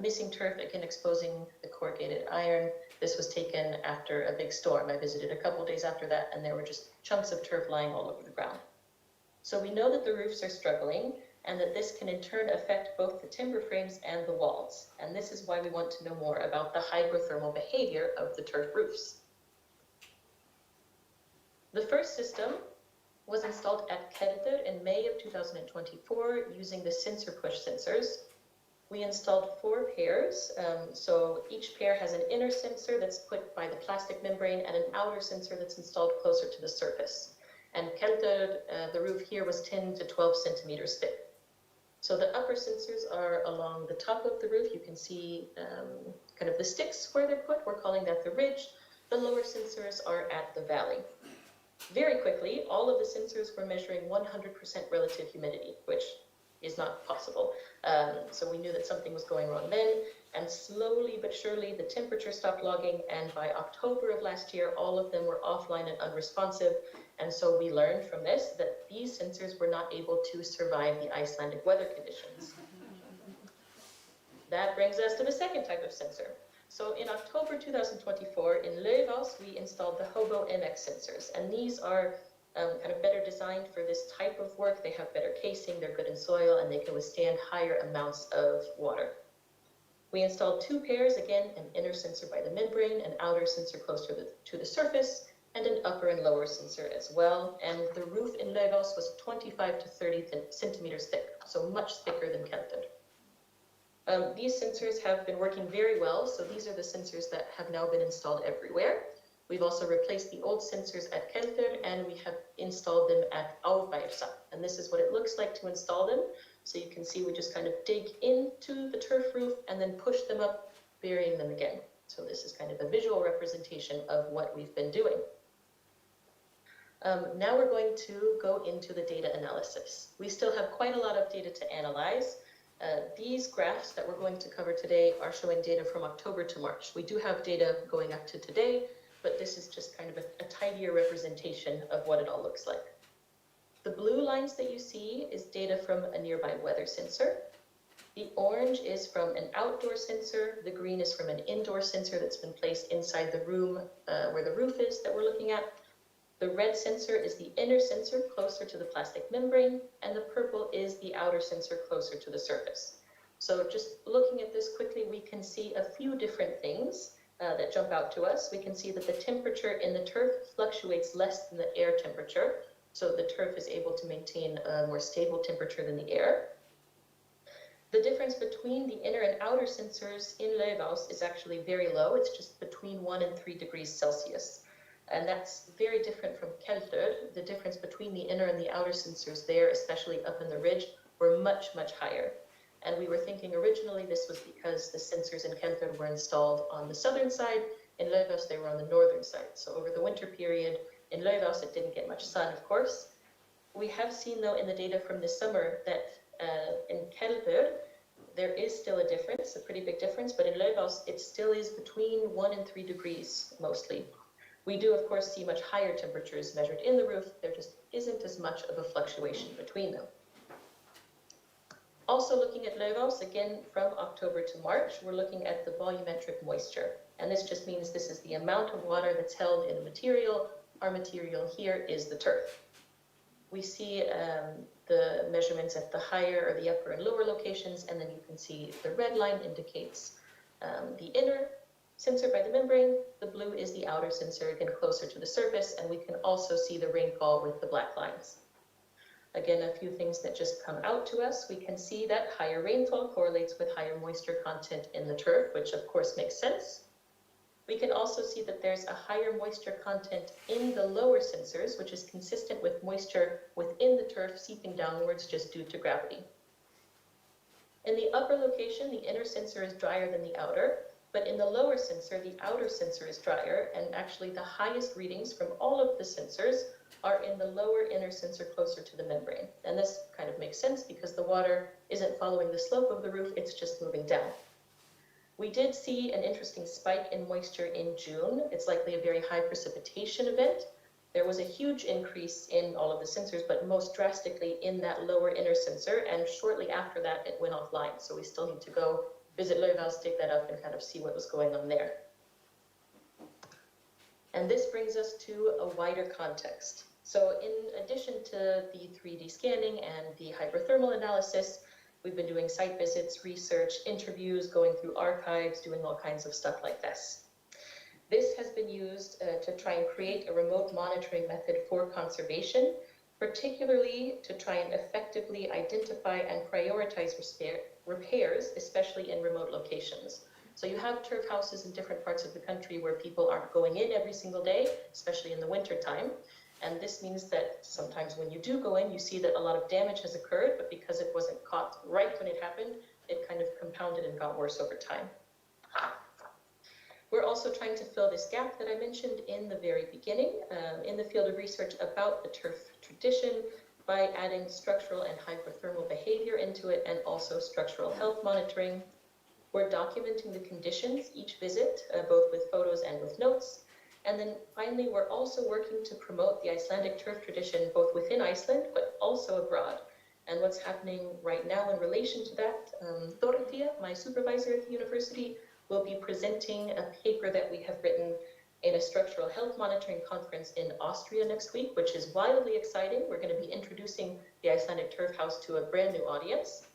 missing turf, again exposing the corrugated iron. This was taken after a big storm. I visited a couple days after that, and there were just chunks of turf lying all over the ground. So we know that the roofs are struggling, and that this can in turn affect both the timber frames and the walls. And this is why we want to know more about the hydrothermal behavior of the turf roofs. The first system was installed at Keldur in May of 2024 using the sensor push sensors. We installed 4 pairs, so each pair has an inner sensor that's put by the plastic membrane and an outer sensor that's installed closer to the surface. And Keldur, the roof here was 10 to 12 centimeters thick. So the upper sensors are along the top of the roof. You can see kind of the sticks where they're put. We're calling that the ridge. The lower sensors are at the valley. Very quickly, all of the sensors were measuring 100% relative humidity, which is not possible. So we knew that something was going wrong then, and slowly but surely the temperature stopped logging, and by October of last year, all of them were offline and unresponsive. And so we learned from this that these sensors were not able to survive the Icelandic weather conditions. That brings us to the second type of sensor. So in October 2024, in Laufás, we installed the Hobo MX sensors, and these are kind of better designed for this type of work. They have better casing, they're good in soil, and they can withstand higher amounts of water. We installed 2 pairs, again, an inner sensor by the membrane, an outer sensor closer to the surface, and an upper and lower sensor as well. And the roof in Laufás was 25 to 30 centimeters thick, so much thicker than Keldur. These sensors have been working very well, so these are the sensors that have now been installed everywhere. We've also replaced the old sensors at Keldur, and we have installed them at Árbæjarsak. And this is what it looks like to install them. So you can see we just kind of dig into the turf roof and then push them up, burying them again. So this is kind of a visual representation of what we've been doing. Now we're going to go into the data analysis. We still have quite a lot of data to analyze. These graphs that we're going to cover today are showing data from October to March. We do have data going up to today, but this is just kind of a tidier representation of what it all looks like. The blue lines that you see is data from a nearby weather sensor. The orange is from an outdoor sensor. The green is from an indoor sensor that's been placed inside the room where the roof is that we're looking at. The red sensor is the inner sensor closer to the plastic membrane, and the purple is the outer sensor closer to the surface. So just looking at this quickly, we can see a few different things that jump out to us. We can see that the temperature in the turf fluctuates less than the air temperature, so the turf is able to maintain a more stable temperature than the air. The difference between the inner and outer sensors in Löfhaus is actually very low. It's just between 1 and 3 degrees Celsius. And that's very different from Keltø. The difference between the inner and the outer sensors there, especially up in the ridge, were much, much higher. And we were thinking originally this was because the sensors in Keltø were installed on the southern side. In Löfhaus, they were on the northern side. So over the winter period, in Löfhaus, it didn't get much sun, of course. We have seen, though, in the data from this summer that in Keltø, there is still a difference, a pretty big difference, but in Löfhaus, it still is between 1 and 3 degrees, mostly. We do, of course, see much higher temperatures measured in the roof. There just isn't as much of a fluctuation between them. Also looking at Löfhaus, again, from October to March, we're looking at the volumetric moisture. And this just means this is the amount of water that's held in a material. Our material here is the turf. We see the measurements at the higher or the upper and lower locations, and then you can see the red line indicates the inner sensor by the membrane. The blue is the outer sensor, again closer to the surface, and we can also see the rainfall with the black lines. Again, a few things that just come out to us. We can see that higher rainfall correlates with higher moisture content in the turf, which of course makes sense. We can also see that there's a higher moisture content in the lower sensors, which is consistent with moisture within the turf seeping downwards just due to gravity. In the upper location, the inner sensor is drier than the outer, but in the lower sensor, the outer sensor is drier, and actually the highest readings from all of the sensors are in the lower inner sensor closer to the membrane. And this kind of makes sense because the water isn't following the slope of the roof, it's just moving down. We did see an interesting spike in moisture in June. It's likely a very high precipitation event. There was a huge increase in all of the sensors, but most drastically in that lower inner sensor, and shortly after that it went offline. So we still need to go visit Löfhaus, dig that up, and kind of see what was going on there. And this brings us to a wider context. So in addition to the 3D scanning and the hydrothermal analysis, we've been doing site visits, research, interviews, going through archives, doing all kinds of stuff like this. This has been used to try and create a remote monitoring method for conservation, particularly to try and effectively identify and prioritize repairs, especially in remote locations. So you have turf houses in different parts of the country where people aren't going in every single day, especially in the winter time. And this means that sometimes when you do go in, you see that a lot of damage has occurred, but because it wasn't caught right when it happened, it kind of compounded and got worse over time. We're also trying to fill this gap that I mentioned in the very beginning in the field of research about the turf tradition by adding structural and hydrothermal behavior into it, and also structural health monitoring. We're documenting the conditions each visit, both with photos and with notes. And then finally, we're also working to promote the Icelandic turf tradition, both within Iceland, but also abroad. And what's happening right now in relation to that, Dorothea, my supervisor at the university, will be presenting a paper that we have written in a structural health monitoring conference in Austria next week, which is wildly exciting. We're going to be introducing the Icelandic turf house to a brand new audience.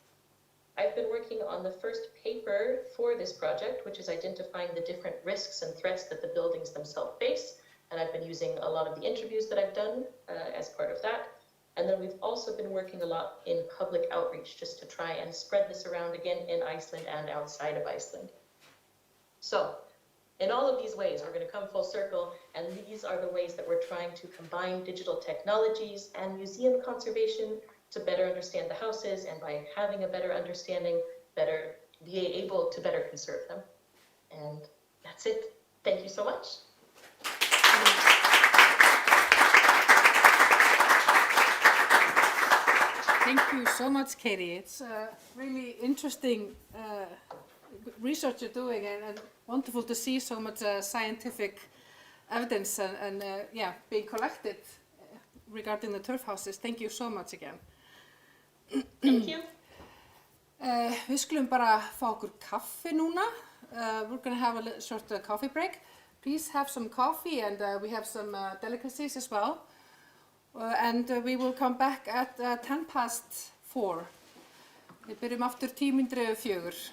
I've been working on the first paper for this project, which is identifying the different risks and threats that the buildings themselves face. And I've been using a lot of the interviews that I've done as part of that. And then we've also been working a lot in public outreach just to try and spread this around again in Iceland and outside of Iceland. So in all of these ways, we're going to come full circle, and these are the ways that we're trying to combine digital technologies and museum conservation to better understand the houses, and by having a better understanding, be able to better conserve them. And that's it. Thank you so much. Thank you so much, Katie. It's really interesting research you're doing, and wonderful to see so much scientific evidence and being collected regarding the turf houses. Thank you so much again. Thank you. Við skulum bara fá okkur kaffi núna. We're going to have a short coffee break. Please have some coffee and we have some delicacies as well. And we will come back at 4:10. Við byrjum aftur 4:10.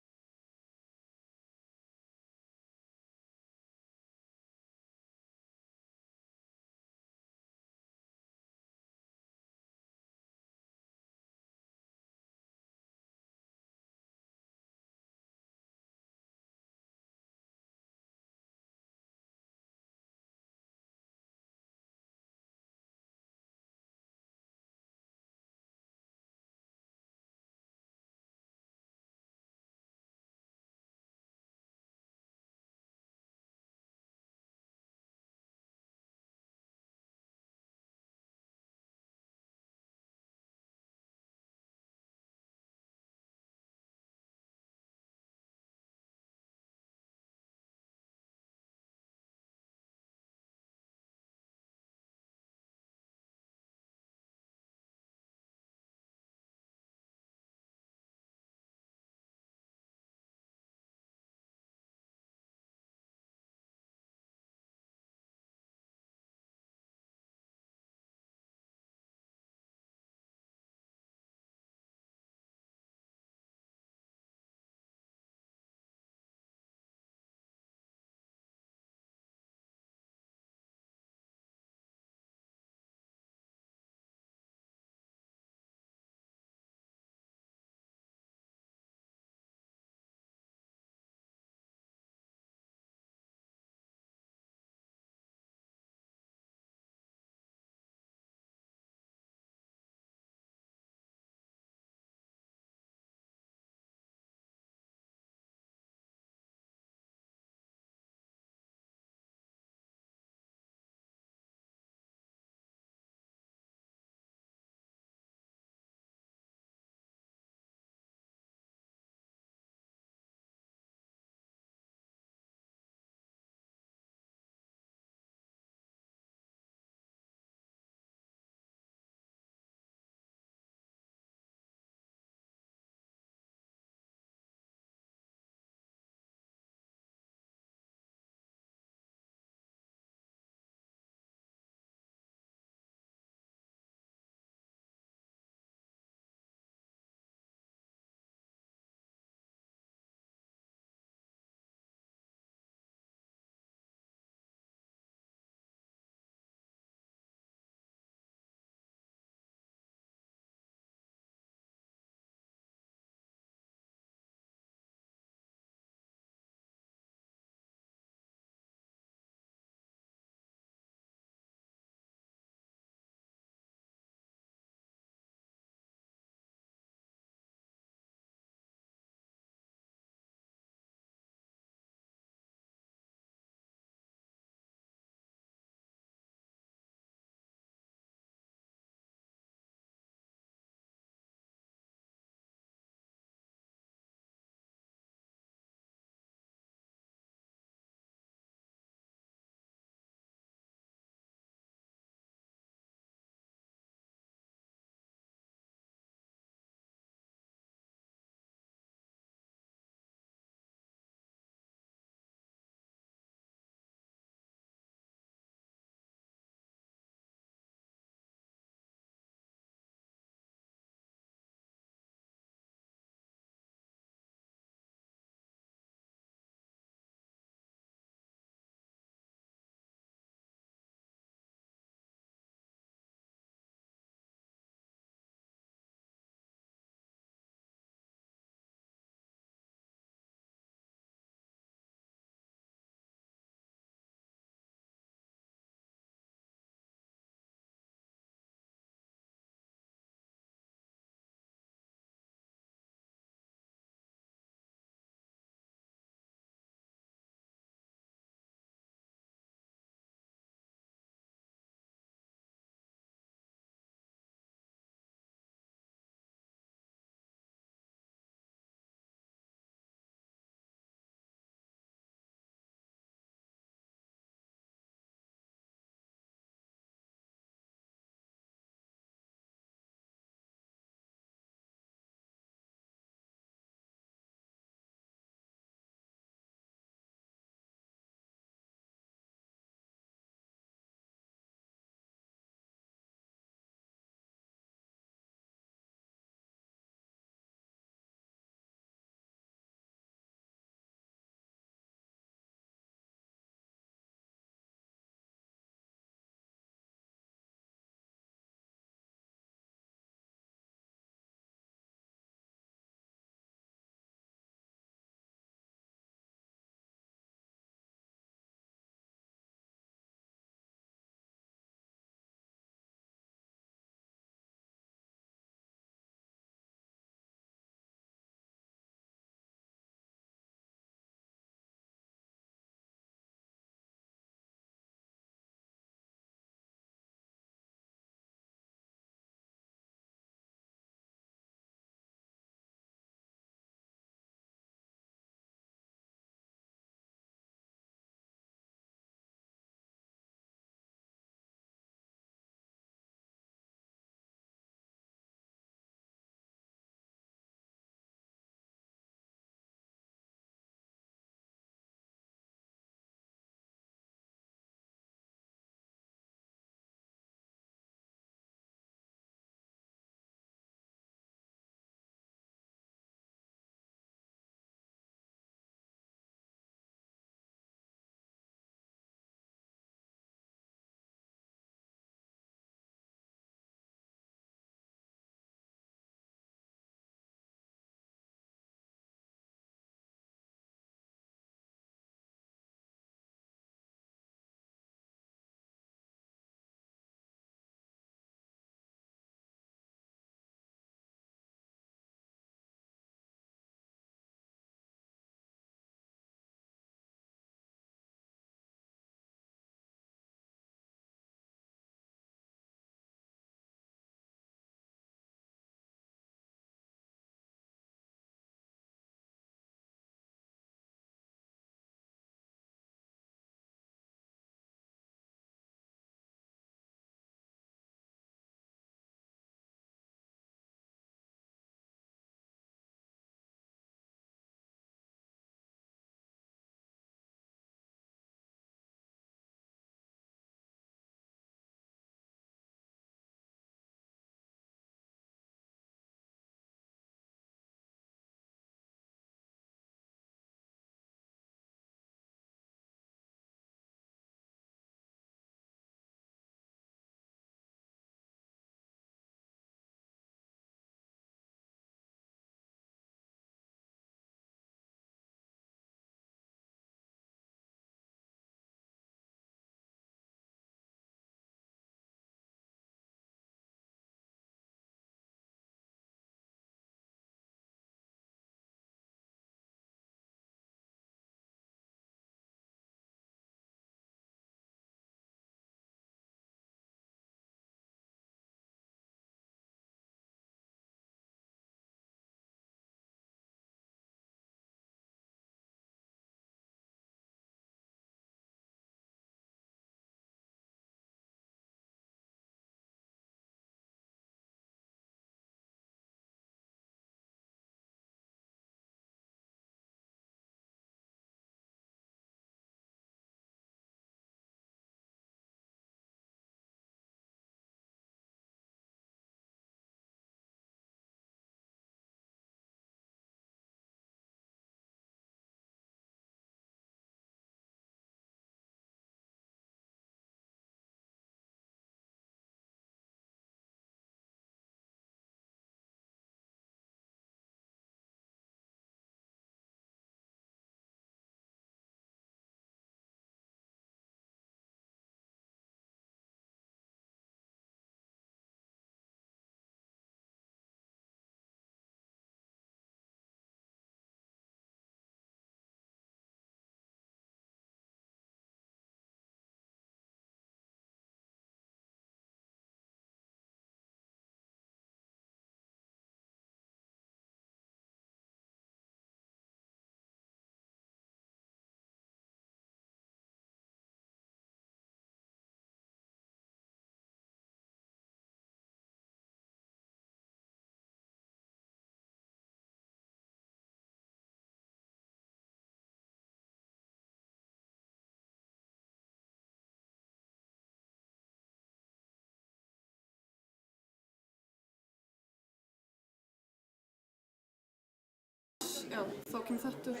Já, þá kemur þetta upp.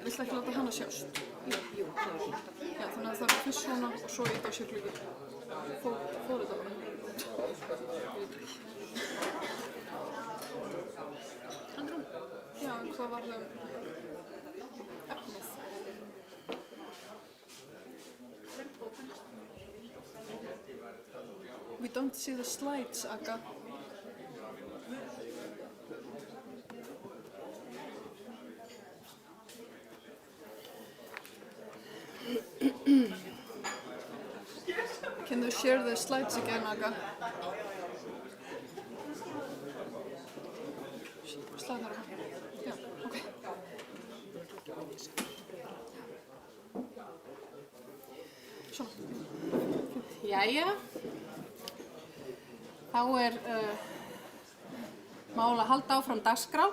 Viltu ekki láta hana sjást? Já, þannig að það er fyrst svona og svo íta á sérklíki. Fór þetta bara. Andrún? Já, en hvað var það efnið? We don't see the slides, Aga. Can you share the slides again, Aga? Slide þar á. Já, ok. Svona. Jæja, þá mál að halda áfram dagskrá.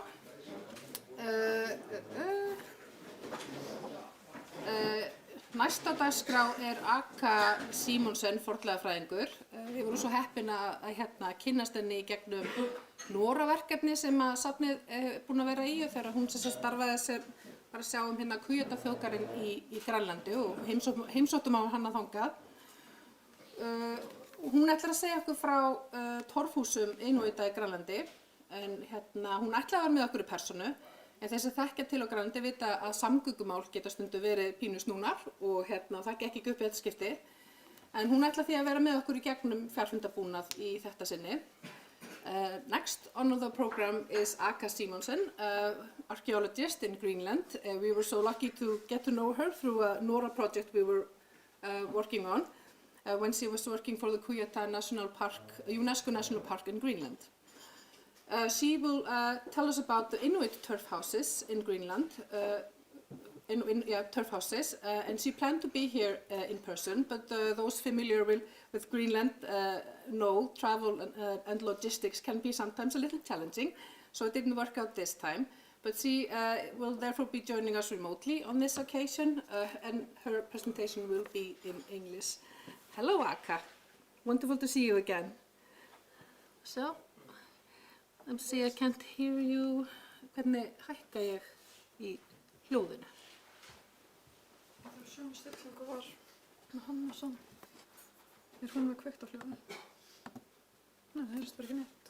Næsta dagskrá Aka Símonsen, fornleifafræðingur. Við vorum svo heppin að kynnast henni í gegnum Nora-verkefni sem að safnið búin að vera í og þegar hún sem starfaði sér bara að sjá hérna Kvíota-þjóðgarðinn í Grænlandi og heimsóttum á hana þangað. Hún ætlar að segja okkur frá torfhúsum Inúíta í Grænlandi en hún ætlaði að vera með okkur í persónu en þeir sem þekkja til á Grænlandi vita að samgöngumál geta stundum verið pínu snúnar og það gekk ekki upp í þetta skipti en hún ætlar því að vera með okkur í gegnum fjarfundabúnað í þetta sinni. Next on the program is Aka Símonsen, archaeologist in Greenland. We were so lucky to get to know her through a Nora project we were working on. When she was working for the Kvíota National Park, UNESCO National Park in Greenland. She will tell us about the Inuit turf houses in Greenland, turf houses, and she planned to be here in person, but those familiar with Greenland know travel and logistics can be sometimes a little challenging, so it didn't work out this time. But she will therefore be joining us remotely on this occasion, and her presentation will be in English. Hello, Aka. Wonderful to see you again. So, let me see, I can't hear you. Hvernig hækka ég í hljóðinu? Það er sömu stillingu var með hann og svona. Hún með kveikt á hljóðinu? Nei, það heyrist bara ekki neitt.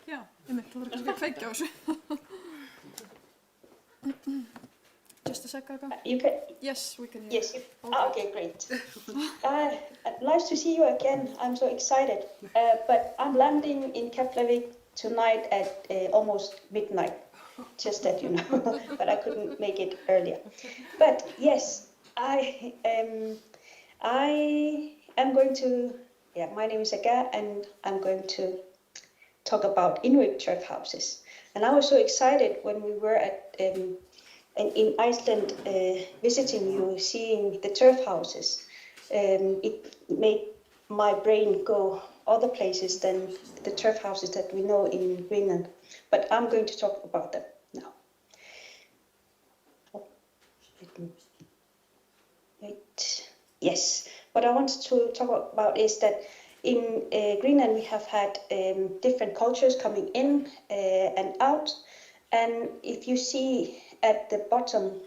Já, einmitt, það var kannski að kveikja á þessu. Just a sec, Aga. You can. Yes, we can hear. Yes. Okay, great. Nice to see you again. I'm so excited. But I'm landing in Keflavik tonight at almost midnight, just that you know. But I couldn't make it earlier. But yes, I am going to. Yeah, my name is Aga, and I'm going to talk about Inuit turf houses. And I was so excited when we were at. In Iceland, visiting you, seeing the turf houses, it made my brain go other places than the turf houses that we know in Greenland. But I'm going to talk about them now. Right. Yes. What I wanted to talk about is that in Greenland we have had different cultures coming in and out. And if you see at the bottom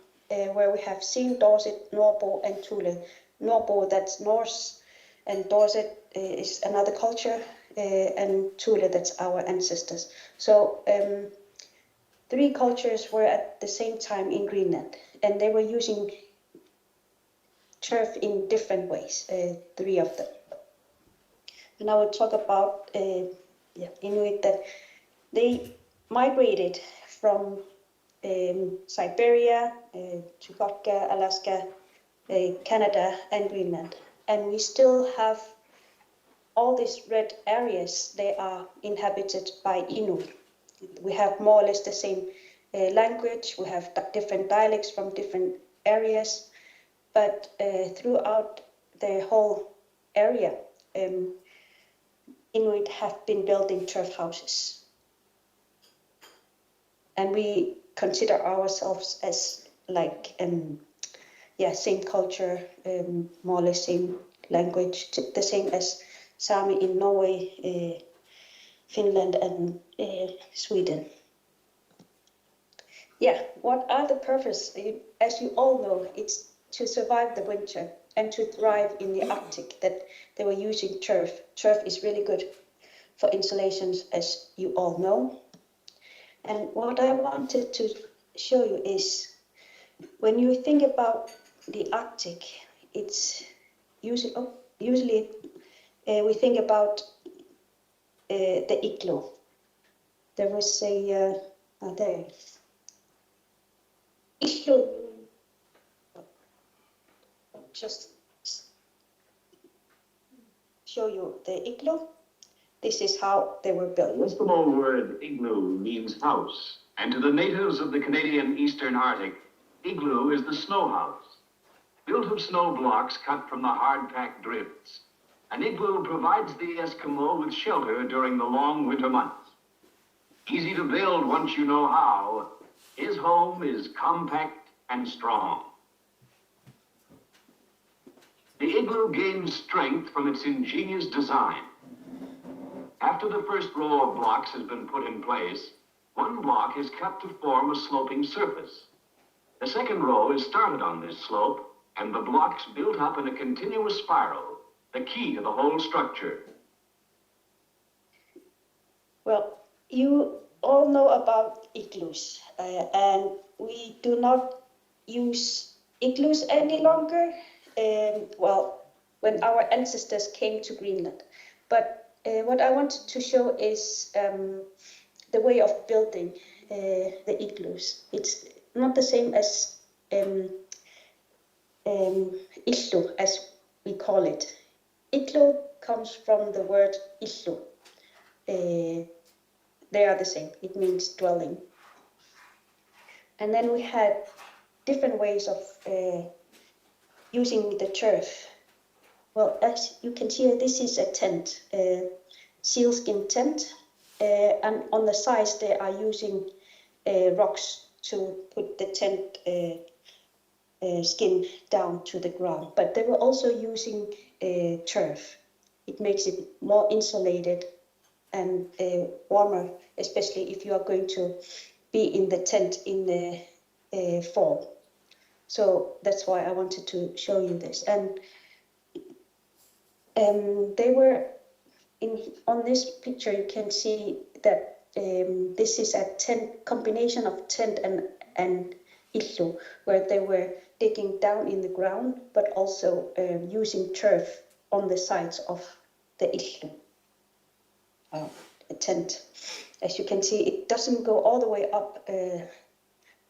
where we have seen Dorset, Norbo and Thule. Norbo, that's Norse, and Dorset is another culture, and Thule, that's our ancestors. So 3 cultures were at the same time in Greenland, and they were using turf in different ways, 3 of them. And I will talk about Inuit, that they migrated from Siberia, Chukotka, Alaska, Canada, and Greenland. And we still have all these red areas. They are inhabited by Inuit. We have more or less the same language. We have different dialects from different areas. But throughout the whole area, Inuit have been building turf houses. And we consider ourselves as like, same culture, more or less same language, the same as Sami in Norway, Finland and Sweden. Yeah, what are the purpose? As you all know, it's to survive the winter and to thrive in the Arctic, that they were using turf. Turf is really good for insulations, as you all know. And what I wanted to show you is, when you think about the Arctic, it's usually we think about the igloo. There was a there. Igloo. Just show you the igloo. This is how they were built. The Eskimo word igloo means house, and to the natives of the Canadian Eastern Arctic, igloo is the snow house. Built of snow blocks cut from the hard-packed drifts, an igloo provides the Eskimo with shelter during the long winter months. Easy to build once you know how, his home is compact and strong. The igloo gains strength from its ingenious design. After the first row of blocks has been put in place, one block is cut to form a sloping surface. The second row is started on this slope, and the blocks built up in a continuous spiral, the key to the whole structure. Well, you all know about igloos, and we do not use igloos any longer. Well, when our ancestors came to Greenland. But what I wanted to show is the way of building the igloos. It's not the same as igloo, as we call it. Igloo comes from the word illu. They are the same. It means dwelling. And then we had different ways of using the turf. Well, as you can see, this is a tent, a sealskin tent, and on the sides they are using rocks to put the tent skin down to the ground. But they were also using turf. It makes it more insulated and warmer, especially if you are going to be in the tent in the fall. So that's why I wanted to show you this. And they were on this picture. You can see that this is a combination of tent and igloo, where they were digging down in the ground, but also using turf on the sides of the igloo, a tent. As you can see, it doesn't go all the way up,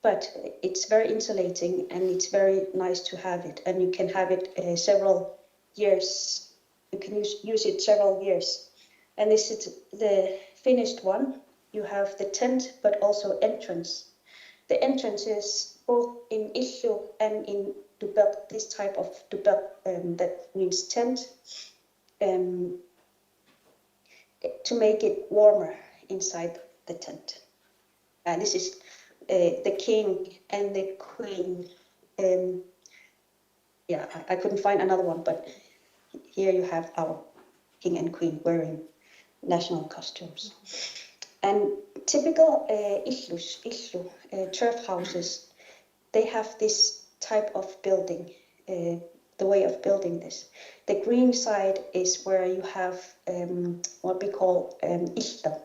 but it's very insulating, and it's very nice to have it. And you can have it several years. You can use it several years. And this is the finished one. You have the tent, but also entrance. The entrance is both in igloo and in dubelt, this type of dubelt, that means tent, to make it warmer inside the tent. And this is the king and the queen. Yeah, I couldn't find another one, but here you have our king and queen wearing national costumes. And typical igloo turf houses, they have this type of building, the way of building this. The green side is where you have what we call illa,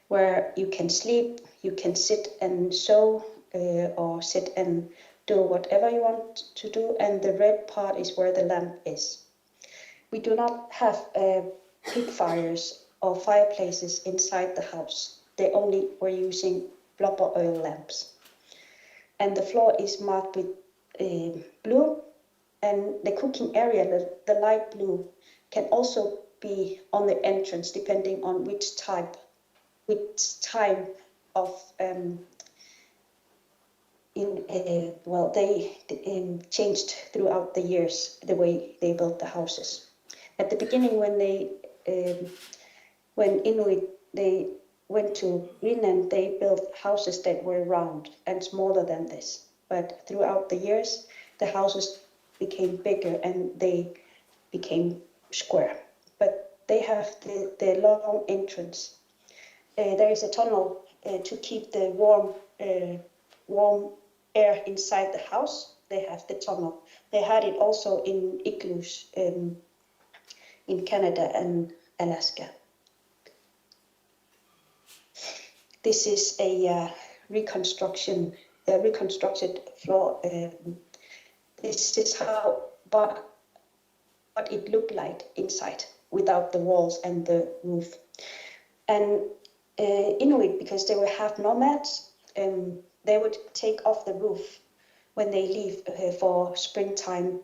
where you can sleep, you can sit and sew, or sit and do whatever you want to do, and the red part is where the lamp is. We do not have pig fires or fireplaces inside the house. They only were using blubber oil lamps. And the floor is marked with blue, and the cooking area, the light blue, can also be on the entrance depending on which time of well, they changed throughout the years the way they built the houses. At the beginning, when Inuit they went to Greenland, they built houses that were round and smaller than this. But throughout the years, the houses became bigger and they became square. But they have the long entrance there is a tunnel to keep the warm air inside the house. They have the tunnel. They had it also in igloos in Canada and Alaska. This is a reconstructed floor. This is what it looked like inside without the walls and the roof. And Inuit, because they were half nomads, they would take off the roof when they leave for springtime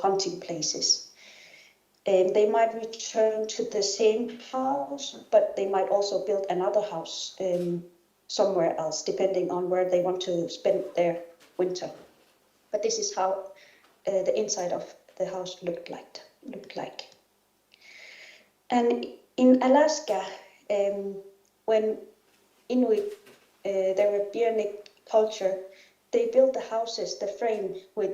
hunting places. They might return to the same house, but they might also build another house somewhere else, depending on where they want to spend their winter. But this is how the inside of the house looked like. And in Alaska, when Inuit, they were Bionic culture, they built the houses, the frame, with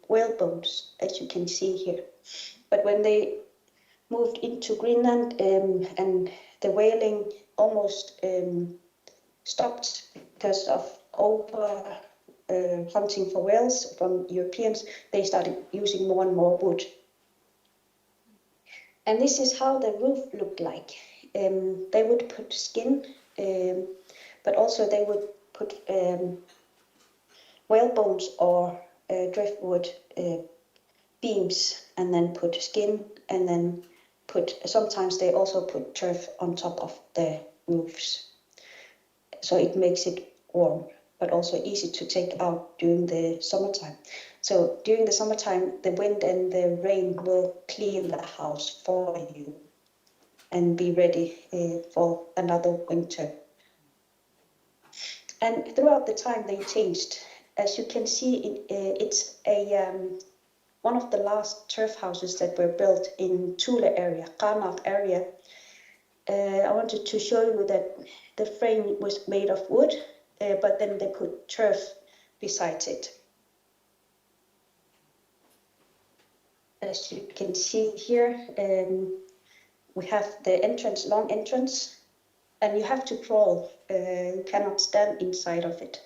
whale bones, as you can see here. But when they moved into Greenland and the whaling almost stopped because of over hunting for whales from Europeans, they started using more and more wood. And this is how the roof looked like. They would put skin, but also they would put whale bones or driftwood beams, and then put skin, and then sometimes they also put turf on top of the roofs. So it makes it warm, but also easy to take out during the summertime. So during the summertime, the wind and the rain will clean the house for you and be ready for another winter. And throughout the time they changed. As you can see, it's one of the last turf houses that were built in Thule area, Qaanaaq area. I wanted to show you that the frame was made of wood, but then they put turf beside it. As you can see here, we have the entrance, long entrance, and you have to crawl. You cannot stand inside of it.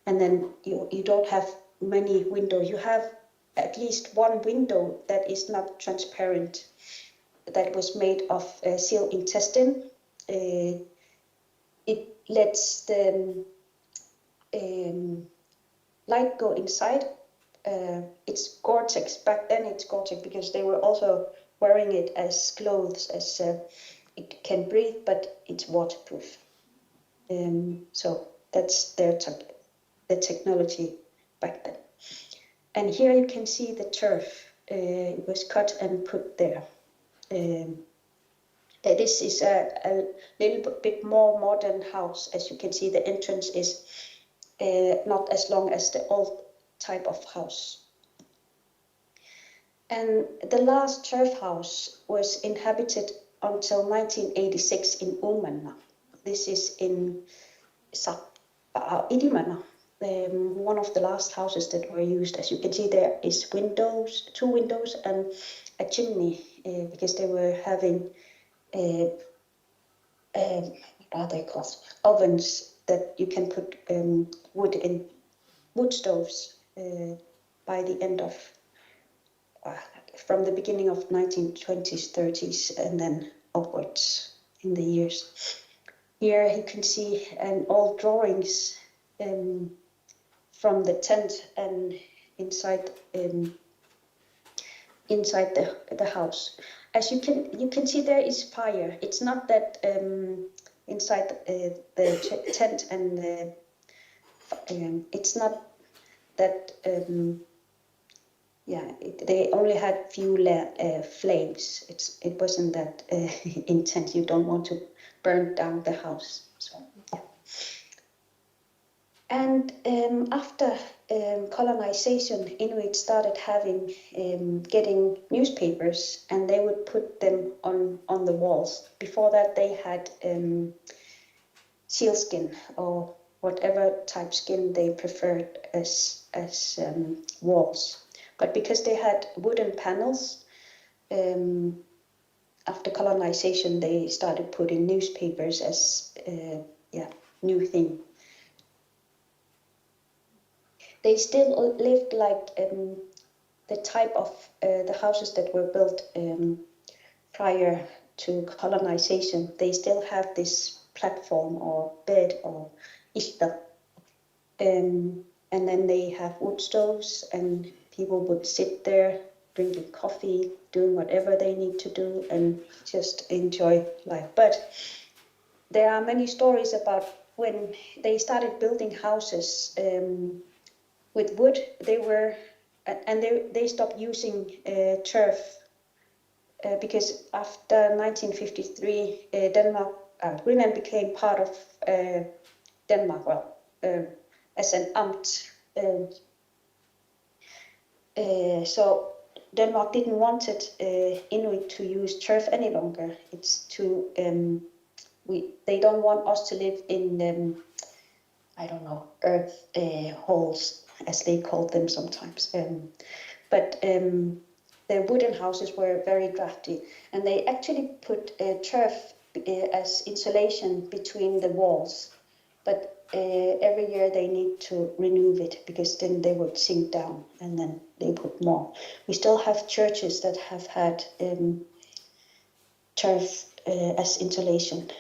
And then you don't have many windows. You have at least one window that is not transparent, that was made of seal intestine. It lets the light go inside. It's Gore-Tex. Back then it's Gore-Tex because they were also wearing it as clothes, as it can breathe, but it's waterproof. So that's the technology back then. And here you can see the turf. It was cut and put there. This is a little bit more modern house. As you can see, the entrance is not as long as the old type of house. And the last turf house was inhabited until 1986 in Uummannaq. This is in Idimanna. One of the last houses that were used. As you can see, there is windows, 2 windows and a chimney, because they were having what are they called? Ovens that you can put wood in, wood stoves, by the end of from the beginning of 1920s, 30s, and then upwards in the years. Here you can see old drawings from the tent and inside the house. As you can see, there is fire. It's not that inside the tent and it's not that they only had few flames. It wasn't that intense. You don't want to burn down the house. So, yeah. And after colonization, Inuit started getting newspapers, and they would put them on the walls. Before that, they had sealskin or whatever type skin they preferred as walls. But because they had wooden panels after colonization, they started putting newspapers as new thing. They still lived like the type of the houses that were built prior to colonization. They still have this platform or bed or ishta. And then they have wood stoves, and people would sit there drinking coffee, doing whatever they need to do, and just enjoy life. But there are many stories about when they started building houses with wood. They stopped using turf because after 1953, Greenland became part of Denmark. Well, as an amt. So Denmark didn't want Inuit to use turf any longer. It's too they don't want us to live in earth holes, as they call them sometimes. But the wooden houses were very drafty, and they actually put turf as insulation between the walls. But every year they need to renew it, because then they would sink down, and then they put more. We still have churches that have had turf as insulation.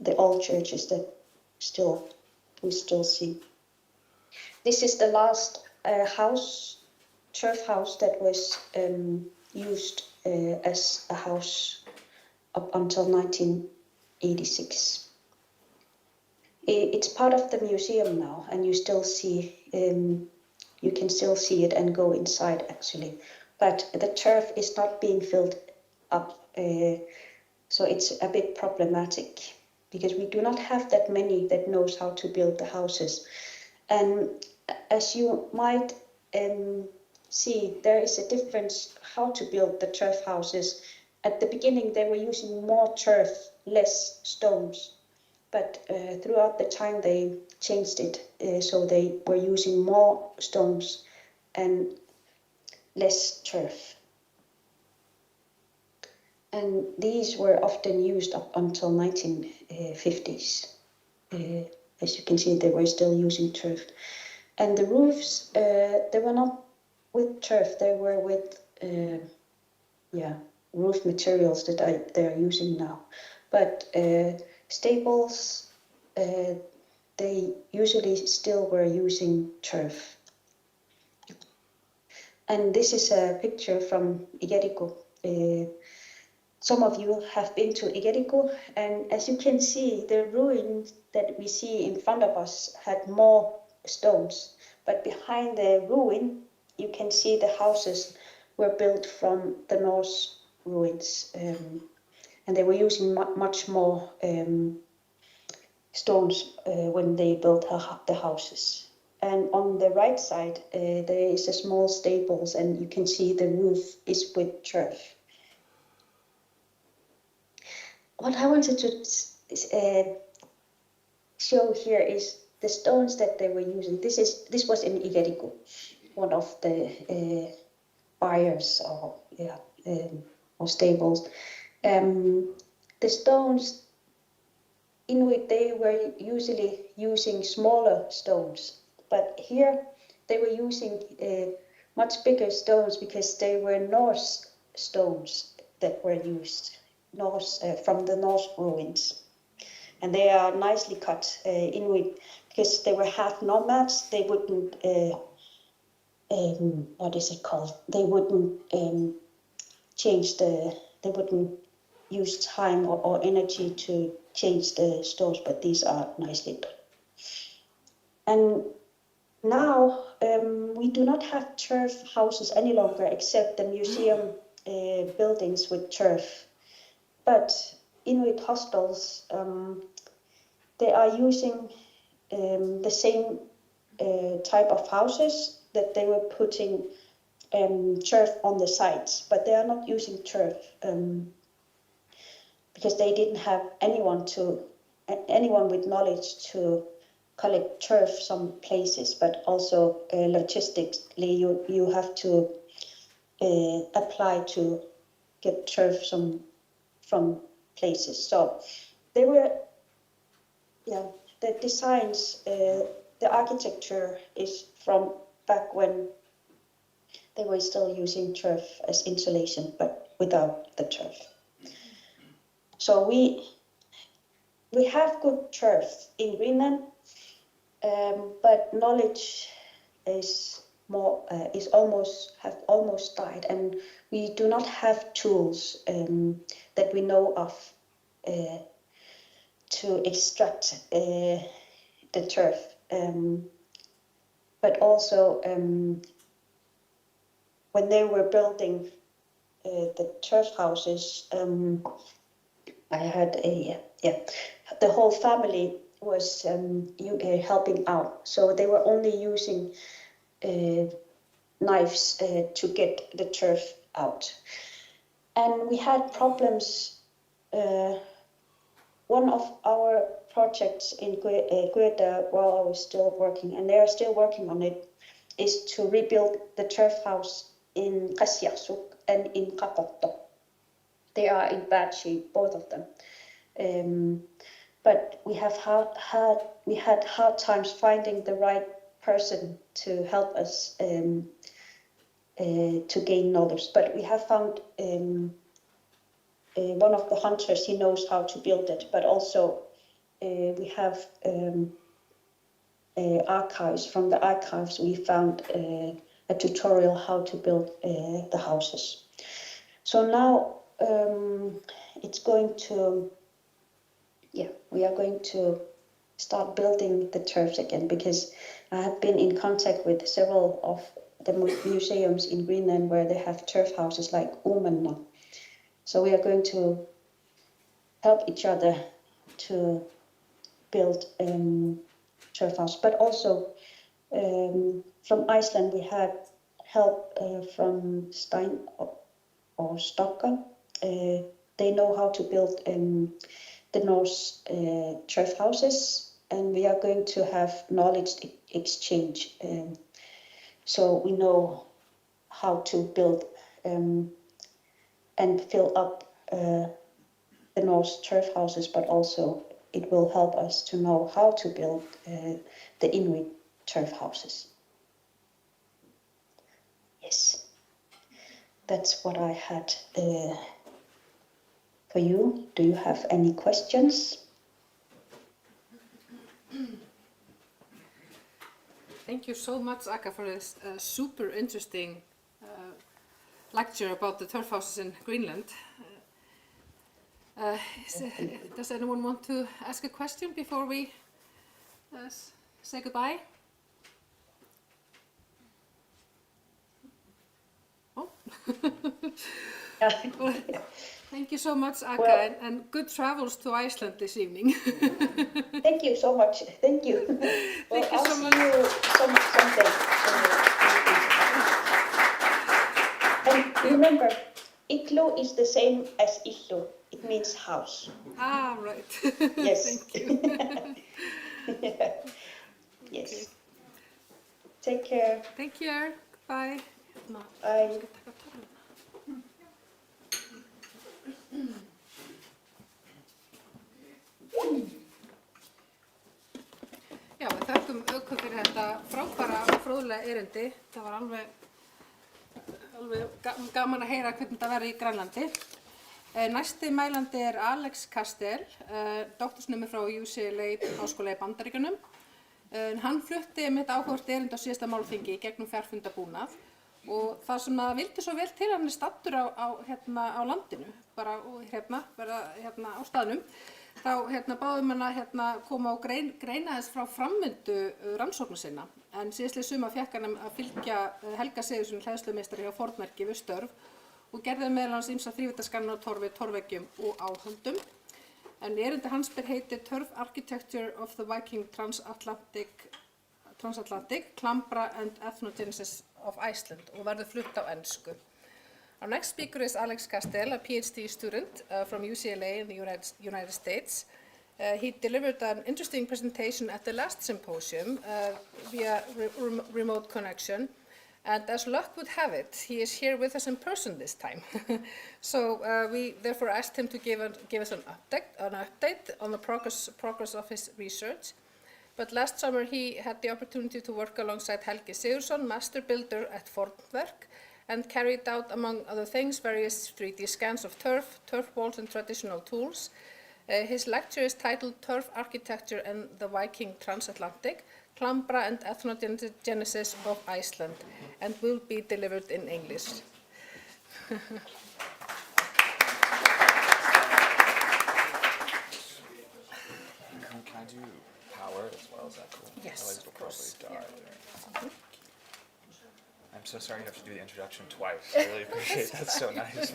The old churches that we still see. This is the last turf house that was used as a house up until 1986. It's part of the museum now, and you still see, you can still see it and go inside actually. But the turf is not being filled up, so it's a bit problematic, because we do not have that many that knows how to build the houses. And as you might see, there is a difference how to build the turf houses. At the beginning, they were using more turf, less stones. But throughout the time, they changed it. So they were using more stones and less turf. And these were often used up until 1950s. As you can see, they were still using turf. And the roofs, they were not with turf, they were with roof materials that they're using now. But stables, they usually still were using turf. And this is a picture from Igeriku. Some of you have been to Igeriku, and as you can see, the ruins that we see in front of us had more stones. But behind the ruin, you can see the houses were built from the Norse ruins. And they were using much more stones when they built the houses. And on the right side, there is a small stables, and you can see the roof is with turf. What I wanted to show here is the stones that they were using. This was in Igeriku, one of the buyers or stables. The stones, Inuit, they were usually using smaller stones, but here they were using much bigger stones, because they were Norse stones that were used, from the Norse ruins. And they are nicely cut. Inuit, because they were half nomads, they wouldn't, what is it called? They wouldn't they wouldn't use time or energy to change the stones, but these are nicely done. And now we do not have turf houses any longer, except the museum buildings with turf. But Inuit hostels, they are using the same type of houses that they were putting turf on the sides, but they are not using turf because they didn't have anyone with knowledge to collect turf some places, but also logistically you have to apply to get turf from places. So they were, the designs, the architecture is from back when they were still using turf as insulation, but without the turf. So we have good turf in Greenland, but knowledge is almost died, and we do not have tools that we know of to extract the turf. But also, when they were building the turf houses, I had the whole family was helping out. So they were only using knives to get the turf out. And we had problems. One of our projects in Goethe, while I was still working, and they are still working on it, is to rebuild the turf house in Qasiarsuk and in Qaqortoq. They are in bad shape, both of them. But we had hard times finding the right person to help us to gain knowledge. But we have found one of the hunters. He knows how to build it. But also we have archives. From the archives, we found a tutorial how to build the houses. So now it's going to. We are going to start building the turfs again, because I have been in contact with several of the museums in Greenland where they have turf houses like Umenna. So we are going to help each other to build turf house. But also from Iceland we had help from Stein or Stokker. They know how to build the Norse turf houses, and we are going to have knowledge exchange. So we know how to build and fill up the Norse turf houses, but also it will help us to know how to build the Inuit turf houses. Yes, that's what I had for you. Do you have any questions? Thank you so much, Aka, for this super interesting lecture about the turf houses in Greenland. Does anyone want to ask a question before we say goodbye? Oh. Well, thank you so much, Aka, Well, and good travels to Iceland this evening. Thank you so much. Thank you. Well, Thank you I'll so see much. you someday. And remember, igloo is the same as illu. It means house. Ah, right. Yes. Thank you. Yes. Okay. Take care. Take care. Bye. Bye. Já, við þökkum Ökku fyrir þetta frábæra og fróðlega erindi. Það var alveg gaman að heyra hvernig þetta verði í Grænlandi. Næsti mælandi er Alex Castell, doktorsnemi frá UCLA háskóla í Bandaríkjunum. Hann flutti mitt áhugavert erindi á síðasta málþingi í gegnum fjarfundabúnað, og það sem að vildi svo vel til, hann er staddur á landinu, bara verða á staðnum. Þá báðum hann að koma og greina þess frá framvindu rannsókna sinna. En síðastliðið sumar fékk hann að fylgja Helga Sigurðssyni hleðslumeistara hjá Fornmerki við störf og gerði meðal annars ýmsar þrívíddarskannanir á torfi, torfveggjum og áhöldum. En erindi hans ber heitið Turf Architecture of the Viking Transatlantic, Klambra and Ethnogenesis of Iceland, og verður flutt á ensku. Our next speaker is Alex Castell, a PhD student from UCLA in the United States. He delivered an interesting presentation at the last symposium via remote connection, And as luck would have it, he is here with us in person this time. So we therefore asked him to give us an update on the progress of his research. But last summer he had the opportunity to work alongside Helgi Sigurðsson, master builder at Fornverk, and carried out, among other things, various 3D scans of turf walls and traditional tools. His lecture is titled Turf Architecture and the Viking Transatlantic, Klambra and Ethnogenesis of Iceland, and will be delivered in English. Can I do power as well? Is that cool? Yes, Otherwise of it'll course. probably die. Yeah. Mhm. I'm so sorry you have to do the introduction twice. I really appreciate it. That's so nice.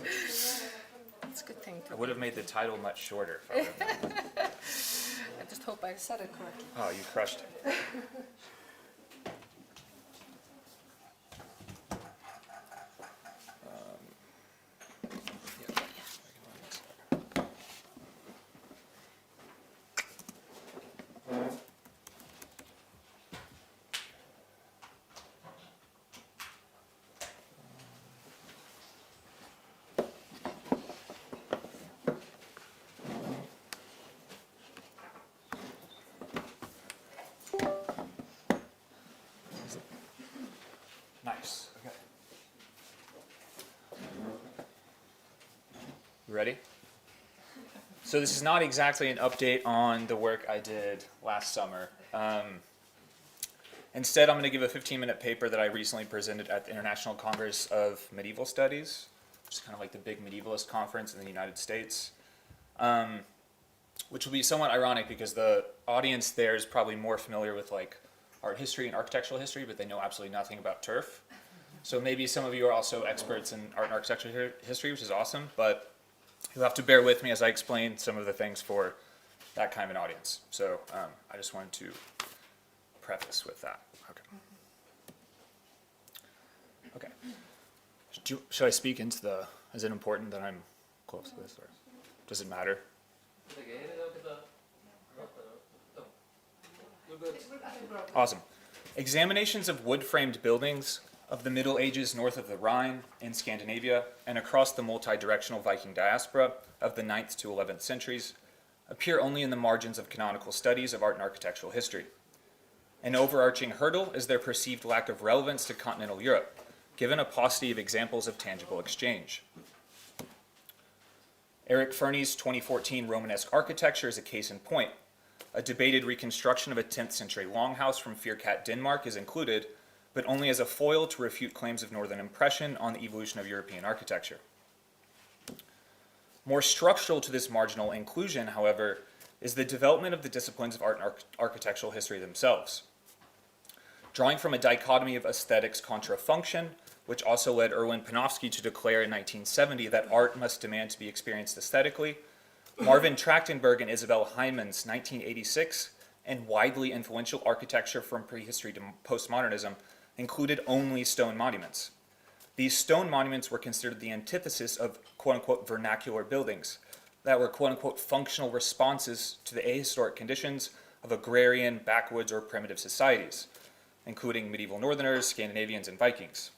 It's a good thing to I would have made the title much shorter if I would have. I just hope I said it correctly. Oh, you crushed it. Nice. Okay. You ready? So this is not exactly an update on the work I did last summer. Instead, I'm going to give a 15-minute paper that I recently presented at the International Congress of Medieval Studies, which is kind of like the big medievalist conference in the United States, which will be somewhat ironic because the audience there is probably more familiar with like art history and architectural history, but they know absolutely nothing about turf. So maybe some of you are also experts in art and architectural history, which is awesome, but you'll have to bear with me as I explain some of the things for that kind of an audience. So I just wanted to preface with that. Okay. Should I speak into the, is it important that I'm close to this, or does it matter? Awesome. Examinations of wood-framed buildings of the Middle Ages north of the Rhine, in Scandinavia, and across the multi-directional Viking diaspora of the 9th to 11th centuries appear only in the margins of canonical studies of art and architectural history. An overarching hurdle is their perceived lack of relevance to continental Europe, given a paucity of examples of tangible exchange. Eric Fernie's 2014 Romanesque architecture is a case in point. A debated reconstruction of a 10th century longhouse from Fierkat, Denmark is included, but only as a foil to refute claims of Northern impression on the evolution of European architecture. More structural to this marginal inclusion, however, is the development of the disciplines of art and architectural history themselves. Drawing from a dichotomy of aesthetics contra function, which also led Erwin Panofsky to declare in 1970 that art must demand to be experienced aesthetically, Marvin Trachtenberg and Isabel Hyman's 1986 and widely influential Architecture from Prehistory to Postmodernism included only stone monuments. These stone monuments were considered the antithesis of quote-unquote vernacular buildings that were quote-unquote functional responses to the ahistoric conditions of agrarian, backwoods, or primitive societies, including medieval Northerners, Scandinavians, and Vikings.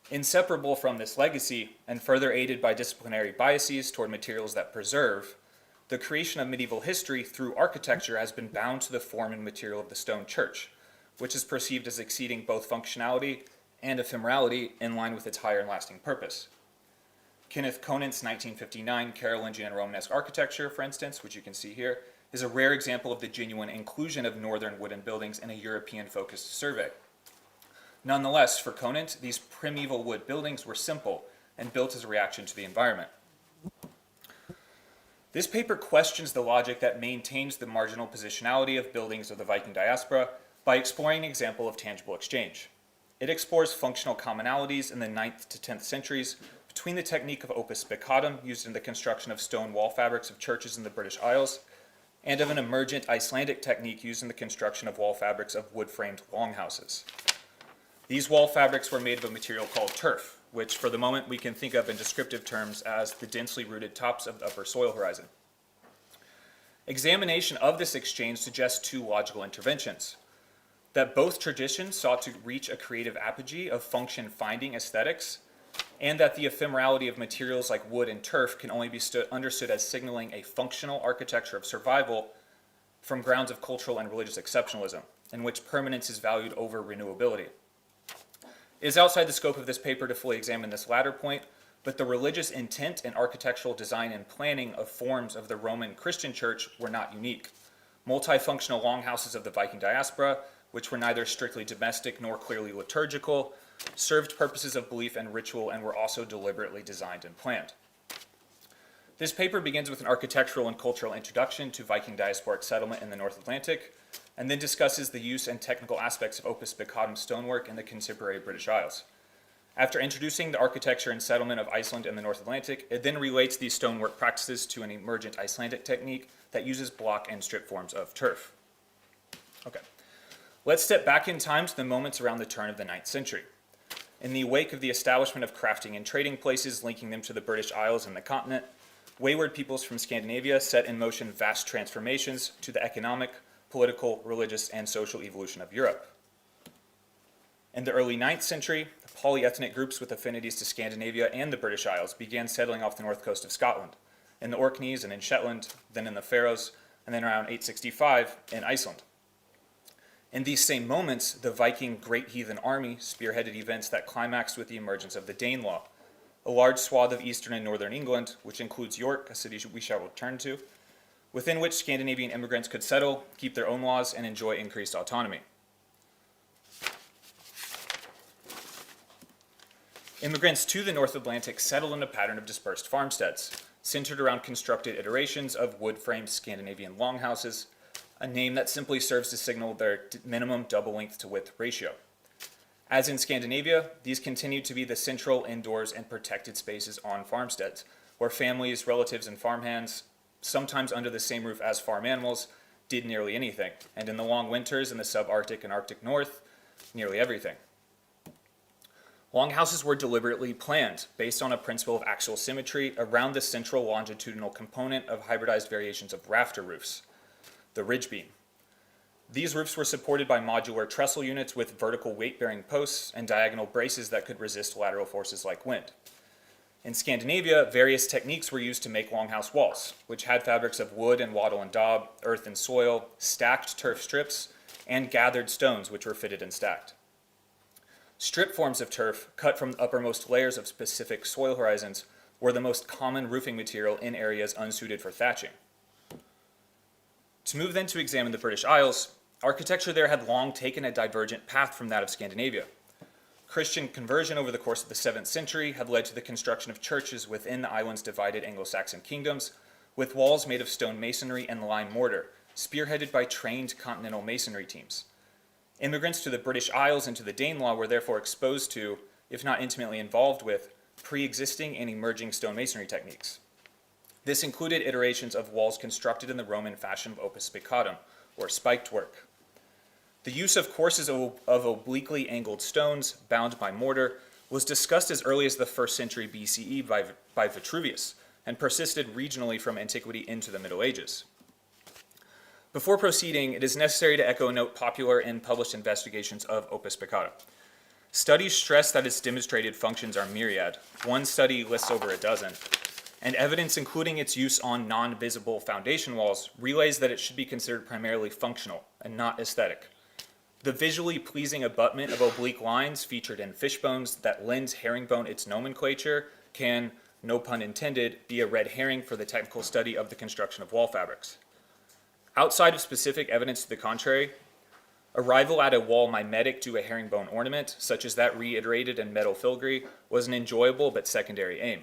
Inseparable from this legacy, and further aided by disciplinary biases toward materials that preserve, the creation of medieval history through architecture has been bound to the form and material of the stone church, which is perceived as exceeding both functionality and ephemerality in line with its higher and lasting purpose. Kenneth Conant's 1959 Carolingian Romanesque architecture, for instance, which you can see here, is a rare example of the genuine inclusion of northern wooden buildings in a European-focused survey. Nonetheless, for Conant, these primeval wood buildings were simple and built as a reaction to the environment. This paper questions the logic that maintains the marginal positionality of buildings of the Viking diaspora by exploring an example of tangible exchange. It explores functional commonalities in the 9th to 10th centuries between the technique of opus spiccatum used in the construction of stone wall fabrics of churches in the British Isles and of an emergent Icelandic technique used in the construction of wall fabrics of wood-framed longhouses. These wall fabrics were made of a material called turf, which for the moment we can think of in descriptive terms as the densely rooted tops of the upper soil horizon. Examination of this exchange suggests two logical interventions. that both traditions sought to reach a creative apogee of function-finding aesthetics, and that the ephemerality of materials like wood and turf can only be understood as signaling a functional architecture of survival from grounds of cultural and religious exceptionalism, in which permanence is valued over renewability. It is outside the scope of this paper to fully examine this latter point, but the religious intent and architectural design and planning of forms of the Roman Christian church were not unique. Multifunctional longhouses of the Viking diaspora, which were neither strictly domestic nor clearly liturgical, served purposes of belief and ritual and were also deliberately designed and planned. This paper begins with an architectural and cultural introduction to Viking diasporic settlement in the North Atlantic, and then discusses the use and technical aspects of opus spiccatum stonework in the contemporary British Isles. After introducing the architecture and settlement of Iceland and the North Atlantic, it then relates these stonework practices to an emergent Icelandic technique that uses block and strip forms of turf. Okay, let's step back in time to the moments around the turn of the 9th century. In the wake of the establishment of crafting and trading places linking them to the British Isles and the continent, wayward peoples from Scandinavia set in motion vast transformations to the economic, political, religious, and social evolution of Europe. In the early 9th century, polyethnic groups with affinities to Scandinavia and the British Isles began settling off the north coast of Scotland, in the Orkneys and in Shetland, then in the Faroes, and then around 865 in Iceland. In these same moments, the Viking Great Heathen Army spearheaded events that climaxed with the emergence of the Danelaw, a large swath of eastern and northern England, which includes York, a city we shall return to, within which Scandinavian immigrants could settle, keep their own laws, and enjoy increased autonomy. Immigrants to the North Atlantic settled in a pattern of dispersed farmsteads, centered around constructed iterations of wood-framed Scandinavian longhouses, a name that simply serves to signal their minimum double length to width ratio. As in Scandinavia, these continued to be the central indoors and protected spaces on farmsteads, where families, relatives, and farmhands, sometimes under the same roof as farm animals, did nearly anything, and in the long winters in the subarctic and Arctic North, nearly everything. Longhouses were deliberately planned based on a principle of axial symmetry around the central longitudinal component of hybridized variations of rafter roofs, the ridge beam. These roofs were supported by modular trestle units with vertical weight-bearing posts and diagonal braces that could resist lateral forces like wind. In Scandinavia, various techniques were used to make longhouse walls, which had fabrics of wood and wattle and daub, earth and soil, stacked turf strips, and gathered stones which were fitted and stacked. Strip forms of turf, cut from the uppermost layers of specific soil horizons, were the most common roofing material in areas unsuited for thatching. To move then to examine the British Isles, architecture there had long taken a divergent path from that of Scandinavia. Christian conversion over the course of the 7th century had led to the construction of churches within the island's divided Anglo-Saxon kingdoms, with walls made of stone masonry and lime mortar, spearheaded by trained continental masonry teams. Immigrants to the British Isles and to the Danelaw were therefore exposed to, if not intimately involved with, pre-existing and emerging stone masonry techniques. This included iterations of walls constructed in the Roman fashion of opus spiccatum, or spiked work. The use of courses of obliquely angled stones, bound by mortar, was discussed as early as the 1st century BCE by Vitruvius, and persisted regionally from antiquity into the Middle Ages. Before proceeding, it is necessary to echo a note popular in published investigations of opus spiccatum. Studies stress that its demonstrated functions are myriad. One study lists over a dozen. And evidence including its use on non-visible foundation walls relays that it should be considered primarily functional and not aesthetic. The visually pleasing abutment of oblique lines featured in fishbones that lends herringbone its nomenclature can, no pun intended, be a red herring for the technical study of the construction of wall fabrics. Outside of specific evidence to the contrary, arrival at a wall mimetic to a herringbone ornament, such as that reiterated in metal filigree, was an enjoyable but secondary aim.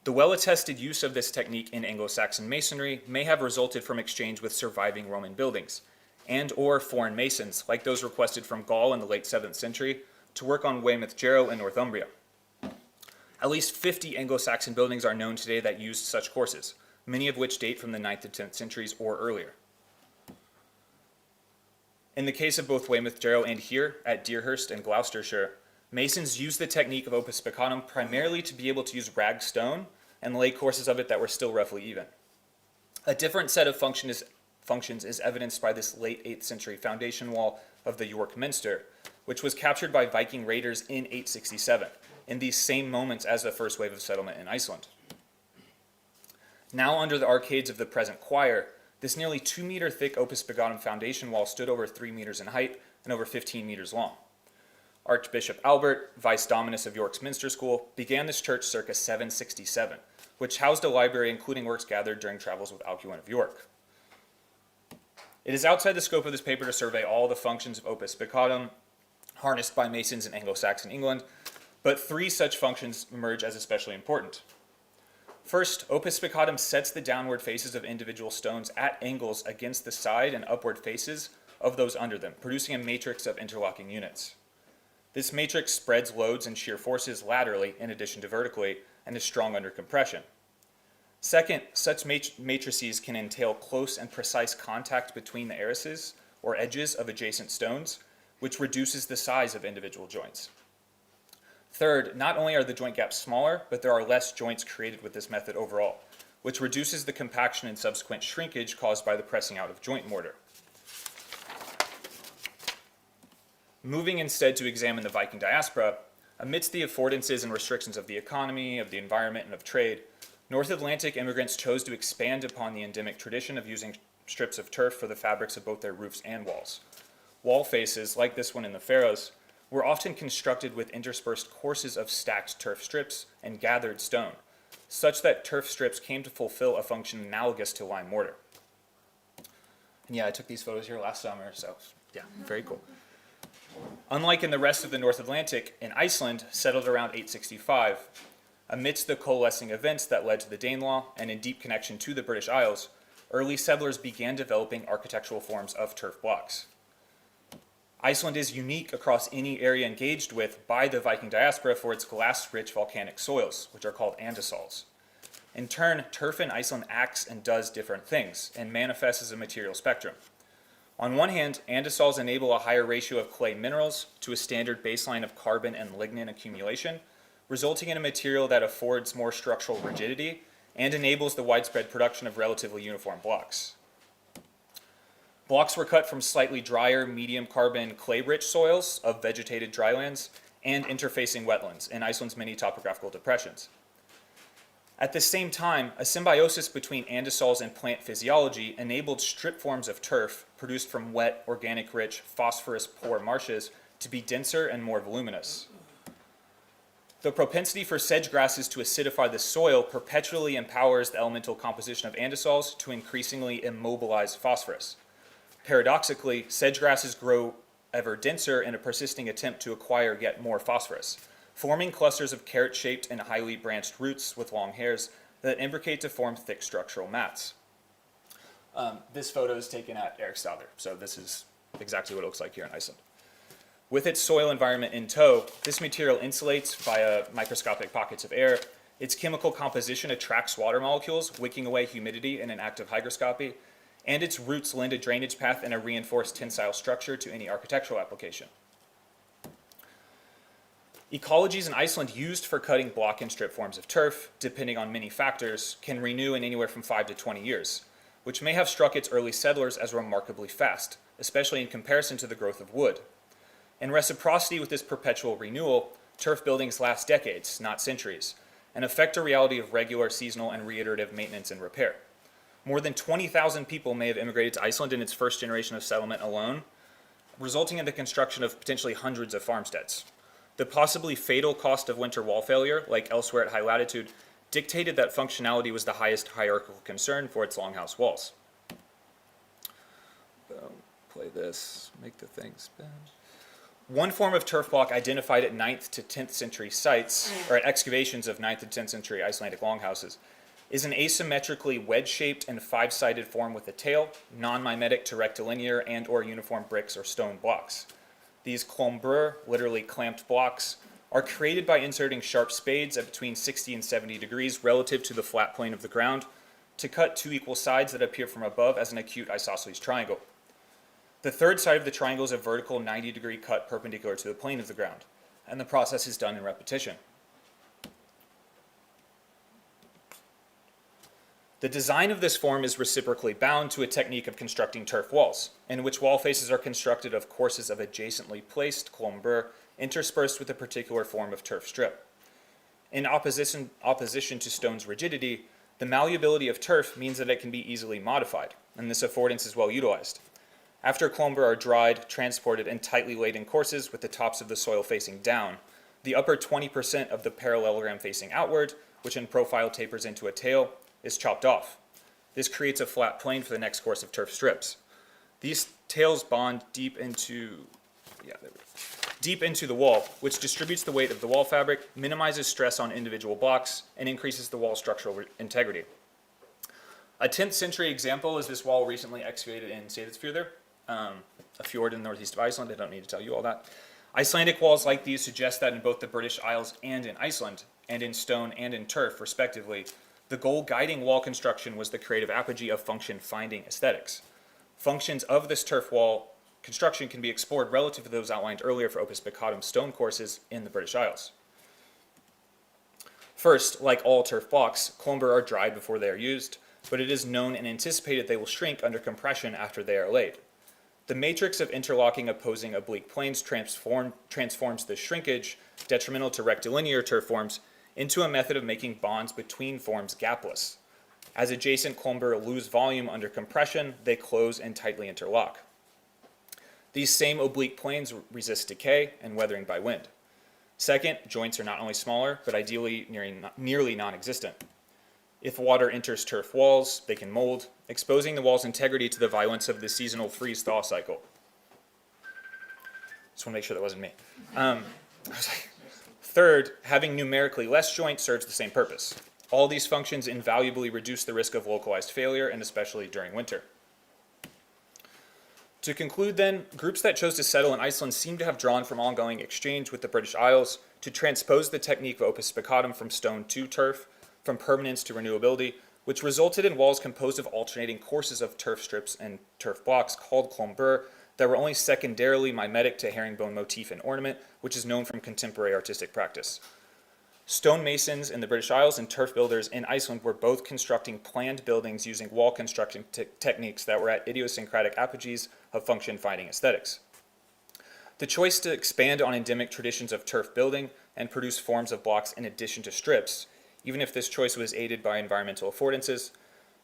The well-attested use of this technique in Anglo-Saxon masonry may have resulted from exchange with surviving Roman buildings, and or foreign masons, like those requested from Gaul in the late 7th century, to work on Weymouth Jarrow in Northumbria. At least 50 Anglo-Saxon buildings are known today that used such courses, many of which date from the 9th to 10th centuries or earlier. In the case of both Weymouth Jarrow and here, at Deerhurst in Gloucestershire, masons used the technique of opus spiccatum primarily to be able to use rag stone and lay courses of it that were still roughly even. A different set of function is functions is evidenced by this late 8th century foundation wall of the York Minster, which was captured by Viking raiders in 867, in these same moments as the first wave of settlement in Iceland. Now under the arcades of the present choir, this nearly 2-meter thick Opus Begatum foundation wall stood over 3 meters in height and over 15 meters long. Archbishop Albert, Vice Dominus of York's Minster School, began this church circa 767, which housed a library including works gathered during travels with Alcuin of York. It is outside the scope of this paper to survey all the functions of Opus Begatum harnessed by Masons in Anglo-Saxon England, but 3 such functions emerge as especially important. First, Opus Begatum sets the downward faces of individual stones at angles against the side and upward faces of those under them, producing a matrix of interlocking units. This matrix spreads loads and shear forces laterally in addition to vertically and is strong under compression. Second, such matrices can entail close and precise contact between the arises, or edges, of adjacent stones, which reduces the size of individual joints. Third, not only are the joint gaps smaller, but there are less joints created with this method overall, which reduces the compaction and subsequent shrinkage caused by the pressing out of joint mortar. Moving instead to examine the Viking diaspora, amidst the affordances and restrictions of the economy, of the environment, and of trade, North Atlantic immigrants chose to expand upon the endemic tradition of using strips of turf for the fabrics of both their roofs and walls. Wall faces, like this one in the Faroes, were often constructed with interspersed courses of stacked turf strips and gathered stone, such that turf strips came to fulfill a function analogous to lime mortar. And yeah, I took these photos here last summer, so yeah, very cool. Unlike in the rest of the North Atlantic, in Iceland, settled around 865, amidst the coalescing events that led to the Danelaw and in deep connection to the British Isles, early settlers began developing architectural forms of turf blocks. Iceland is unique across any area engaged with by the Viking diaspora for its glass-rich volcanic soils, which are called andisols. In turn, turf in Iceland acts and does different things and manifests as a material spectrum. On one hand, andisols enable a higher ratio of clay minerals to a standard baseline of carbon and lignin accumulation, resulting in a material that affords more structural rigidity and enables the widespread production of relatively uniform blocks. Blocks were cut from slightly drier, medium carbon, clay-rich soils of vegetated drylands and interfacing wetlands in Iceland's many topographical depressions. At the same time, a symbiosis between andisols and plant physiology enabled strip forms of turf produced from wet, organic-rich, phosphorus-poor marshes to be denser and more voluminous. The propensity for sedge grasses to acidify the soil perpetually empowers the elemental composition of andisols to increasingly immobilize phosphorus. Paradoxically, sedge grasses grow ever denser in a persisting attempt to acquire yet more phosphorus, forming clusters of carrot-shaped and highly branched roots with long hairs that imbricate to form thick structural mats. This photo is taken at Eriksstaðir, so this is exactly what it looks like here in Iceland. With its soil environment in tow, this material insulates via microscopic pockets of air. Its chemical composition attracts water molecules, wicking away humidity in an act of hygroscopy, and its roots lend a drainage path and a reinforced tensile structure to any architectural application. Ecologies in Iceland used for cutting block and strip forms of turf, depending on many factors, can renew in anywhere from 5 to 20 years, which may have struck its early settlers as remarkably fast, especially in comparison to the growth of wood. In reciprocity with this perpetual renewal, turf buildings last decades, not centuries, and affect a reality of regular, seasonal, and reiterative maintenance and repair. More than 20,000 people may have immigrated to Iceland in its first generation of settlement alone, resulting in the construction of potentially hundreds of farmsteads. The possibly fatal cost of winter wall failure, like elsewhere at high latitude, dictated that functionality was the highest hierarchical concern for its longhouse walls. Play this, make the thing spin. One form of turf block identified at 9th to 10th century sites, or at excavations of 9th and 10th century Icelandic longhouses, is an asymmetrically wedge-shaped and 5-sided form with a tail, non-mimetic to rectilinear and or uniform bricks or stone blocks. These klombrur, literally clamped blocks, are created by inserting sharp spades at between 60 and 70 degrees relative to the flat plane of the ground to cut 2 equal sides that appear from above as an acute isosceles triangle. The third side of the triangle is a vertical 90-degree cut perpendicular to the plane of the ground, and the process is done in repetition. The design of this form is reciprocally bound to a technique of constructing turf walls, in which wall faces are constructed of courses of adjacently placed clombur interspersed with a particular form of turf strip. In opposition to stone's rigidity, the malleability of turf means that it can be easily modified, and this affordance is well utilized. After clombur are dried, transported, and tightly laid in courses with the tops of the soil facing down, the upper 20% of the parallelogram facing outward, which in profile tapers into a tail, is chopped off. This creates a flat plane for the next course of turf strips. These tails bond deep into the wall, which distributes the weight of the wall fabric, minimizes stress on individual blocks, and increases the wall structural integrity. A 10th century example is this wall recently excavated in Seyðisfjörður, a fjord in the northeast of Iceland. I don't need to tell you all that. Icelandic walls like these suggest that in both the British Isles and in Iceland, and in stone and in turf, respectively, the goal guiding wall construction was the creative apogee of function-finding aesthetics. Functions of this turf wall construction can be explored relative to those outlined earlier for Opus Peccatum stone courses in the British Isles. First, like all turf blocks, clombur are dried before they are used, but it is known and anticipated they will shrink under compression after they are laid. The matrix of interlocking opposing oblique planes transforms this shrinkage, detrimental to rectilinear turf forms, into a method of making bonds between forms gapless. As adjacent clombur lose volume under compression, they close and tightly interlock. These same oblique planes resist decay and weathering by wind. Second, joints are not only smaller, but ideally nearly non-existent. If water enters turf walls, they can mold, exposing the wall's integrity to the violence of the seasonal freeze-thaw cycle. Just want to make sure that wasn't me. Third, having numerically less joints serves the same purpose. All these functions invaluably reduce the risk of localized failure, and especially during winter. To conclude then, groups that chose to settle in Iceland seem to have drawn from ongoing exchange with the British Isles to transpose the technique of Opus Peccatum from stone to turf, from permanence to renewability, which resulted in walls composed of alternating courses of turf strips and turf blocks called clombur that were only secondarily mimetic to herringbone motif and ornament, which is known from contemporary artistic practice. Stone masons in the British Isles and turf builders in Iceland were both constructing planned buildings using wall construction techniques that were at idiosyncratic apogees of function-finding aesthetics. The choice to expand on endemic traditions of turf building and produce forms of blocks in addition to strips, even if this choice was aided by environmental affordances,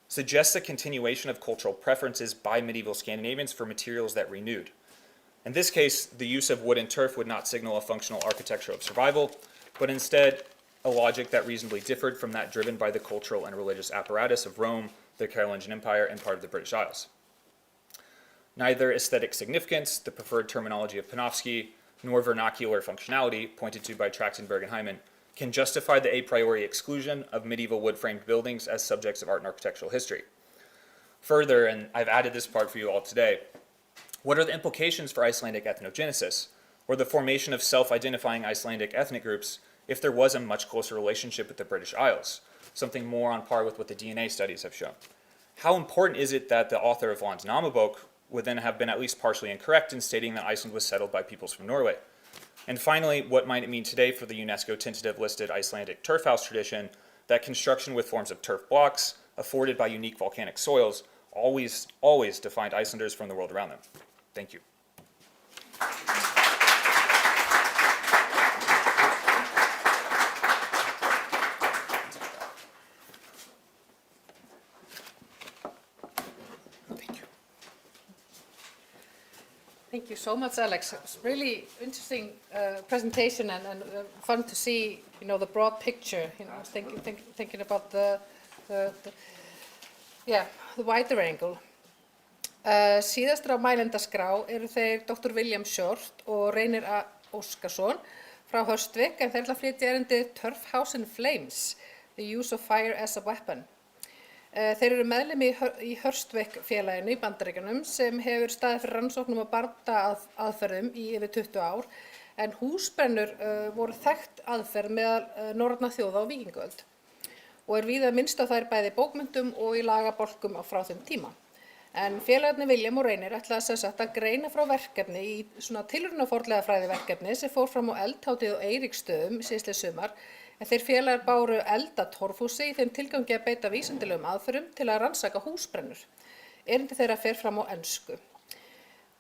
suggests a continuation of cultural preferences by medieval Scandinavians for materials that renewed. In this case, the use of wood and turf would not signal a functional architecture of survival, but instead a logic that reasonably differed from that driven by the cultural and religious apparatus of Rome, the Carolingian Empire, and part of the British Isles. Neither aesthetic significance, the preferred terminology of Panofsky, nor vernacular functionality, pointed to by Trachtenberg and Hyman, can justify the a priori exclusion of medieval wood-framed buildings as subjects of art and architectural history. Further, and I've added this part for you all today, what are the implications for Icelandic ethnogenesis, or the formation of self-identifying Icelandic ethnic groups, if there was a much closer relationship with the British Isles, something more on par with what the DNA studies have shown? How important is it that the author of Landnámabók would then have been at least partially incorrect in stating that Iceland was settled by peoples from Norway? And finally, what might it mean today for the UNESCO tentative listed Icelandic turf house tradition that construction with forms of turf blocks, afforded by unique volcanic soils, always defined Icelanders from the world around them? Thank you. Thank you so much, Alex. It's really interesting presentation and fun to see, the broad picture. I was thinking about the wider angle. Síðastur á mælendaskrá eru þeir Dr. William Short og Reynir A. Óskarsson frá Hurstwick, en þeir ætla að flytja erindið Turf House in Flames, the use of fire as a weapon. Þeir eru meðlimi í Hurstwick félaginu í Bandaríkjunum sem hefur staðið fyrir rannsóknum á barndaaðferðum í yfir 20 ár, en húsbrennur voru þekkt aðferð meðal norrænna þjóða á víkingaöld og víða minnst á þær bæði í bókmenntum og í lagabálkum frá þeim tíma. En félagarnir William og Reynir ætla að greina frá verkefni í svona tilraunafornleifafræðiverkefni sem fór fram á Eldhátíð á Eiríksstöðum síðastliðið sumar, En þeir félagar báru eld að torfhúsi í þeim tilgangi að beita vísindalegum aðferðum til að rannsaka húsbrennur. Erindi þeirra fer fram á ensku.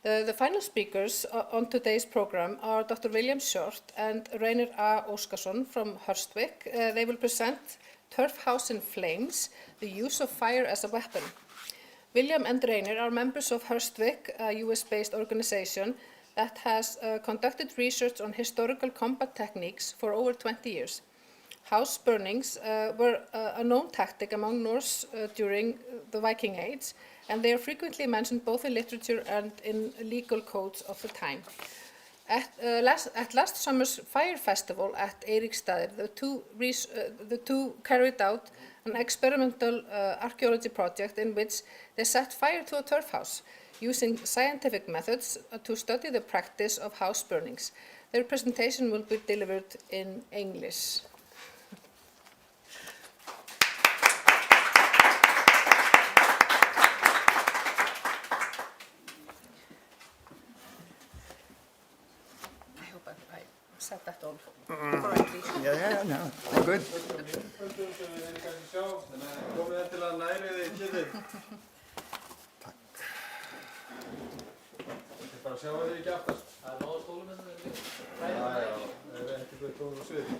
The final speakers on today's program are Dr. William Short and Reynir A. Óskarsson from Hurstwick. They will present Turf House in Flames, the use of fire as a weapon. William and Reynir are members of Hurstwick, a US-based organization that has conducted research on historical combat techniques for over 20 years. House burnings were a known tactic among Norse during the Viking Age, and they are frequently mentioned both in literature and in legal codes of the time. At last summer's fire festival at Eiríksstaðir, the two carried out an experimental archaeology project in which they set fire to a turf house using scientific methods to study the practice of house burnings. Their presentation will be delivered in English. Said that all correctly. Yeah, no, all good. Bara sjá að þið ekki aftast. Það nóg stólum með það. Já, það ekki fyrir tónum á sviði.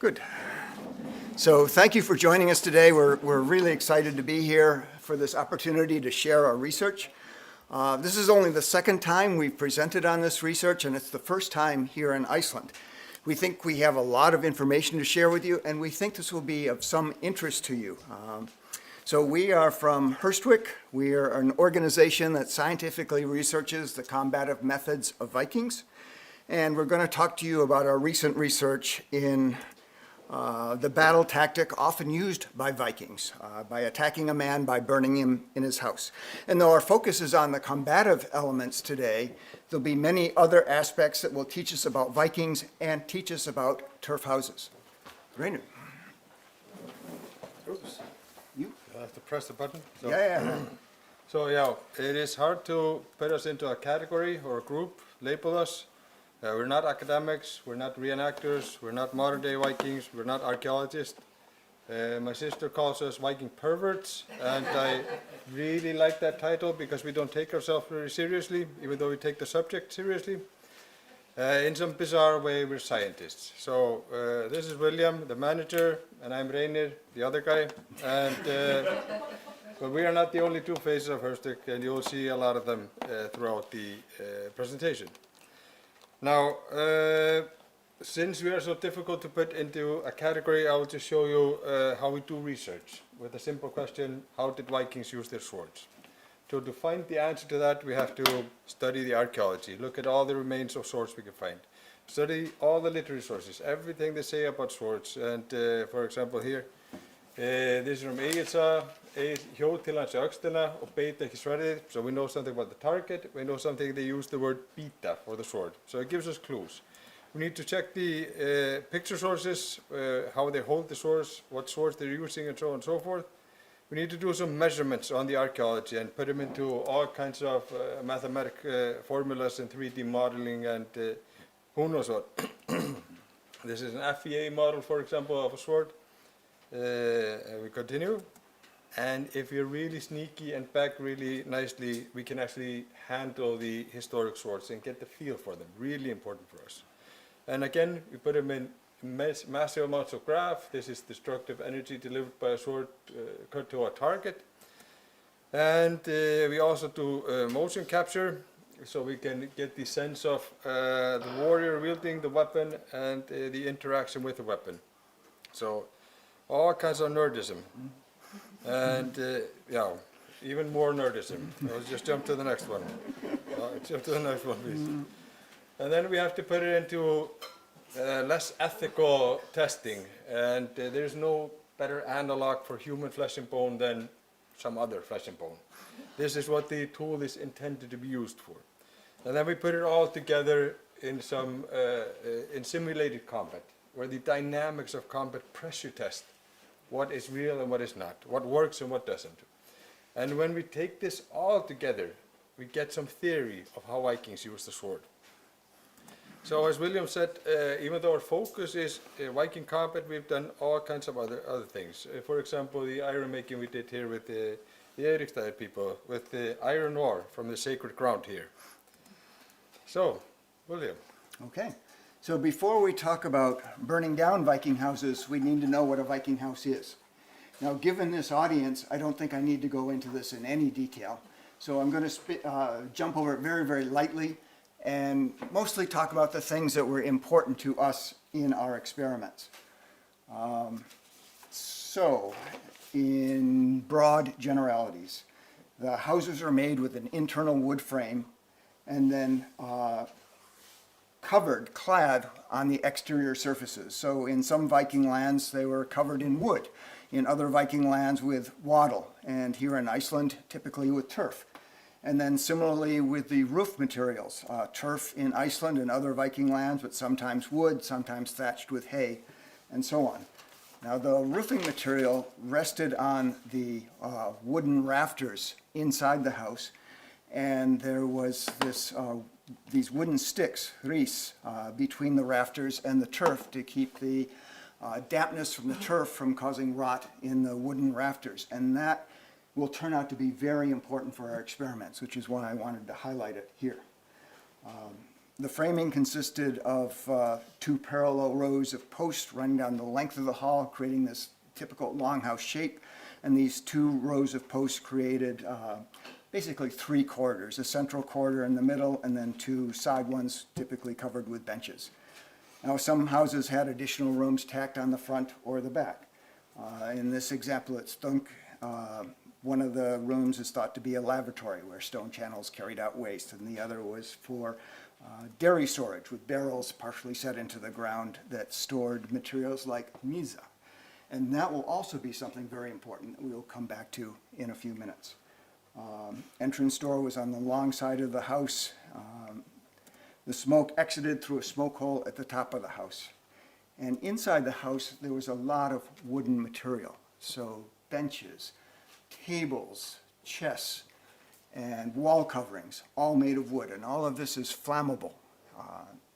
Good. So thank you for joining us today. We're really excited to be here for this opportunity to share our research. This is only the second time we've presented on this research, and it's the first time here in Iceland. We think we have a lot of information to share with you, and we think this will be of some interest to you. So we are from Hurstwick. We are an organization that scientifically researches the combative methods of Vikings, and we're going to talk to you about our recent research in the battle tactic often used by Vikings, by attacking a man by burning him in his house. And though our focus is on the combative elements today, there'll be many other aspects that will teach us about Vikings and teach us about turf houses. Reynir. Oops. You have to press the button. So. Yeah. So yeah, it is hard to put us into a category or a group, label us. We're not academics, we're not reenactors, we're not modern day Vikings, we're not archaeologists. My sister calls us Viking perverts, and I really like that title because we don't take ourselves very seriously, even though we take the subject seriously. In some bizarre way, we're scientists. So this is William, the manager, and I'm Reynir, the other guy. And but we are not the only two faces of Hurstwick, and you'll see a lot of them throughout the presentation. Now, since we are so difficult to put into a category, I will just show you how we do research with a simple question: how did Vikings use their swords? So to find the answer to that, we have to study the archaeology, look at all the remains of swords we can find, study all the literary sources, everything they say about swords. And for example here, this is from Egilsa, hjó til hans í öxlina og beit ekki sverðið. So we know something about the target, we know something, they use the word bita for the sword. So it gives us clues. We need to check the picture sources, how they hold the swords, what swords they're using, and so on and so forth. We need to do some measurements on the archaeology and put them into all kinds of mathematical formulas and 3D modeling and who knows what. This is an FEA model, for example, of a sword. We continue. And if you're really sneaky and back really nicely, we can actually handle the historic swords and get the feel for them. Really important for us. And again, we put them in massive amounts of graph. This is destructive energy delivered by a sword cut to a target. And we also do motion capture, so we can get the sense of the warrior wielding the weapon and the interaction with the weapon. So all kinds of nerdism. And yeah, even more nerdism. Let's just jump to the next one. Jump to the next one, please. And then we have to put it into less ethical testing. And there's no better analog for human flesh and bone than some other flesh and bone. This is what the tool is intended to be used for. And then we put it all together in some in simulated combat, where the dynamics of combat pressure test what is real and what is not, what works and what doesn't. And when we take this all together, we get some theory of how Vikings use the sword. So as William said, even though our focus is Viking combat, we've done all kinds of other things. For example, the iron making we did here with the Eiríksstaðir people, with the iron ore from the sacred ground here. So, William. Okay. So before we talk about burning down Viking houses, we need to know what a Viking house is. Now, given this audience, I don't think I need to go into this in any detail. So I'm going to jump over it very, very lightly and mostly talk about the things that were important to us in our experiments. So, in broad generalities, the houses are made with an internal wood frame and then clad on the exterior surfaces. So in some Viking lands, they were covered in wood. In other Viking lands with wattle, and here in Iceland, typically with turf. And then similarly with the roof materials, turf in Iceland and other Viking lands, but sometimes wood, sometimes thatched with hay, and so on. Now the roofing material rested on the wooden rafters inside the house, and there was these wooden sticks, ris, between the rafters and the turf to keep the dampness from the turf from causing rot in the wooden rafters. And that will turn out to be very important for our experiments, which is why I wanted to highlight it here. The framing consisted of 2 parallel rows of posts running down the length of the hall, creating this typical longhouse shape. And these 2 rows of posts created basically 3 corridors, a central corridor in the middle, and then 2 side ones typically covered with benches. Now, some houses had additional rooms tacked on the front or the back. In this example at Stunk, one of the rooms is thought to be a lavatory where stone channels carried out waste, and the other was for dairy storage with barrels partially set into the ground that stored materials like misa. And that will also be something very important that we will come back to in a few minutes. Entrance door was on the long side of the house. The smoke exited through a smoke hole at the top of the house. And inside the house, there was a lot of wooden material. So benches, tables, chests, and wall coverings, all made of wood. And all of this is flammable.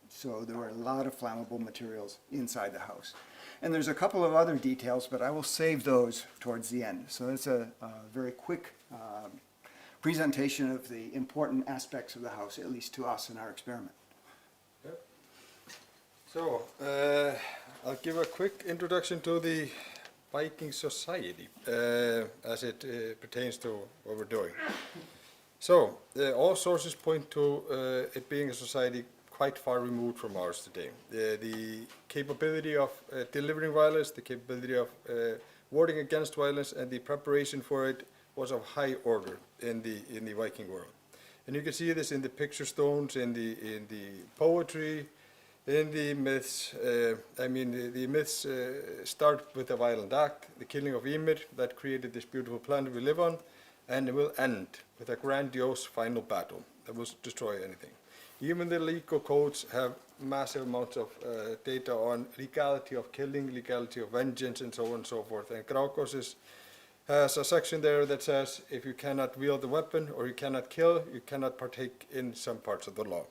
So there were a lot of flammable materials inside the house. And there's a couple of other details, but I will save those towards the end. So it's a very quick presentation of the important aspects of the house, at least to us in our experiment. Yep. So, I'll give a quick introduction to the Viking society as it pertains to what we're doing. So, all sources point to it being a society quite far removed from ours today. The capability of delivering violence, the capability of warding against violence, and the preparation for it was of high order in the Viking world. And you can see this in the picture stones, in the poetry, in the myths. The myths start with a violent act, the killing of Ymir, that created this beautiful planet we live on, and it will end with a grandiose final battle that will destroy anything. Even the legal codes have massive amounts of data on legality of killing, legality of vengeance, and so on and so forth. And Grágás has a section there that says if you cannot wield the weapon or you cannot kill, you cannot partake in some parts of the law.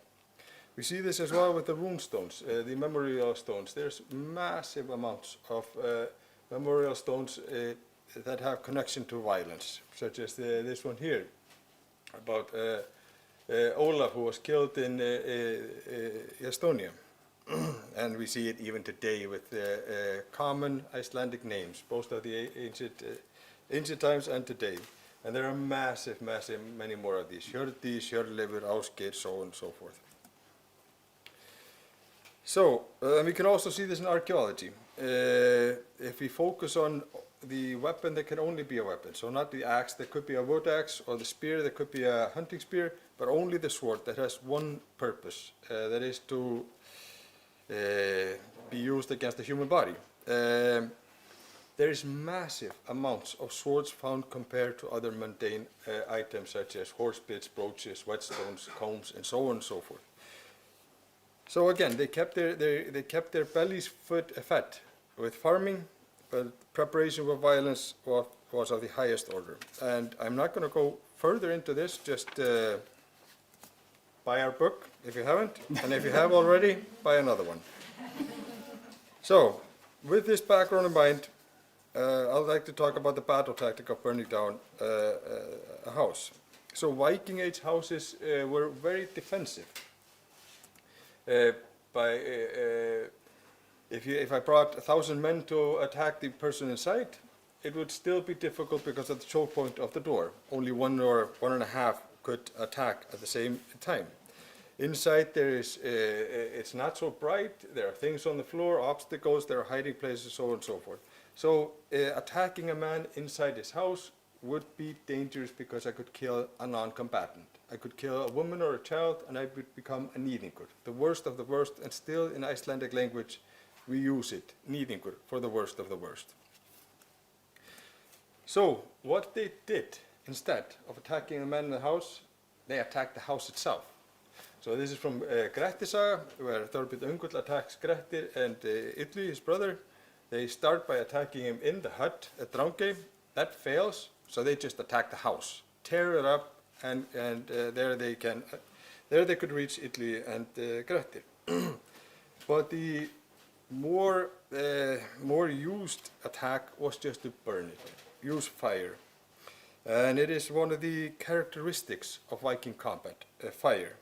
We see this as well with the rune stones, the memorial stones. There's massive amounts of memorial stones that have connection to violence, such as this one here about Olaf, who was killed in Estonia. And we see it even today with common Icelandic names, both of the ancient times and today. And there are massive, many more of these. Hjördís, Hjörleifur, Ásgeir, so on and so forth. So, we can also see this in archaeology. If we focus on the weapon that can only be a weapon, so not the axe, that could be a wood axe, or the spear, that could be a hunting spear, but only the sword that has one purpose, that is to be used against the human body. there is massive amounts of swords found compared to other mundane items such as horse bits, brooches, whetstones, combs, and so on and so forth. So again, they kept their bellies fat with farming, but preparation for violence was of the highest order. And I'm not going to go further into this, just buy our book if you haven't, and if you have already, buy another one. So, with this background in mind, I'd like to talk about the battle tactic of burning down a house. So Viking Age houses were very defensive. If I brought 1,000 men to attack the person inside, it would still be difficult because of the choke point of the door. Only one or one and a half could attack at the same time. Inside it's not so bright, there are things on the floor, obstacles, there are hiding places, so on and so forth. So attacking a man inside his house would be dangerous because I could kill a non-combatant. I could kill a woman or a child and I would become a nýðingur, the worst of the worst, and still in Icelandic language we use it, nýðingur, for the worst of the worst. So what they did instead of attacking a man in the house, they attacked the house itself. So this is from Grettir Saga, where Þorbjörn Öngull attacks Grettir and Illugi, his brother. They start by attacking him in the hut at Drangey. That fails, so they just attack the house, tear it up, and there they could reach Illugi and Grettir. But the more used attack was just to burn it, use fire. And it is one of the characteristics of Viking combat, fire.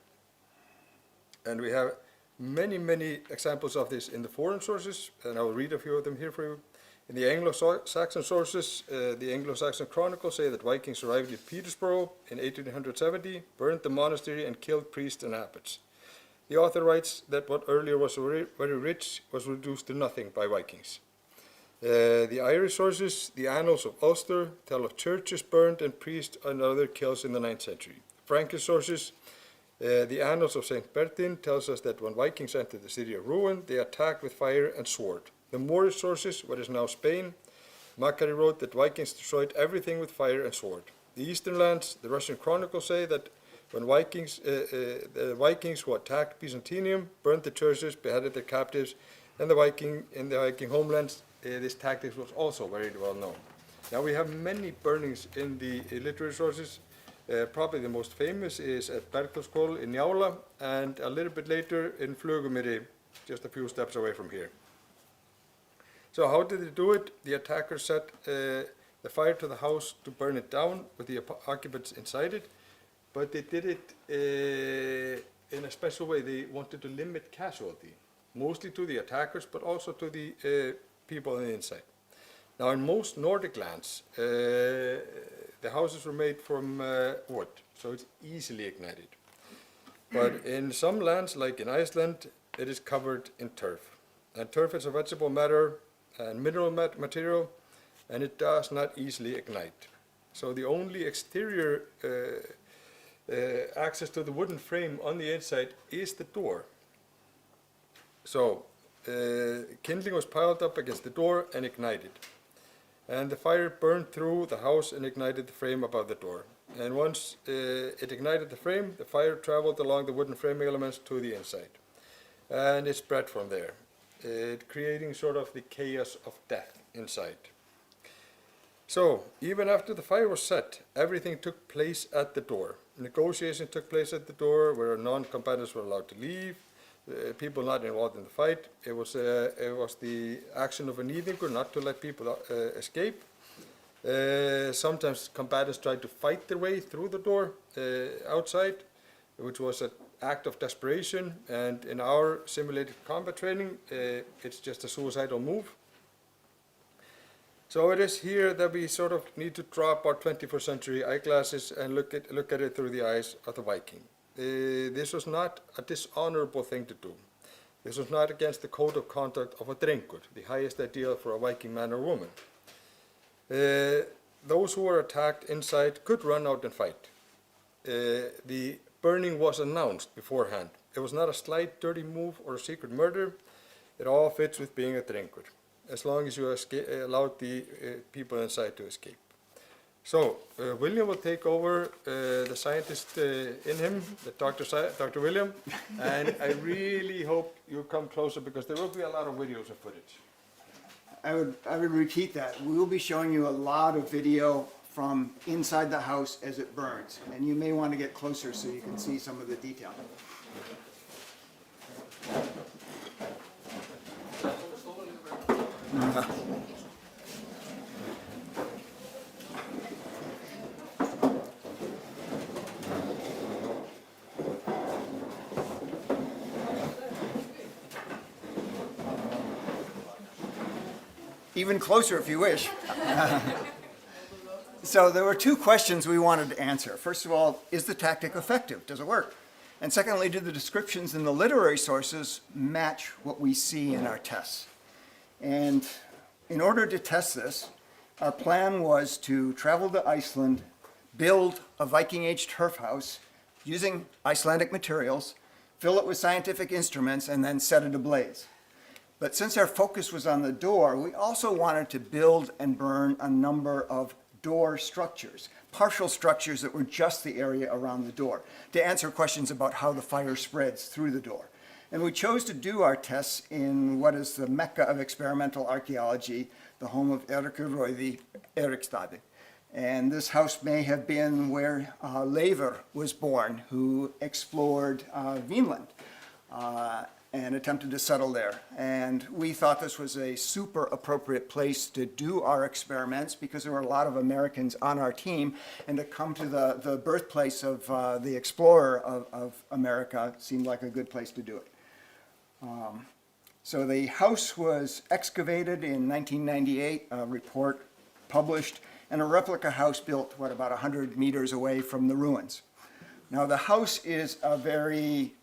And we have many, many examples of this in the foreign sources, and I will read a few of them here for you. In the Anglo-Saxon sources, the Anglo-Saxon Chronicles say that Vikings arrived at Peterborough in 1870, burned the monastery, and killed priests and abbots. The author writes that what earlier was very rich was reduced to nothing by Vikings. The Irish sources, the Annals of Ulster, tell of churches burned and priests and other kills in the 9th century. Frankish sources, the Annals of St. Bertin tells us that when Vikings entered the city of Rouen, they attacked with fire and sword. The Moorish sources, what is now Spain, Macquarie wrote that Vikings destroyed everything with fire and sword. The Eastern lands, the Russian Chronicles say that when the Vikings who attacked Byzantium burned the churches, beheaded their captives, and in the Viking homelands, this tactic was also very well known. Now we have many burnings in the literary sources. Probably the most famous is at Bergþórshvol in Njála, and a little bit later in Flugumýri, just a few steps away from here. So how did they do it? The attackers set the fire to the house to burn it down with the occupants inside it, but they did it in a special way. They wanted to limit casualty, mostly to the attackers, but also to the people on the inside. Now in most Nordic lands, the houses were made from wood, so it's easily ignited. But in some lands, like in Iceland, it is covered in turf. And turf is a vegetable matter and mineral material, and it does not easily ignite. So the only exterior access to the wooden frame on the inside is the door. So kindling was piled up against the door and ignited. And the fire burned through the house and ignited the frame above the door. And once it ignited the frame, the fire traveled along the wooden framing elements to the inside. And it spread from there, creating sort of the chaos of death inside. So, even after the fire was set, everything took place at the door. Negotiation took place at the door where non-combatants were allowed to leave. People not involved in the fight. It was the action of a nýðingur not to let people escape. Sometimes combatants tried to fight their way through the door outside, which was an act of desperation. And in our simulated combat training, it's just a suicidal move. So it is here that we sort of need to drop our 21st century eyeglasses and look at it through the eyes of the Viking. This was not a dishonorable thing to do. This was not against the code of conduct of a drengur, the highest ideal for a Viking man or woman. Those who were attacked inside could run out and fight. The burning was announced beforehand. It was not a slight, dirty move or a secret murder. It all fits with being a drengur. as long as you allowed the people inside to escape. So William will take over the scientist in him, Dr. William, and I really hope you come closer because there will be a lot of videos and footage. I would repeat that. We will be showing you a lot of video from inside the house as it burns, and you may want to get closer so you can see some of the detail. Even closer if you wish. So there were two questions we wanted to answer. First of all, is the tactic effective? Does it work? And secondly, do the descriptions in the literary sources match what we see in our tests? And in order to test this, our plan was to travel to Iceland, build a Viking Age turf house using Icelandic materials, fill it with scientific instruments, and then set it ablaze. But since our focus was on the door, we also wanted to build and burn a number of door structures, partial structures that were just the area around the door, to answer questions about how the fire spreads through the door. And we chose to do our tests in what is the Mecca of experimental archaeology, the home of Eiríkur Rauði Eiríksstaði. And this house may have been where Leifur was born, who explored Vinland and attempted to settle there. And we thought this was a super appropriate place to do our experiments because there were a lot of Americans on our team, and to come to the birthplace of the explorer of America seemed like a good place to do it. So the house was excavated in 1998, a report published, and a replica house built, about 100 meters away from the ruins. Now the house is a very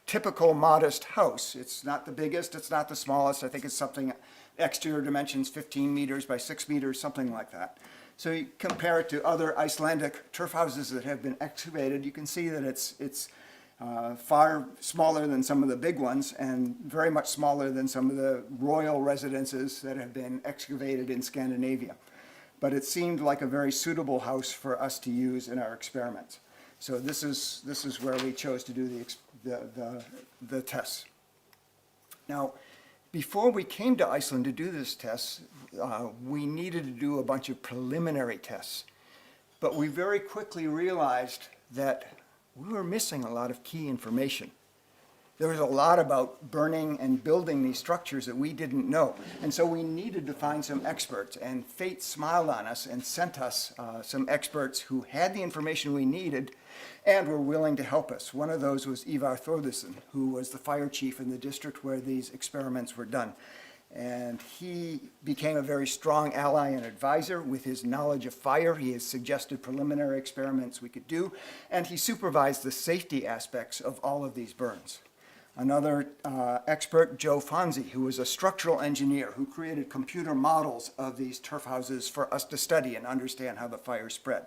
typical modest house. It's not the biggest, it's not the smallest. I think it's something, exterior dimensions 15 meters by 6 meters, something like that. So you compare it to other Icelandic turf houses that have been excavated, you can see that it's far smaller than some of the big ones and very much smaller than some of the royal residences that have been excavated in Scandinavia. But it seemed like a very suitable house for us to use in our experiments. So this is where we chose to do the tests. Now, before we came to Iceland to do this test, we needed to do a bunch of preliminary tests. But we very quickly realized that we were missing a lot of key information. There was a lot about burning and building these structures that we didn't know. And so we needed to find some experts, and fate smiled on us and sent us some experts who had the information we needed and were willing to help us. One of those was Ivar Thordarson, who was the fire chief in the district where these experiments were done. And he became a very strong ally and advisor with his knowledge of fire. He has suggested preliminary experiments we could do, and he supervised the safety aspects of all of these burns. Another expert, Joe Fonzi, who was a structural engineer who created computer models of these turf houses for us to study and understand how the fire spread.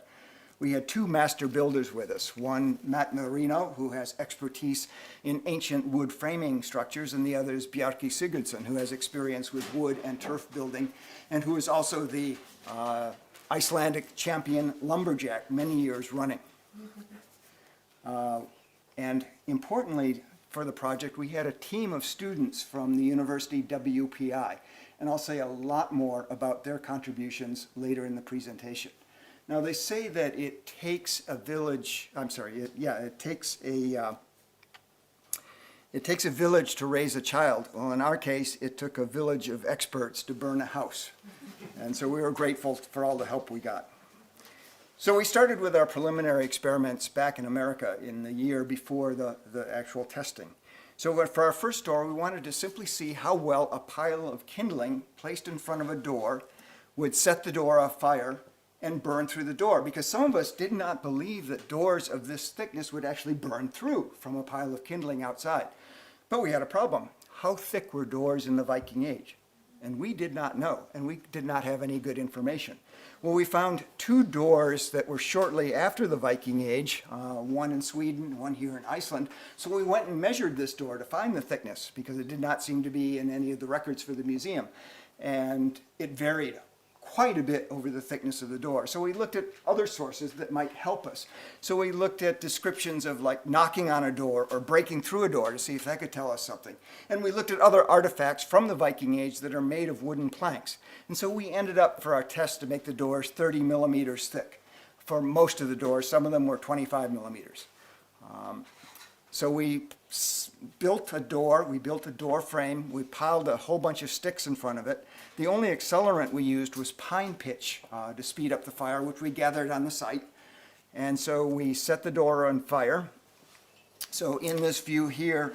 We had two master builders with us, one Matt Marino, who has expertise in ancient wood framing structures, and the other is Bjarki Sigurdsson, who has experience with wood and turf building, and who is also the Icelandic champion lumberjack many years running. And importantly for the project, we had a team of students from the University WPI, and I'll say a lot more about their contributions later in the presentation. Now, they say that it takes a village, it takes a village to raise a child. Well, in our case, it took a village of experts to burn a house. And so we were grateful for all the help we got. So we started with our preliminary experiments back in America in the year before the actual testing. So for our first door, we wanted to simply see how well a pile of kindling placed in front of a door would set the door on fire and burn through the door, because some of us did not believe that doors of this thickness would actually burn through from a pile of kindling outside. But we had a problem. How thick were doors in the Viking Age? And we did not know, and we did not have any good information. Well, we found two doors that were shortly after the Viking Age, one in Sweden, one here in Iceland. So we went and measured this door to find the thickness, because it did not seem to be in any of the records for the museum. and it varied quite a bit over the thickness of the door. So we looked at other sources that might help us. So we looked at descriptions of like knocking on a door or breaking through a door to see if that could tell us something. And we looked at other artifacts from the Viking Age that are made of wooden planks. And so we ended up for our test to make the doors 30 millimeters thick. For most of the doors, some of them were 25 millimeters. So we built a door frame, we piled a whole bunch of sticks in front of it. The only accelerant we used was pine pitch to speed up the fire, which we gathered on the site. And so we set the door on fire. So in this view here,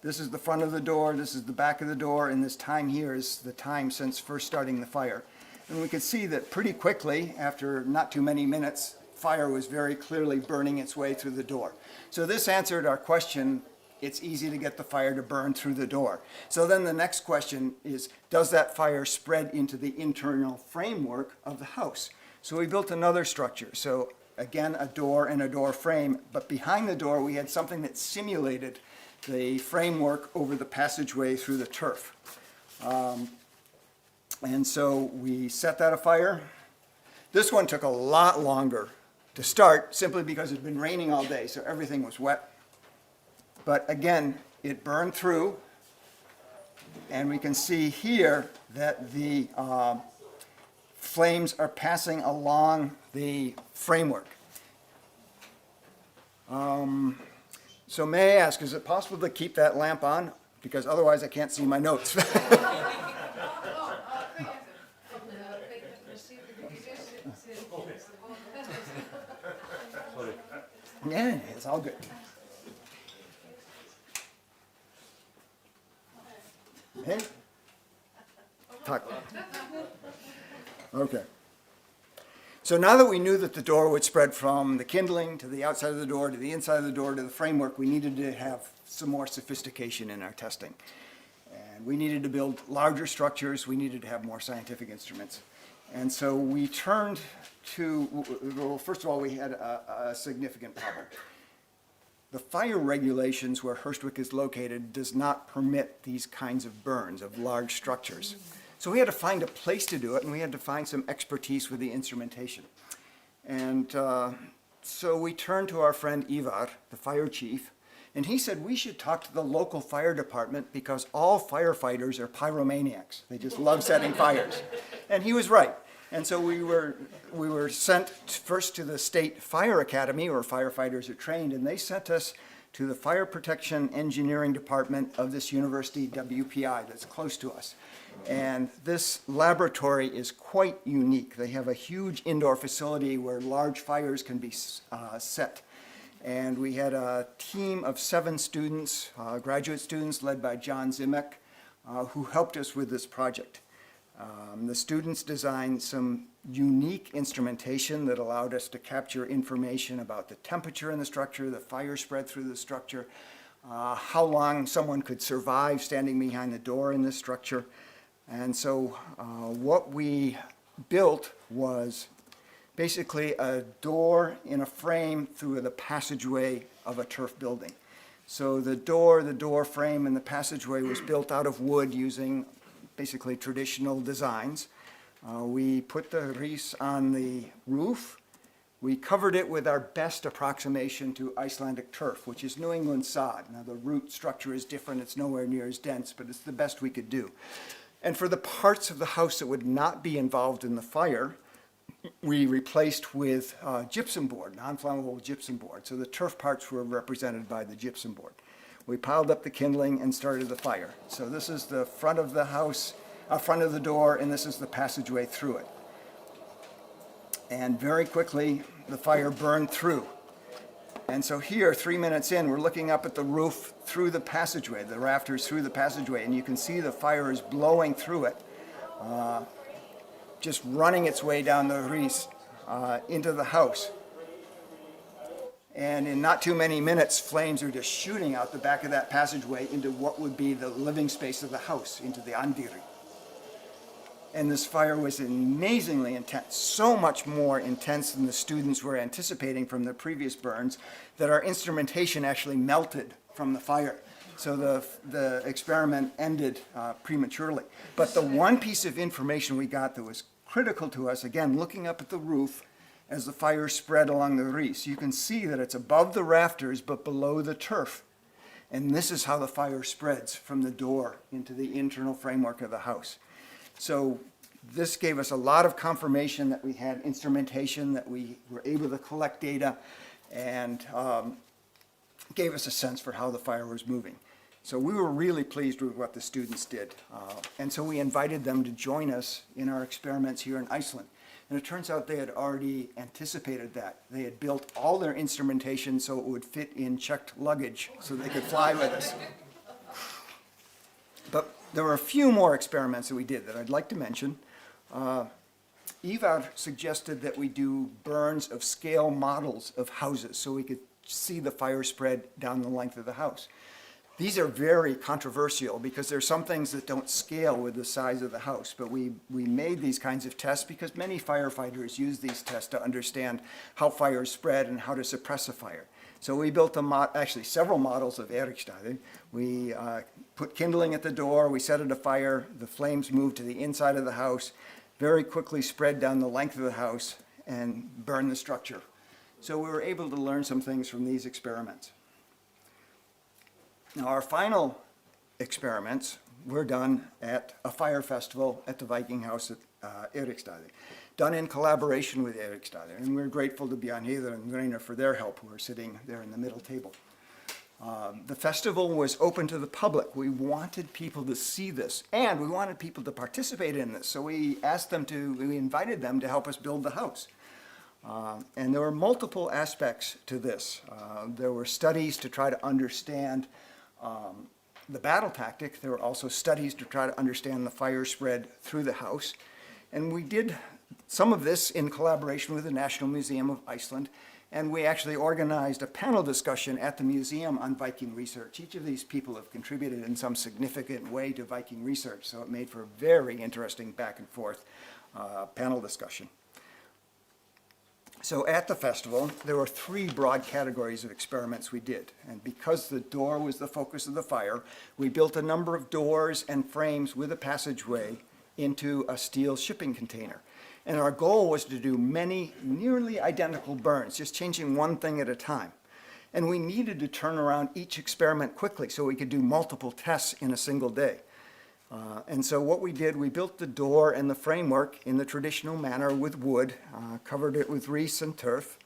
this is the front of the door, this is the back of the door, and this time here is the time since first starting the fire. And we could see that pretty quickly, after not too many minutes, fire was very clearly burning its way through the door. So this answered our question, it's easy to get the fire to burn through the door. So then the next question is, does that fire spread into the internal framework of the house? So we built another structure. So again, a door and a door frame, but behind the door we had something that simulated the framework over the passageway through the turf. And so we set that afire. This one took a lot longer to start simply because it had been raining all day, so everything was wet. But again, it burned through, and we can see here that the flames are passing along the framework. So may I ask, is it possible to keep that lamp on? Because otherwise I can't see my notes. Yeah, it's all good. Hey? Talk. Okay. So now that we knew that the door would spread from the kindling to the outside of the door to the inside of the door to the framework, we needed to have some more sophistication in our testing. And we needed to build larger structures. We needed to have more scientific instruments. And so we turned to, well, first of all, we had a significant problem. The fire regulations where Hurstwick is located does not permit these kinds of burns of large structures. So we had to find a place to do it, and we had to find some expertise with the instrumentation. And so we turned to our friend Ivar, the fire chief, and he said we should talk to the local fire department because all firefighters are pyromaniacs. They just love setting fires. And he was right. And so we were sent first to the State Fire Academy, where firefighters are trained, and they sent us to the Fire Protection Engineering Department of this university, WPI, that's close to us. And this laboratory is quite unique. They have a huge indoor facility where large fires can be set. And we had a team of 7 students, graduate students led by John Zimek, who helped us with this project. The students designed some unique instrumentation that allowed us to capture information about the temperature in the structure, the fire spread through the structure, how long someone could survive standing behind the door in this structure. And so what we built was basically a door in a frame through the passageway of a turf building. So the door frame, and the passageway was built out of wood using basically traditional designs. We put the wreaths on the roof. We covered it with our best approximation to Icelandic turf, which is New England sod. Now the root structure is different, it's nowhere near as dense, but it's the best we could do. And for the parts of the house that would not be involved in the fire, we replaced with gypsum board, non-flammable gypsum board. So the turf parts were represented by the gypsum board. We piled up the kindling and started the fire. So this is the front of the house, front of the door, and this is the passageway through it. And very quickly, the fire burned through. And so here, 3 minutes in, we're looking up at the roof through the passageway, the rafters through the passageway, and you can see the fire is blowing through it, just running its way down the wreaths into the house. And in not too many minutes, flames are just shooting out the back of that passageway into what would be the living space of the house, into the andiri. And this fire was amazingly intense, so much more intense than the students were anticipating from the previous burns, that our instrumentation actually melted from the fire. So the experiment ended prematurely. But the one piece of information we got that was critical to us, again, looking up at the roof as the fire spread along the Ries, you can see that it's above the rafters but below the turf. And this is how the fire spreads from the door into the internal framework of the house. So this gave us a lot of confirmation that we had instrumentation, that we were able to collect data, and gave us a sense for how the fire was moving. So we were really pleased with what the students did. And so we invited them to join us in our experiments here in Iceland. And it turns out they had already anticipated that. They had built all their instrumentation so it would fit in checked luggage so they could fly with us. But there were a few more experiments that we did that I'd like to mention. Ivar suggested that we do burns of scale models of houses so we could see the fire spread down the length of the house. These are very controversial because there are some things that don't scale with the size of the house, but we made these kinds of tests because many firefighters use these tests to understand how fires spread and how to suppress a fire. So we built actually several models of Eriksstaðir. We put kindling at the door, we set it afire, the flames moved to the inside of the house, very quickly spread down the length of the house and burned the structure. So we were able to learn some things from these experiments. Now our final experiments were done at a fire festival at the Viking House at Eriksstaðir, done in collaboration with Eriksstaðir, and we're grateful to Bjarnheiður and Greiner for their help, who are sitting there in the middle table. The festival was open to the public. We wanted people to see this, and we wanted people to participate in this, so we invited them to help us build the house. And there were multiple aspects to this. There were studies to try to understand the battle tactic. There were also studies to try to understand the fire spread through the house. And we did some of this in collaboration with the National Museum of Iceland. And we actually organized a panel discussion at the museum on Viking research. Each of these people have contributed in some significant way to Viking research, so it made for a very interesting back and forth panel discussion. So at the festival, there were 3 broad categories of experiments we did. And because the door was the focus of the fire, we built a number of doors and frames with a passageway into a steel shipping container. And our goal was to do many nearly identical burns, just changing one thing at a time. And we needed to turn around each experiment quickly so we could do multiple tests in a single day. And so what we did, we built the door and the framework in the traditional manner with wood, covered it with Ries and turf,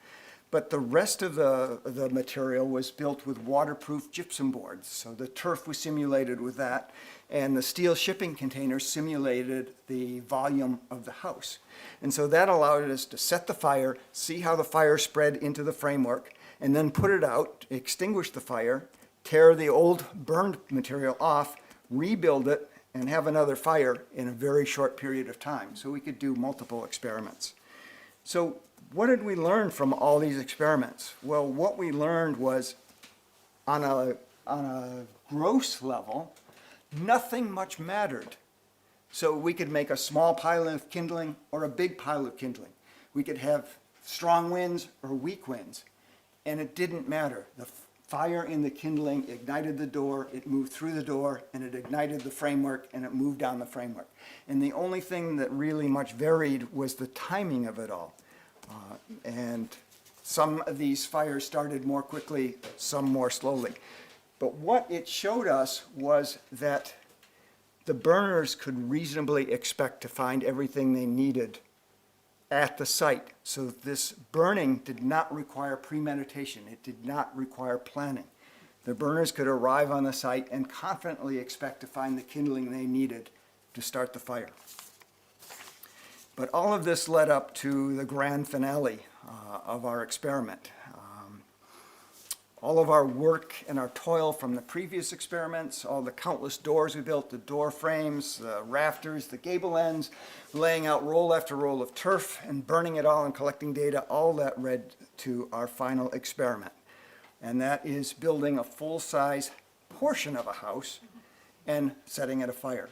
but the rest of the material was built with waterproof gypsum boards. So the turf was simulated with that, and the steel shipping container simulated the volume of the house. And so that allowed us to set the fire, see how the fire spread into the framework, and then put it out, extinguish the fire, tear the old burned material off, rebuild it, and have another fire in a very short period of time. So we could do multiple experiments. So what did we learn from all these experiments? Well, what we learned was on a gross level, nothing much mattered. So we could make a small pile of kindling or a big pile of kindling. We could have strong winds or weak winds, and it didn't matter. The fire in the kindling ignited the door, it moved through the door, and it ignited the framework, and it moved down the framework. And the only thing that really much varied was the timing of it all. And some of these fires started more quickly, some more slowly. But what it showed us was that the burners could reasonably expect to find everything they needed at the site. So this burning did not require premeditation. It did not require planning. The burners could arrive on the site and confidently expect to find the kindling they needed to start the fire. But all of this led up to the grand finale of our experiment. All of our work and our toil from the previous experiments, all the countless doors we built, the door frames, the rafters, the gable ends, laying out roll after roll of turf and burning it all and collecting data, all that led to our final experiment. And that is building a full-size portion of a house and setting it afire.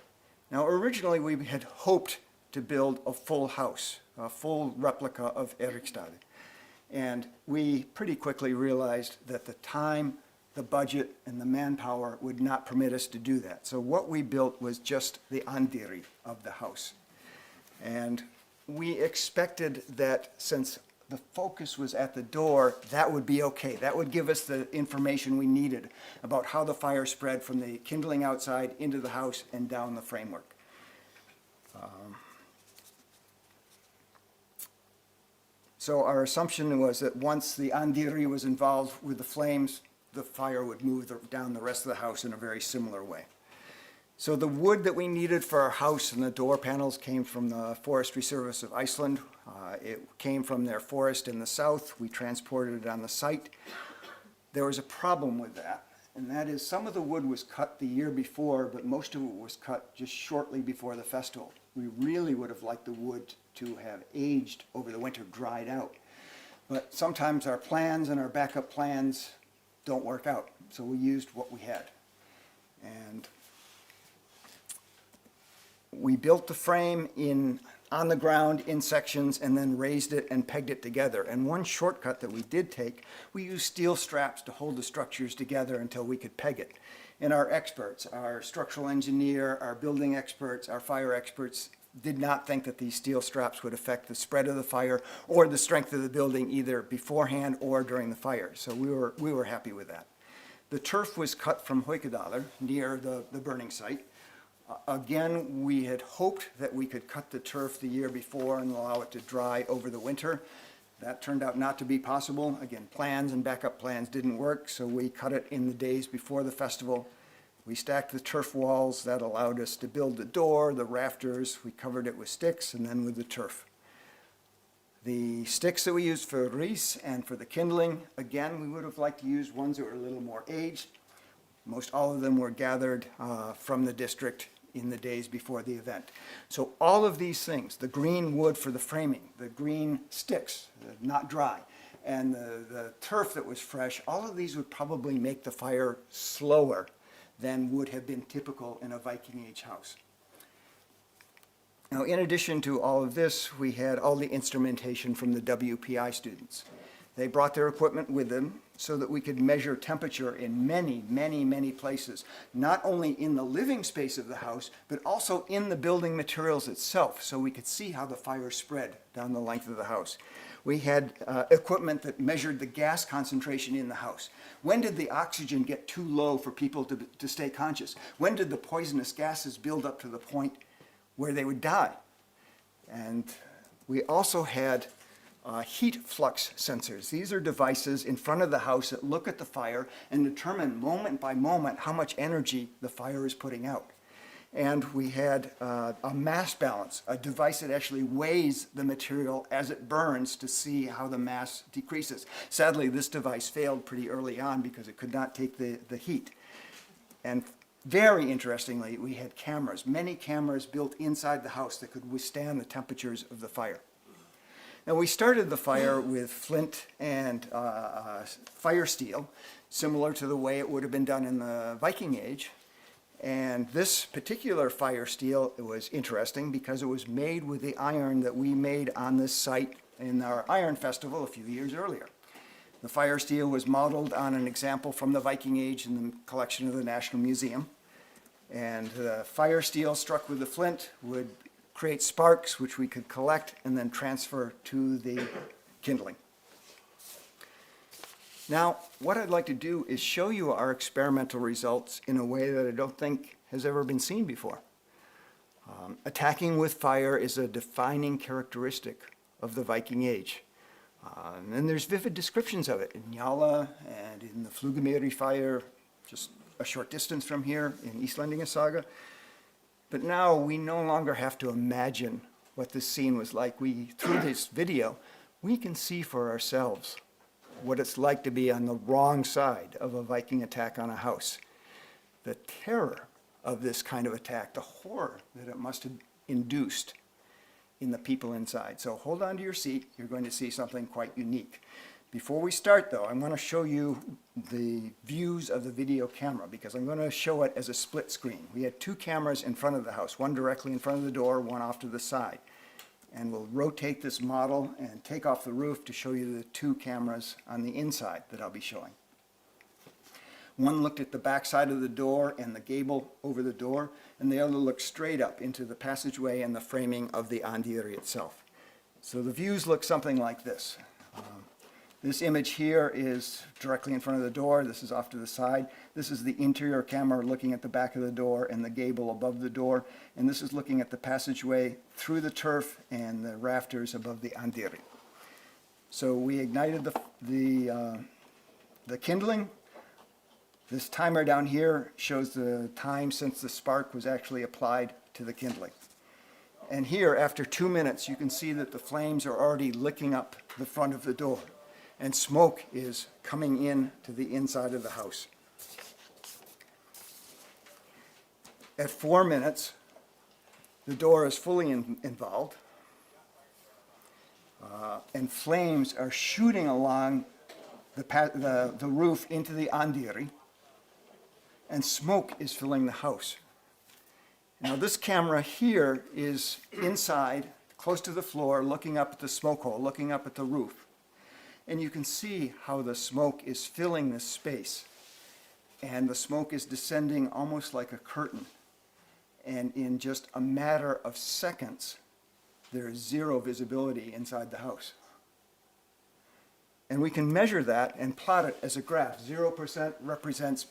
Now, originally we had hoped to build a full house, a full replica of Eriksstaðir. And we pretty quickly realized that the time, the budget and the manpower would not permit us to do that. So what we built was just the andiri of the house. And we expected that since the focus was at the door, that would be okay. That would give us the information we needed about how the fire spread from the kindling outside into the house and down the framework. So our assumption was that once the andiri was involved with the flames, the fire would move down the rest of the house in a very similar way. So the wood that we needed for our house and the door panels came from the Forestry Service of Iceland. It came from their forest in the south. We transported it on the site. There was a problem with that, and that is some of the wood was cut the year before, but most of it was cut just shortly before the festival. We really would have liked the wood to have aged over the winter, dried out. But sometimes our plans and our backup plans don't work out, so we used what we had. And we built the frame on the ground in sections and then raised it and pegged it together. And one shortcut that we did take, we used steel straps to hold the structures together until we could peg it. And our experts, our structural engineer, our building experts, our fire experts, did not think that these steel straps would affect the spread of the fire or the strength of the building either beforehand or during the fire. So we were happy with that. The turf was cut from Haukadalur near the burning site. Again, we had hoped that we could cut the turf the year before and allow it to dry over the winter. That turned out not to be possible. Again, plans and backup plans didn't work, so we cut it in the days before the festival. We stacked the turf walls. That allowed us to build the door, the rafters. We covered it with sticks and then with the turf. The sticks that we used for ris and for the kindling, again, we would have liked to use ones that were a little more aged. Most all of them were gathered from the district in the days before the event. So all of these things, the green wood for the framing, the green sticks, not dry, and the turf that was fresh, all of these would probably make the fire slower than would have been typical in a Viking Age house. Now, in addition to all of this, we had all the instrumentation from the WPI students. They brought their equipment with them so that we could measure temperature in many, many, many places, not only in the living space of the house, but also in the building materials itself, so we could see how the fire spread down the length of the house. We had equipment that measured the gas concentration in the house. When did the oxygen get too low for people to stay conscious? When did the poisonous gases build up to the point where they would die? And we also had heat flux sensors. These are devices in front of the house that look at the fire and determine moment by moment how much energy the fire is putting out. And we had a mass balance, a device that actually weighs the material as it burns to see how the mass decreases. Sadly, this device failed pretty early on because it could not take the heat. And very interestingly, we had cameras, many cameras built inside the house that could withstand the temperatures of the fire. Now, we started the fire with flint and fire steel, similar to the way it would have been done in the Viking Age. And this particular fire steel, it was interesting because it was made with the iron that we made on this site in our Iron Festival a few years earlier. The fire steel was modeled on an example from the Viking Age in the collection of the National Museum. And the fire steel struck with the flint would create sparks which we could collect and then transfer to the kindling. Now, what I'd like to do is show you our experimental results in a way that I don't think has ever been seen before. Attacking with fire is a defining characteristic of the Viking Age. And there's vivid descriptions of it in Njala and in the Flugumýri fire, just a short distance from here in Íslendinga Saga. But now we no longer have to imagine what this scene was like. Through this video, we can see for ourselves what it's like to be on the wrong side of a Viking attack on a house. The terror of this kind of attack, the horror that it must have induced in the people inside. So hold on to your seat. You're going to see something quite unique. Before we start, though, I'm going to show you the views of the video camera because I'm going to show it as a split screen. We had two cameras in front of the house, one directly in front of the door, one off to the side. And we'll rotate this model and take off the roof to show you the two cameras on the inside that I'll be showing. One looked at the back side of the door and the gable over the door, and the other looked straight up into the passageway and the framing of the andiri itself. So the views look something like this. This image here is directly in front of the door. This is off to the side. This is the interior camera looking at the back of the door and the gable above the door. And this is looking at the passageway through the turf and the rafters above the andiri. So we ignited the kindling. This timer down here shows the time since the spark was actually applied to the kindling. And here, after 2 minutes, you can see that the flames are already licking up the front of the door, and smoke is coming in to the inside of the house. At 4 minutes, the door is fully involved, and flames are shooting along the roof into the andiri, and smoke is filling the house. Now this camera here is inside, close to the floor, looking up at the smoke hole, looking up at the roof. And you can see how the smoke is filling this space. And the smoke is descending almost like a curtain. And in just a matter of seconds, there is zero visibility inside the house. And we can measure that and plot it as a graph. 0% represents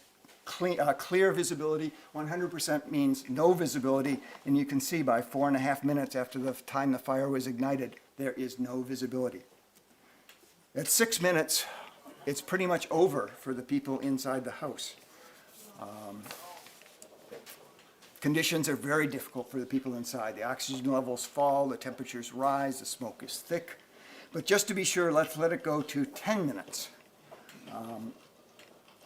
clear visibility, 100% means no visibility, and you can see by 4.5 minutes after the time the fire was ignited, there is no visibility. At 6 minutes, it's pretty much over for the people inside the house. Conditions are very difficult for the people inside. The oxygen levels fall, the temperatures rise, the smoke is thick. But just to be sure, let's let it go to 10 minutes.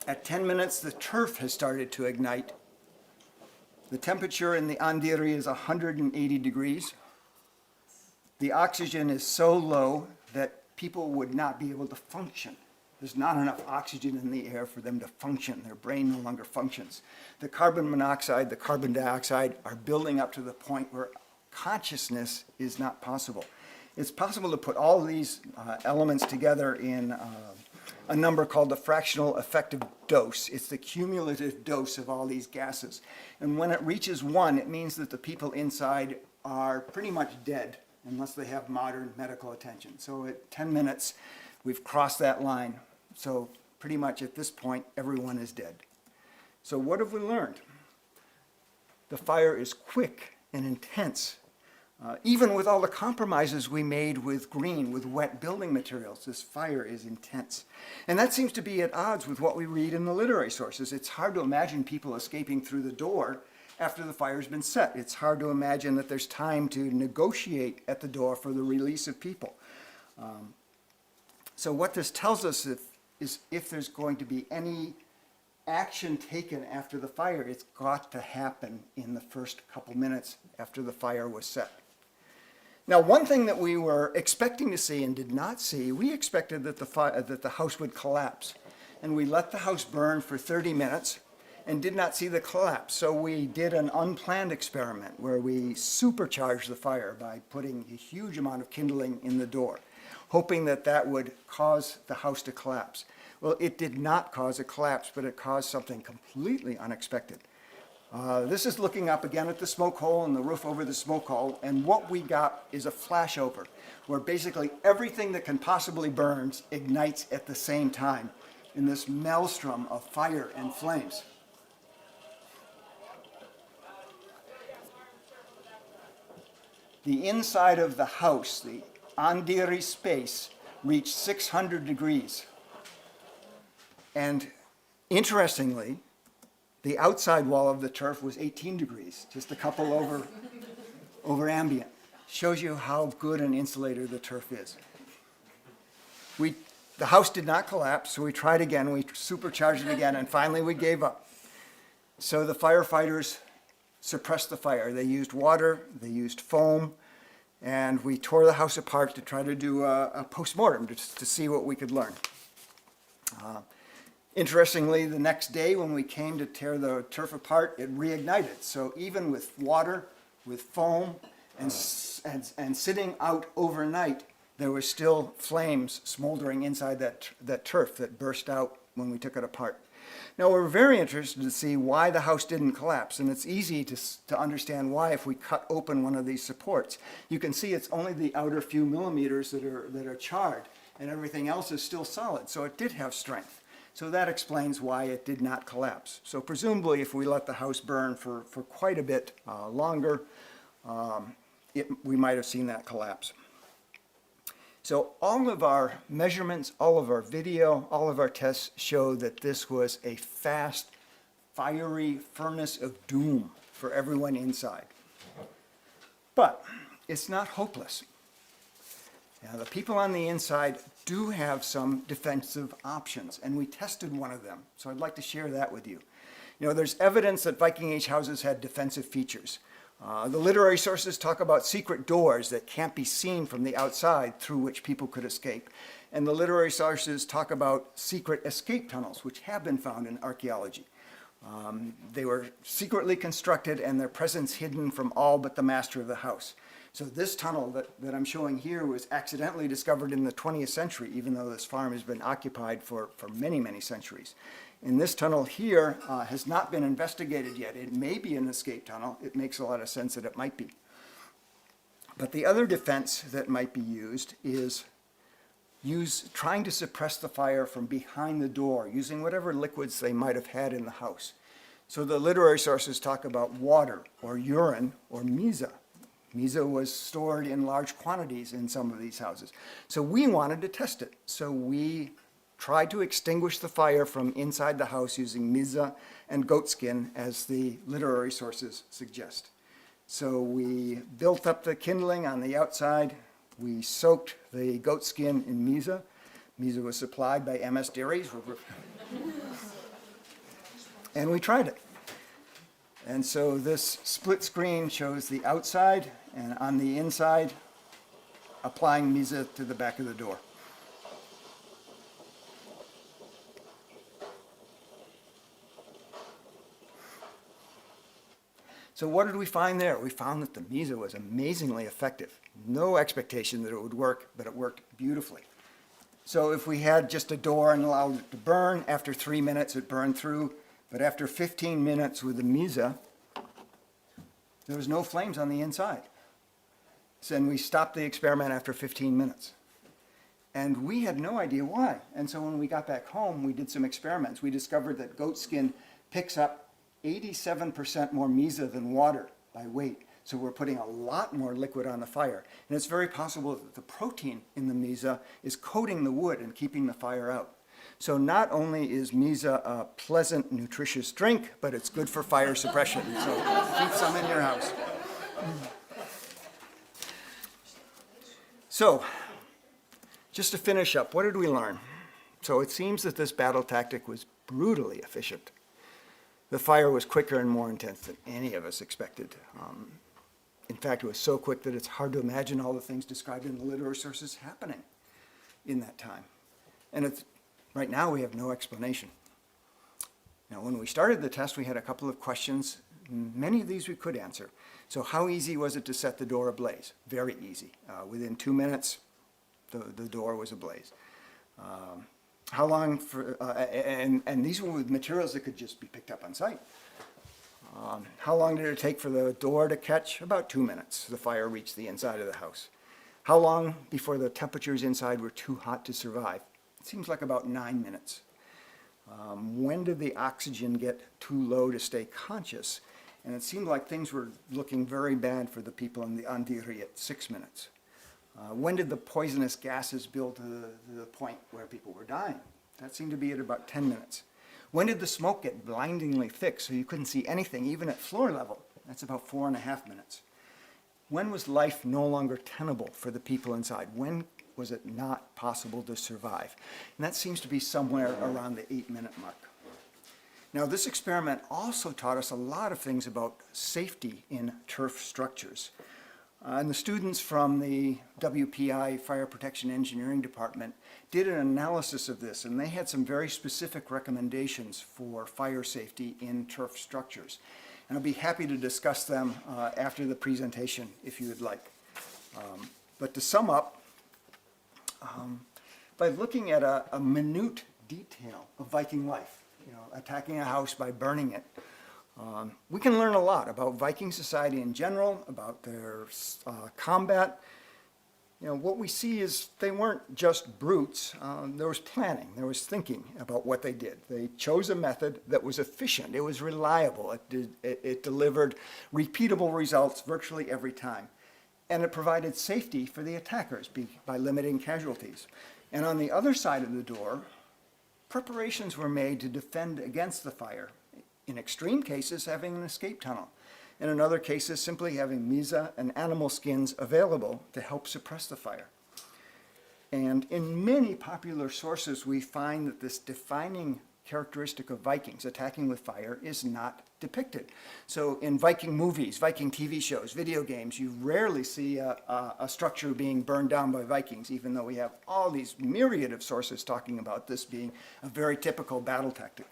At 10 minutes, the turf has started to ignite. The temperature in the andiri is 180 degrees. The oxygen is so low that people would not be able to function. There's not enough oxygen in the air for them to function. Their brain no longer functions. The carbon monoxide, the carbon dioxide are building up to the point where consciousness is not possible. It's possible to put all of these elements together in a number called the fractional effective dose. It's the cumulative dose of all these gases. And when it reaches 1, it means that the people inside are pretty much dead unless they have modern medical attention. So at 10 minutes, we've crossed that line. So pretty much at this point, everyone is dead. So what have we learned? The fire is quick and intense. Even with all the compromises we made with green, with wet building materials, this fire is intense. And that seems to be at odds with what we read in the literary sources. It's hard to imagine people escaping through the door after the fire's been set. It's hard to imagine that there's time to negotiate at the door for the release of people. So what this tells us is if there's going to be any action taken after the fire, it's got to happen in the first couple minutes after the fire was set. Now, one thing that we were expecting to see and did not see, we expected that the house would collapse. And we let the house burn for 30 minutes and did not see the collapse. So we did an unplanned experiment where we supercharged the fire by putting a huge amount of kindling in the door, hoping that that would cause the house to collapse. Well, it did not cause a collapse, but it caused something completely unexpected. This is looking up again at the smoke hole and the roof over the smoke hole, and what we got is a flashover, where basically everything that can possibly burn ignites at the same time in this maelstrom of fire and flames. The inside of the house, the andiri space, reached 600 degrees. And interestingly, the outside wall of the turf was 18 degrees, just a couple over ambient. Shows you how good an insulator the turf is. The house did not collapse, so we tried again, we supercharged it again, and finally we gave up. So the firefighters suppressed the fire. They used water, they used foam, and we tore the house apart to try to do a post-mortem to see what we could learn. Interestingly, the next day when we came to tear the turf apart, it reignited. So even with water, with foam, and sitting out overnight, there were still flames smoldering inside that turf that burst out when we took it apart. Now, we're very interested to see why the house didn't collapse, and it's easy to understand why if we cut open one of these supports. You can see it's only the outer few millimeters that are charred, and everything else is still solid, so it did have strength. So that explains why it did not collapse. So presumably, if we let the house burn for quite a bit longer, we might have seen that collapse. So all of our measurements, all of our video, all of our tests show that this was a fast, fiery furnace of doom for everyone inside. But it's not hopeless. Now, the people on the inside do have some defensive options, and we tested one of them, so I'd like to share that with you. You know, there's evidence that Viking Age houses had defensive features. The literary sources talk about secret doors that can't be seen from the outside through which people could escape. And the literary sources talk about secret escape tunnels, which have been found in archaeology. They were secretly constructed and their presence hidden from all but the master of the house. So this tunnel that I'm showing here was accidentally discovered in the 20th century, even though this farm has been occupied for many, many centuries. And this tunnel here has not been investigated yet. It may be an escape tunnel. It makes a lot of sense that it might be. But the other defense that might be used is trying to suppress the fire from behind the door, using whatever liquids they might have had in the house. So the literary sources talk about water or urine or miza. Miza was stored in large quantities in some of these houses. So we wanted to test it. So we tried to extinguish the fire from inside the house using miza and goatskin, as the literary sources suggest. So we built up the kindling on the outside. We soaked the goatskin in miza. Miza was supplied by MS Dairies. And we tried it. And so this split screen shows the outside, and on the inside, applying miza to the back of the door. So what did we find there? We found that the miza was amazingly effective. No expectation that it would work, but it worked beautifully. So if we had just a door and allowed it to burn, after 3 minutes it burned through. But after 15 minutes with the miza, there was no flames on the inside. So then we stopped the experiment after 15 minutes. And we had no idea why. And so when we got back home, we did some experiments. We discovered that goat skin picks up 87% more miza than water by weight. So we're putting a lot more liquid on the fire. And it's very possible that the protein in the miza is coating the wood and keeping the fire out. So not only is miza a pleasant, nutritious drink, but it's good for fire suppression. So keep some in your house. So, just to finish up, what did we learn? So it seems that this battle tactic was brutally efficient. The fire was quicker and more intense than any of us expected. In fact, it was so quick that it's hard to imagine all the things described in the literary sources happening in that time. And right now we have no explanation. Now, when we started the test, we had a couple of questions. Many of these we could answer. So how easy was it to set the door ablaze? Very easy. Within 2 minutes, the door was ablaze. How long for, and these were with materials that could just be picked up on site. How long did it take for the door to catch? About 2 minutes. The fire reached the inside of the house. How long before the temperatures inside were too hot to survive? It seems like about 9 minutes. When did the oxygen get too low to stay conscious? And it seemed like things were looking very bad for the people on the Andiri at 6 minutes. When did the poisonous gases build to the point where people were dying? That seemed to be at about 10 minutes. When did the smoke get blindingly thick so you couldn't see anything, even at floor level? That's about 4.5 minutes. When was life no longer tenable for the people inside? When was it not possible to survive? And that seems to be somewhere around the 8-minute mark. Now, this experiment also taught us a lot of things about safety in turf structures. And the students from the WPI Fire Protection Engineering Department did an analysis of this, and they had some very specific recommendations for fire safety in turf structures. And I'll be happy to discuss them after the presentation if you would like. But to sum up, by looking at a minute detail of Viking life, attacking a house by burning it. We can learn a lot about Viking society in general, about their combat. What we see is they weren't just brutes. There was planning, there was thinking about what they did. They chose a method that was efficient, it was reliable, it delivered repeatable results virtually every time. And it provided safety for the attackers by limiting casualties. And on the other side of the door, preparations were made to defend against the fire. In extreme cases, having an escape tunnel. And in other cases, simply having misa and animal skins available to help suppress the fire. And in many popular sources, we find that this defining characteristic of Vikings, attacking with fire, is not depicted. So in Viking movies, Viking TV shows, video games, you rarely see a structure being burned down by Vikings, even though we have all these myriad of sources talking about this being a very typical battle tactic.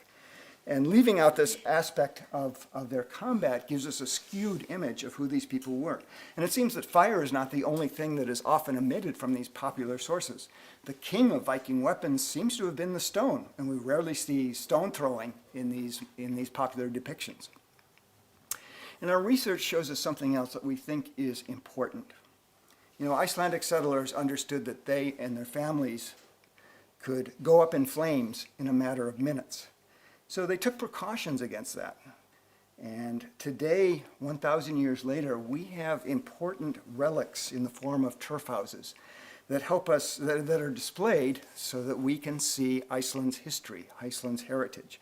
And leaving out this aspect of their combat gives us a skewed image of who these people were. And it seems that fire is not the only thing that is often omitted from these popular sources. The king of Viking weapons seems to have been the stone, and we rarely see stone throwing in these popular depictions. And our research shows us something else that we think is important. Icelandic settlers understood that they and their families could go up in flames in a matter of minutes. So they took precautions against that. And today, 1,000 years later, we have important relics in the form of turf houses that help us, that are displayed so that we can see Iceland's history, Iceland's heritage.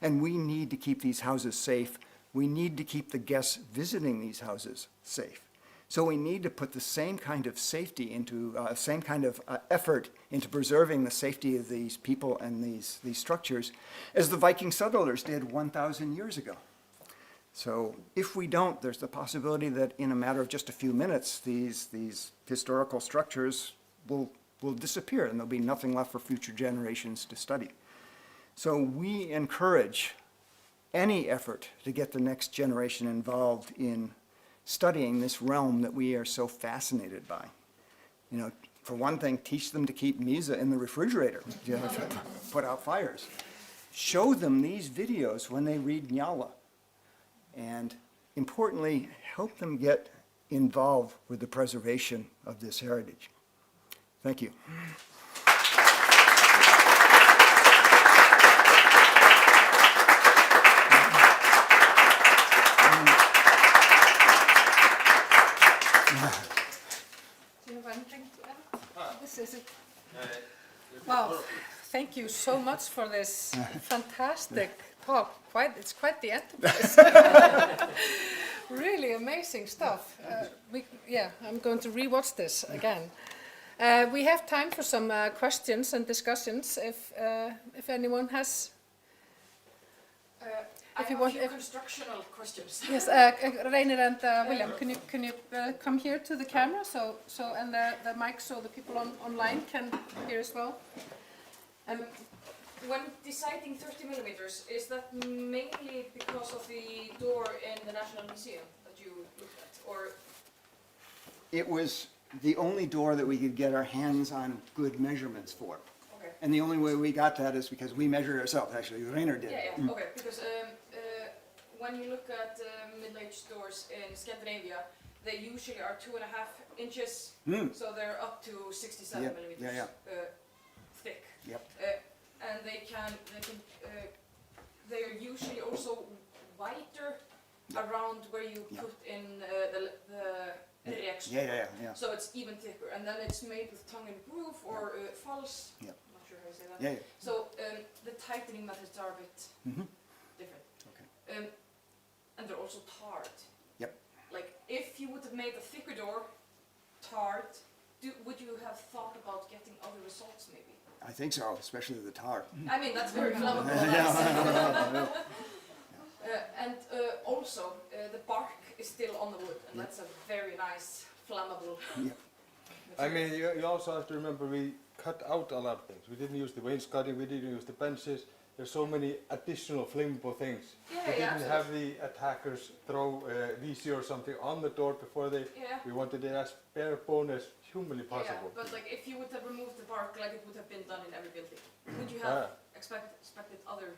And we need to keep these houses safe. We need to keep the guests visiting these houses safe. So we need to put the same kind of safety into, same kind of effort into preserving the safety of these people and these structures as the Viking settlers did 1,000 years ago. So if we don't, there's the possibility that in a matter of just a few minutes, these historical structures will disappear and there'll be nothing left for future generations to study. So we encourage any effort to get the next generation involved in studying this realm that we are so fascinated by. For one thing, teach them to keep misa in the refrigerator, to put out fires. Show them these videos when they read Njala. And importantly, help them get involved with the preservation of this heritage. Thank you. Do you have anything to add? This is it. Wow, thank you so much for this fantastic talk. It's quite the enterprise. Really amazing stuff. I'm going to rewatch this again. We have time for some questions and discussions if anyone has. I have a few constructional questions. Yes, Reynir and William, can you come here to the camera and the mic so the people online can hear as well? When deciding 30 millimeters, is that mainly because of the door in the National Museum that you looked at, or? It was the only door that we could get our hands on good measurements for. Okay. And the only way we got that is because we measured ourselves, actually, Reynir did. Yeah, okay, because when you look at middle-aged doors in Scandinavia, they usually are 2.5 inches, so they're up to 67 millimeters thick. Yep. And they are usually also wider around where you put in the reaction. Yeah. So it's even thicker, and then it's made with tongue and groove or false. Yep. I'm not sure how you say that. Yeah. So the tightening methods are a bit different. Okay. And they're also tarred. Yep. Like if you would have made a thicker door, tarred, would you have thought about getting other results maybe? I think so, especially the tar. I mean, that's very flammable. And also, the bark is still on the wood, and that's a very nice flammable. I mean, you also have to remember we cut out a lot of things. We didn't use the wainscoting, we didn't use the benches. There's so many additional flammable things. Yeah, we didn't have the attackers throw VC or something on the door before they. Yeah. We wanted it as bare bone as humanly possible. Yeah, but like if you would have removed the bark like it would have been done in every building, would you have expected other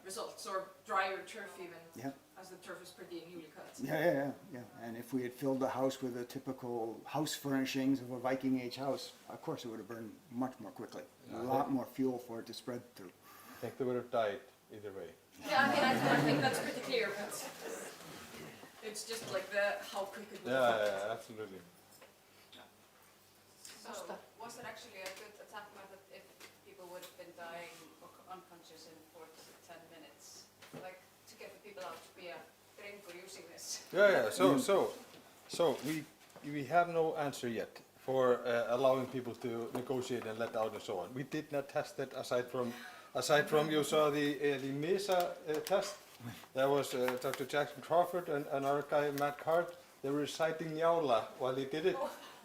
results, or drier turf even, Yeah. as the turf is pretty newly cut. Yeah. And if we had filled the house with the typical house furnishings of a Viking Age house, of course it would have burned much more quickly. A lot more fuel for it to spread through. I think they would have died either way. Yeah, I mean, I think that's pretty clear, but it's just like how quick it would have happened. Yeah, absolutely. So, was it actually a good attack method if people would have been dying or unconscious in 4 to 10 minutes? Like, to get the people out to be a drink or using this? Yeah. So we have no answer yet for allowing people to negotiate and let out and so on. We did not test it aside from you saw the MESA test. That was Dr. Jackson Crawford and our guy Matt Card. They were reciting Njála while they did it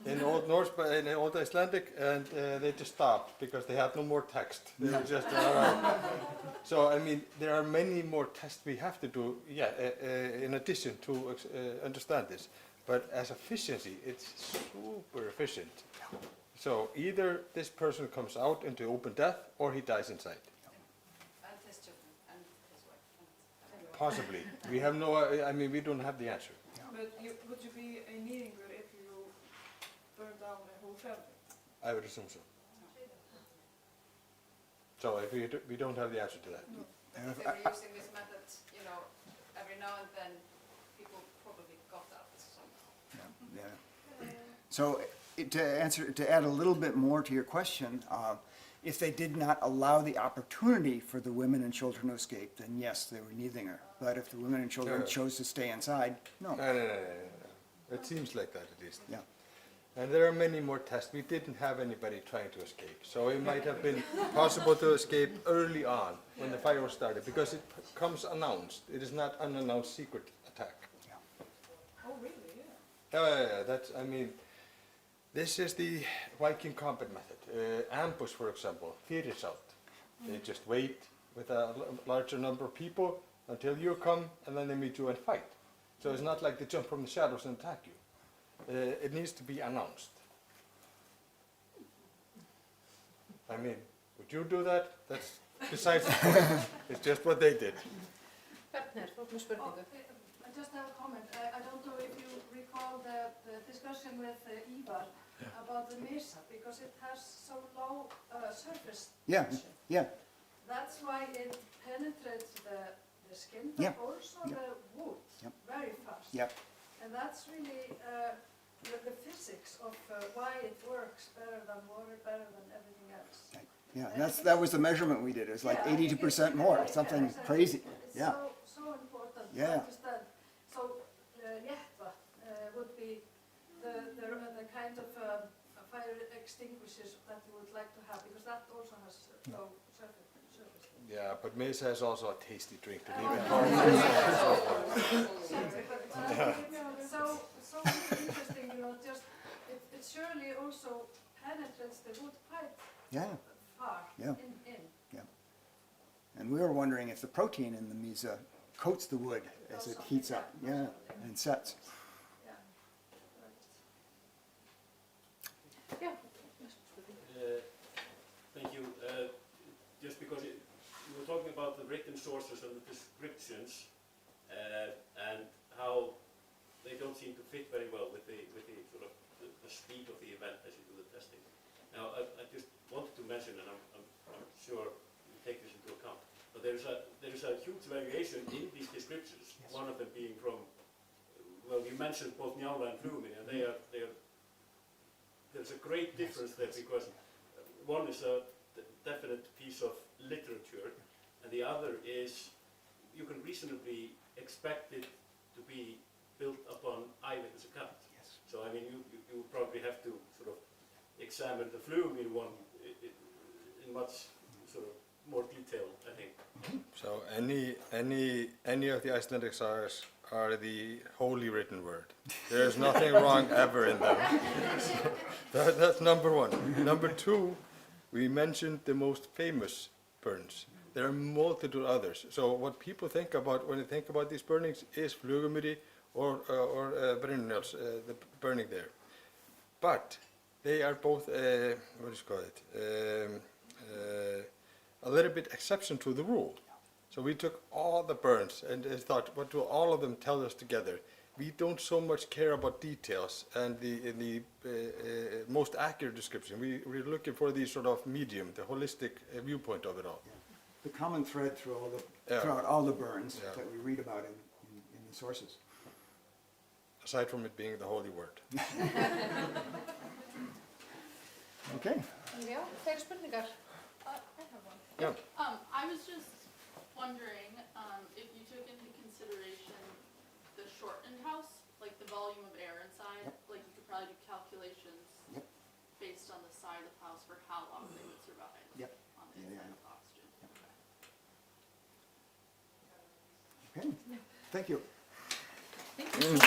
in Old Norse, in Old Icelandic, and they just stopped because they had no more text. They were just So I mean, there are many more tests we have to do. In addition to understand this, but as efficiency, it's super efficient. So either this person comes out into open death or he dies inside. And his children and his wife and everyone. Possibly. We have no. I mean, we don't have the answer. But would you be a nýðingur if you burn down a whole family? I would assume so. So if we don't have the answer to that. But if they were using this method, every now and then, people probably got out somehow. Yeah. So to add a little bit more to your question, if they did not allow the opportunity for the women and children to escape, then yes, they were nýðingar. But if the women and children chose to stay inside, no. No. It seems like that at least. Yeah. And there are many more tests. We didn't have anybody trying to escape. So it might have been possible to escape early on when the fire was started because it comes announced. It is not unannounced secret attack. Oh, really? Yeah. This is the Viking combat method. Ambush, for example, fyrirsátt. They just wait with a larger number of people until you come and then they meet you and fight. So it's not like they jump from the shadows and attack you. It needs to be announced. I mean, would you do that? That's besides the point. It's just what they did. Berner, þú ert með spurningu. I just have a comment. I don't know if you recall the discussion with Ivar about the MESA, because it has so low surface tension. Yeah. That's why it penetrates the skin, but Yep. also the wood very fast. Yep. And that's really the physics of why it works better than water, better than everything else. Yeah, and that was the measurement we did. It was like 82% more, something crazy. It's Yeah. so important to Yeah. understand. So Jethva would be the kind of fire extinguishers that you would like to have, because that also has low surface. Yeah, but Mesa is also a tasty drink to leave So interesting, just it surely also penetrates the wood quite far in. Yeah. And we were wondering if the protein in the MESA coats the wood as it heats up, and sets. Thank you. Just because you were talking about the written sources and the descriptions and how they don't seem to fit very well with the sort of the speed of the event as you do the testing. Now, I just wanted to mention, and I'm sure you take this into account, but there is a huge variation in these descriptions. Yes. One of them being from, well, you mentioned both Njála and Flugumýri, and there's a great difference there, because one is a definite piece of literature, and the other is you can reasonably expect it to be built upon eyewitness account. Yes. So I mean, you would probably have to sort of examine the Flugumýri one in much sort of more detail, I think. So any of the Icelandic sagas are the holy written word. There's nothing wrong ever in them. That's number one. Number two, we mentioned the most famous burns. There are multitude others. So what people think about when they think about these burnings is Flugumýri or Brynjólfs, the burning there. But they are both, a little bit exception to the rule. So we took all the burns and thought, what do all of them tell us together? We don't so much care about details and the most accurate description. We're looking for the sort of medium, the holistic viewpoint of it all. The common thread throughout all the burns that we read about in the sources. Aside from it being the holy word. Okay. Já, fleiri spurningar. I have one. Yeah. I was just wondering if you took into consideration the shortened house, like the volume of air inside, like you could probably do calculations based on the side of the house for how long they would survive on the inside of oxygen. Okay. Thank you. Thank you so much.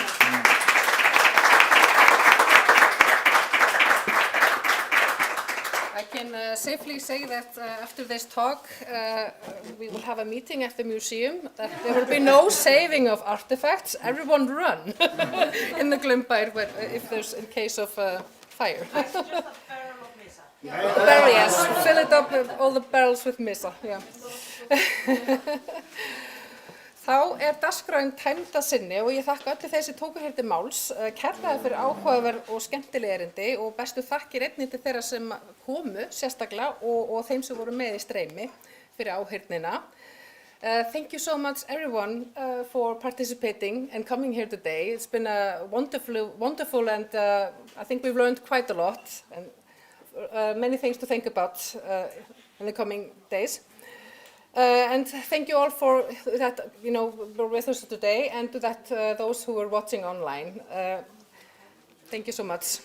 I can safely say that after this talk, we will have a meeting at the museum. That there will be no saving of artifacts. Everyone run in the Glimbær if there's in case of fire. Just a barrel of misa. Barrel, yes. Fill it up with all the barrels with misa. Yeah. Þá dagskráin tæmd að sinni og ég þakka öllu þeir sem tóku hér til máls, kærlega fyrir áhugaverð og skemmtileg erindi og bestu þakkir einnig til þeirra sem komu sérstaklega og þeim sem voru með í streymi fyrir áheyrnina. Thank you so much everyone for participating and coming here today. It's been a wonderful and I think we've learned quite a lot and many things to think about in the coming days. And thank you all for that, were with us today, and to those who were watching online. Thank you so much.